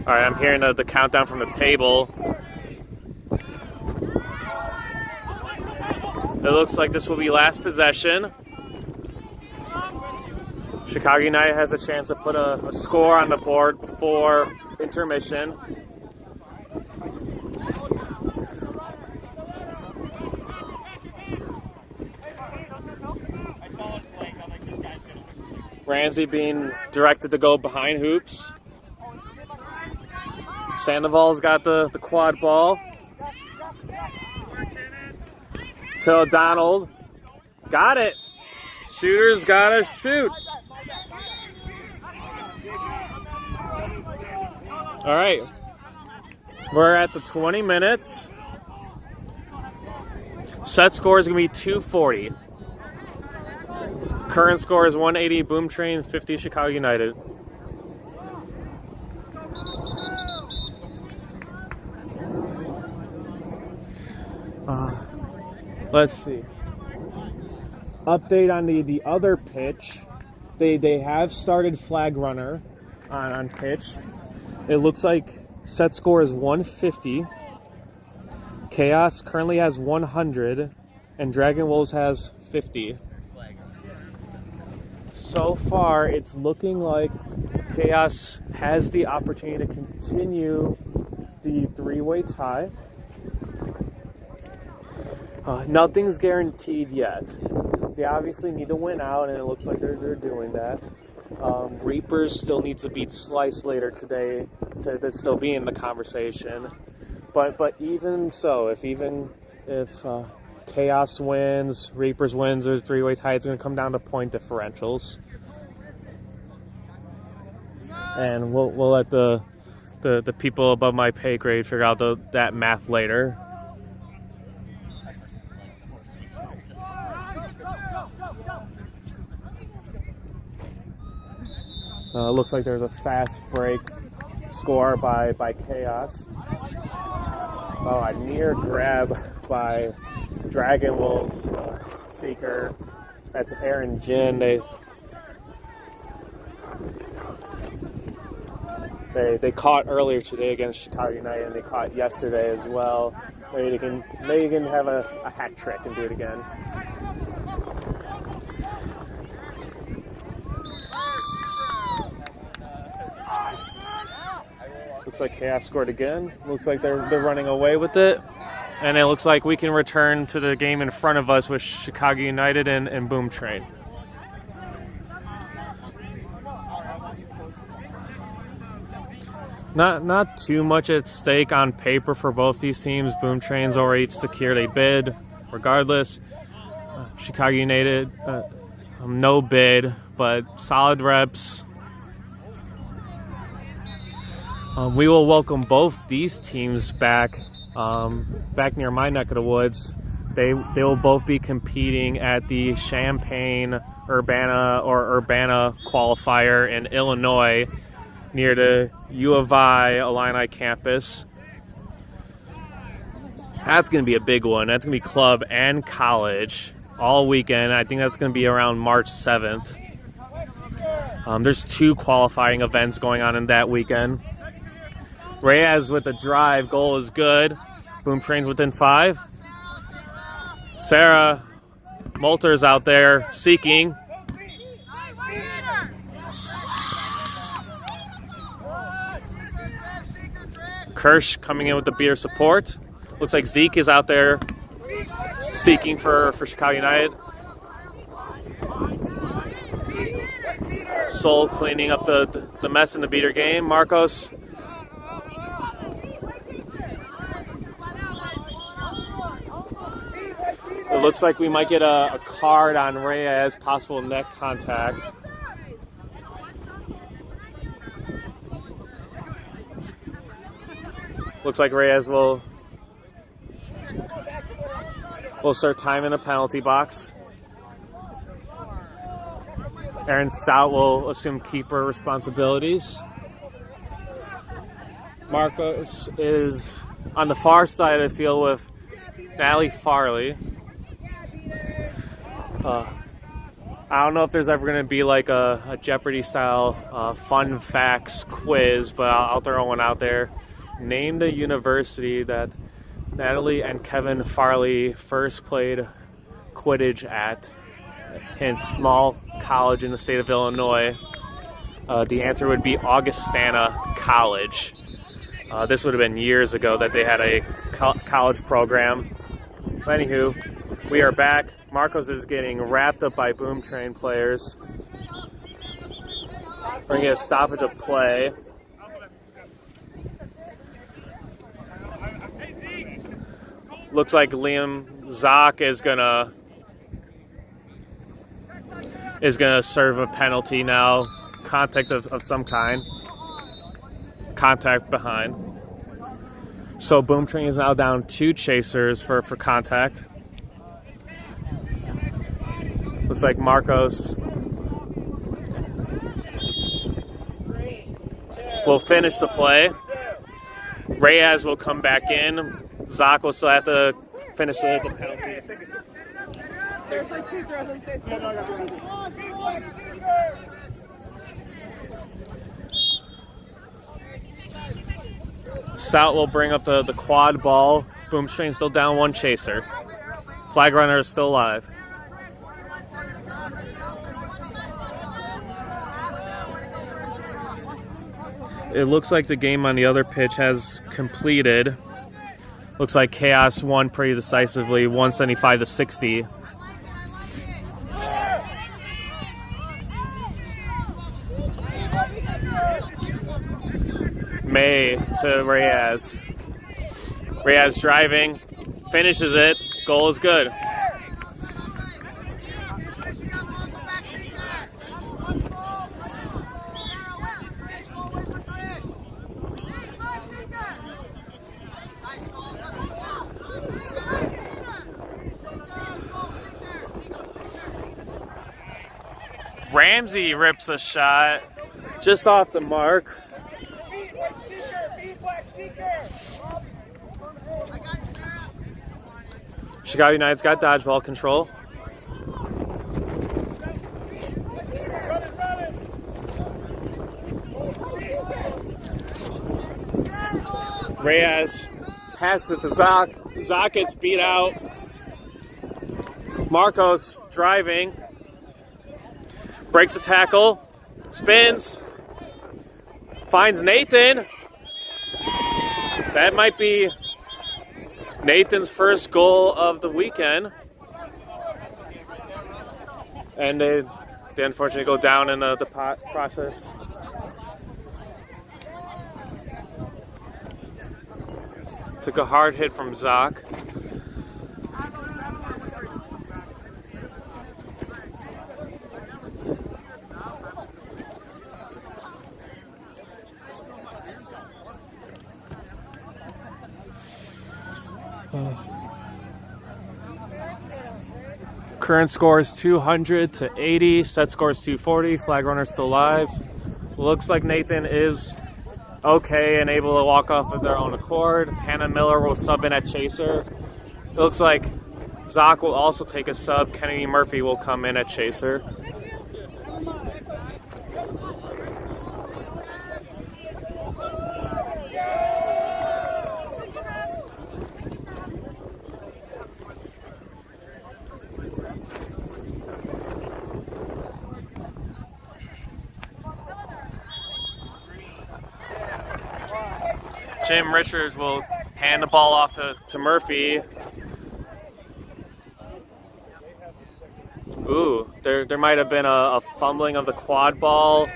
All right, I'm hearing the countdown from the table. It looks like this will be last possession. Chicago United has a chance to put a score on the board before intermission. Ramsey being directed to go behind hoops. Sandoval's got the quad ball. To O'Donnell. Got it. Shooter's got to shoot. All right. We're at the 20 minutes. Set score is going to be 240. Current score is 180 Boom Train, 50 Chicago United. Let's see. Update on the other pitch. They have started flag runner on pitch. It looks like set score is 150. Chaos currently has 100, and Dragon Wolves has 50. So far, it's looking like Chaos has the opportunity to continue the three-way tie. Nothing's guaranteed yet. They obviously need to win out, and it looks like they're doing that. Reapers still need to beat Slice later today to still be in the conversation. But even so, if Chaos wins, Reapers wins, there's three-way tie, it's going to come down to point differentials. and we'll let the people above my pay grade figure out that math later. Looks like there's a fast break score by Chaos. Oh, a near grab by Dragon Wolves seeker. That's Aaron Jin. They caught earlier today against Chicago United, and they caught yesterday as well. Maybe they can have a hat trick and do it again. Looks like Chaos scored again. Looks like they're running away with it. And it looks like we can return to the game in front of us with Chicago United and Boom Train. Not too much at stake on paper for both these teams. Boom Train's already secured a bid regardless. Chicago United, no bid, but solid reps. We will welcome both these teams back near my neck of the woods. They will both be competing at the Champaign-Urbana qualifier in Illinois near the U of I Illini campus. That's going to be a big one. That's going to be club and college all weekend. I think that's going to be around March 7th. There's 2 qualifying events going on in that weekend. Reyes with the drive. Goal is good. Boom Train's within 5. Sarah Molter's out there seeking. Kirsch coming in with the beater support. Looks like Zeke is out there seeking for Chicago United. Sol cleaning up the mess in the beater game. Marcos. It looks like we might get a card on Reyes, possible neck contact. Looks like Reyes will start time in the penalty box. Aaron Stout will assume keeper responsibilities. Marcos is on the far side of the field with Natalie Farley. I don't know if there's ever going to be like a Jeopardy style fun facts quiz, but I'll throw one out there. Name the university that Natalie and Kevin Farley first played Quidditch at. Hint, small college in the state of Illinois. The answer would be Augustana College. This would have been years ago that they had a college program. Anywho, we are back. Marcos is getting wrapped up by Boom Train players. We're going to get a stoppage of play. Looks like Liam Zock is gonna serve a penalty now. Contact of some kind. Contact behind. So Boom Train is now down 2 chasers for contact. Looks like Marcos will finish the play. Reyes will come back in. Zock will still have to finish the penalty. Stout will bring up the quad ball. Boom Train still down 1 chaser. Flag runner is still alive. It looks like the game on the other pitch has completed. Looks like Chaos won pretty decisively, 175-60. May to Reyes. Reyes driving, finishes it. Goal is good. Ramsey rips a shot just off the mark. Chicago United's got dodgeball control. Reyes passes it to Zoc. Zoc gets beat out. Marcos driving. Breaks a tackle. Spins. Finds Nathan. That might be Nathan's first goal of the weekend. And they unfortunately go down in the process. Took a hard hit from Zoc. Current score is 200 to 80. Set score is 240. Flag runner still alive. Looks like Nathan is okay and able to walk off of their own accord. Hannah Miller will sub in at chaser. It looks like Zoc will also take a sub. Kennedy Murphy will come in at chaser. Jim Richards will hand the ball off to Murphy. Ooh, there might have been a fumbling of the quad ball.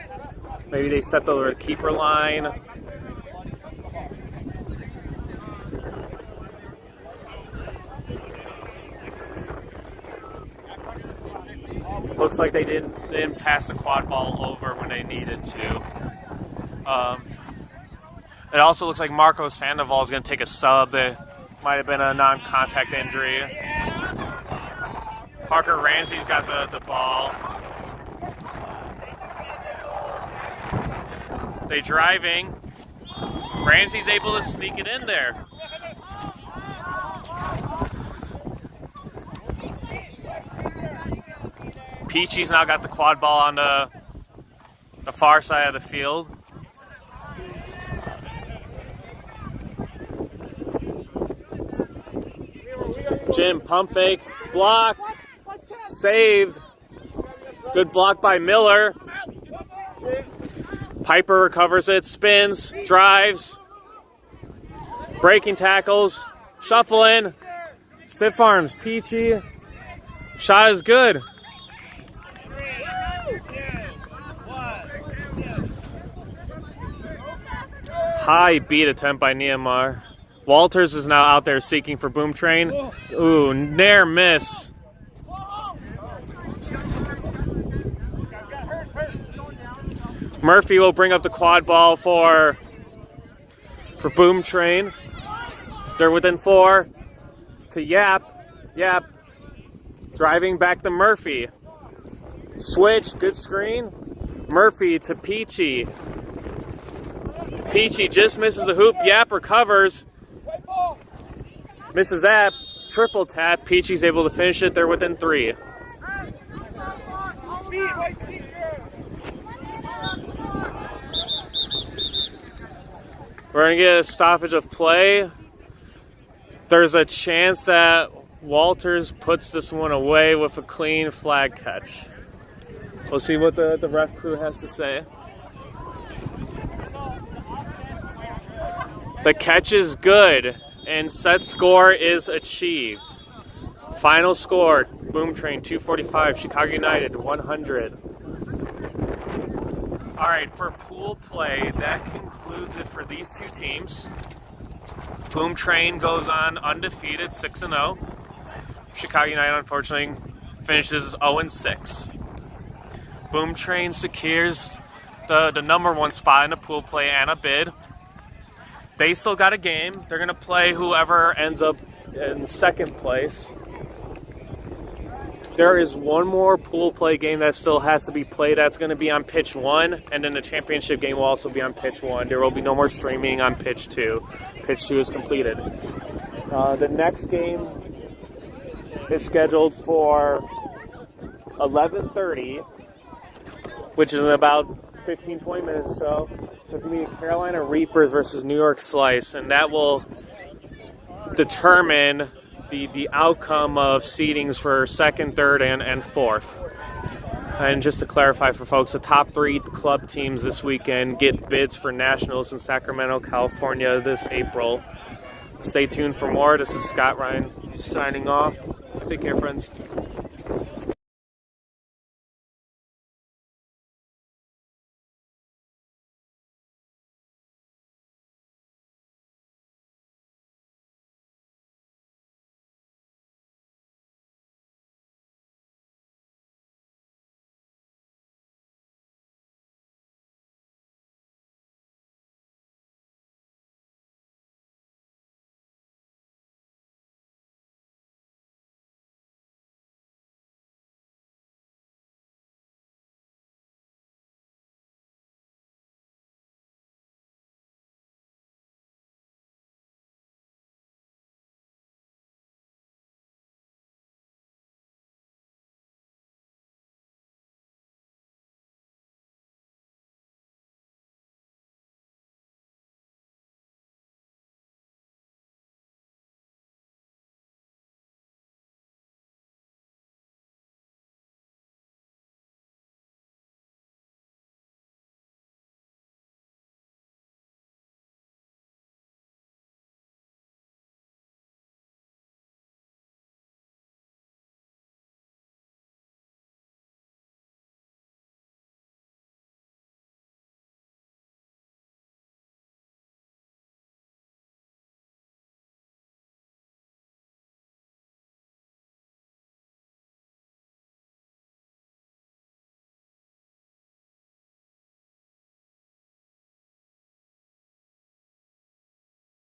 Maybe they set the keeper line. Looks like they didn't pass the quad ball over when they needed to. It also looks like Marcos Sandoval is going to take a sub. There might have been a non-contact injury. Parker Ramsey's got the ball. They driving. Ramsey's able to sneak it in there. Peachy's now got the quad ball on the far side of the field. Jim, pump fake, blocked, saved. Good block by Miller. Piper recovers it, spins, drives. Breaking tackles, shuffling. Stiff arms, Peachy. Shot is good. High beat attempt by Neymar. Walters is now out there seeking for Boom Train. Ooh, near miss. Murphy will bring up the quad ball for Boom Train. They're within 4 to Yap. Yap driving back to Murphy. Switch, good screen. Murphy to Peachy. Peachy just misses the hoop. Yap recovers. Misses that. Triple tap. Peachy's able to finish it. They're within 3. We're going to get a stoppage of play. There's a chance that Walters puts this one away with a clean flag catch. We'll see what the ref crew has to say. The catch is good, and set score is achieved. Final score, Boom Train 245, Chicago United 100. All right, for pool play, that concludes it for these two teams. Boom Train goes on undefeated, 6-0. Chicago United, unfortunately, finishes 0-6. Boom Train secures the number 1 spot in the pool play and a bid. They still got a game. They're going to play whoever ends up in second place. There is one more pool play game that still has to be played. That's going to be on pitch 1, and then the championship game will also be on pitch 1. There will be no more streaming on pitch 2. Pitch 2 is completed. The next game is scheduled for 11:30, which is in about 15-20 minutes or so. It's going to be Carolina Reapers versus New York Slice, and that will determine the outcome of seedings for 2nd, 3rd, and 4th. And just to clarify for folks, the top 3 club teams this weekend get bids for nationals in Sacramento, California this April. Stay tuned for more. This is Scott Ryan signing off. Take care, friends.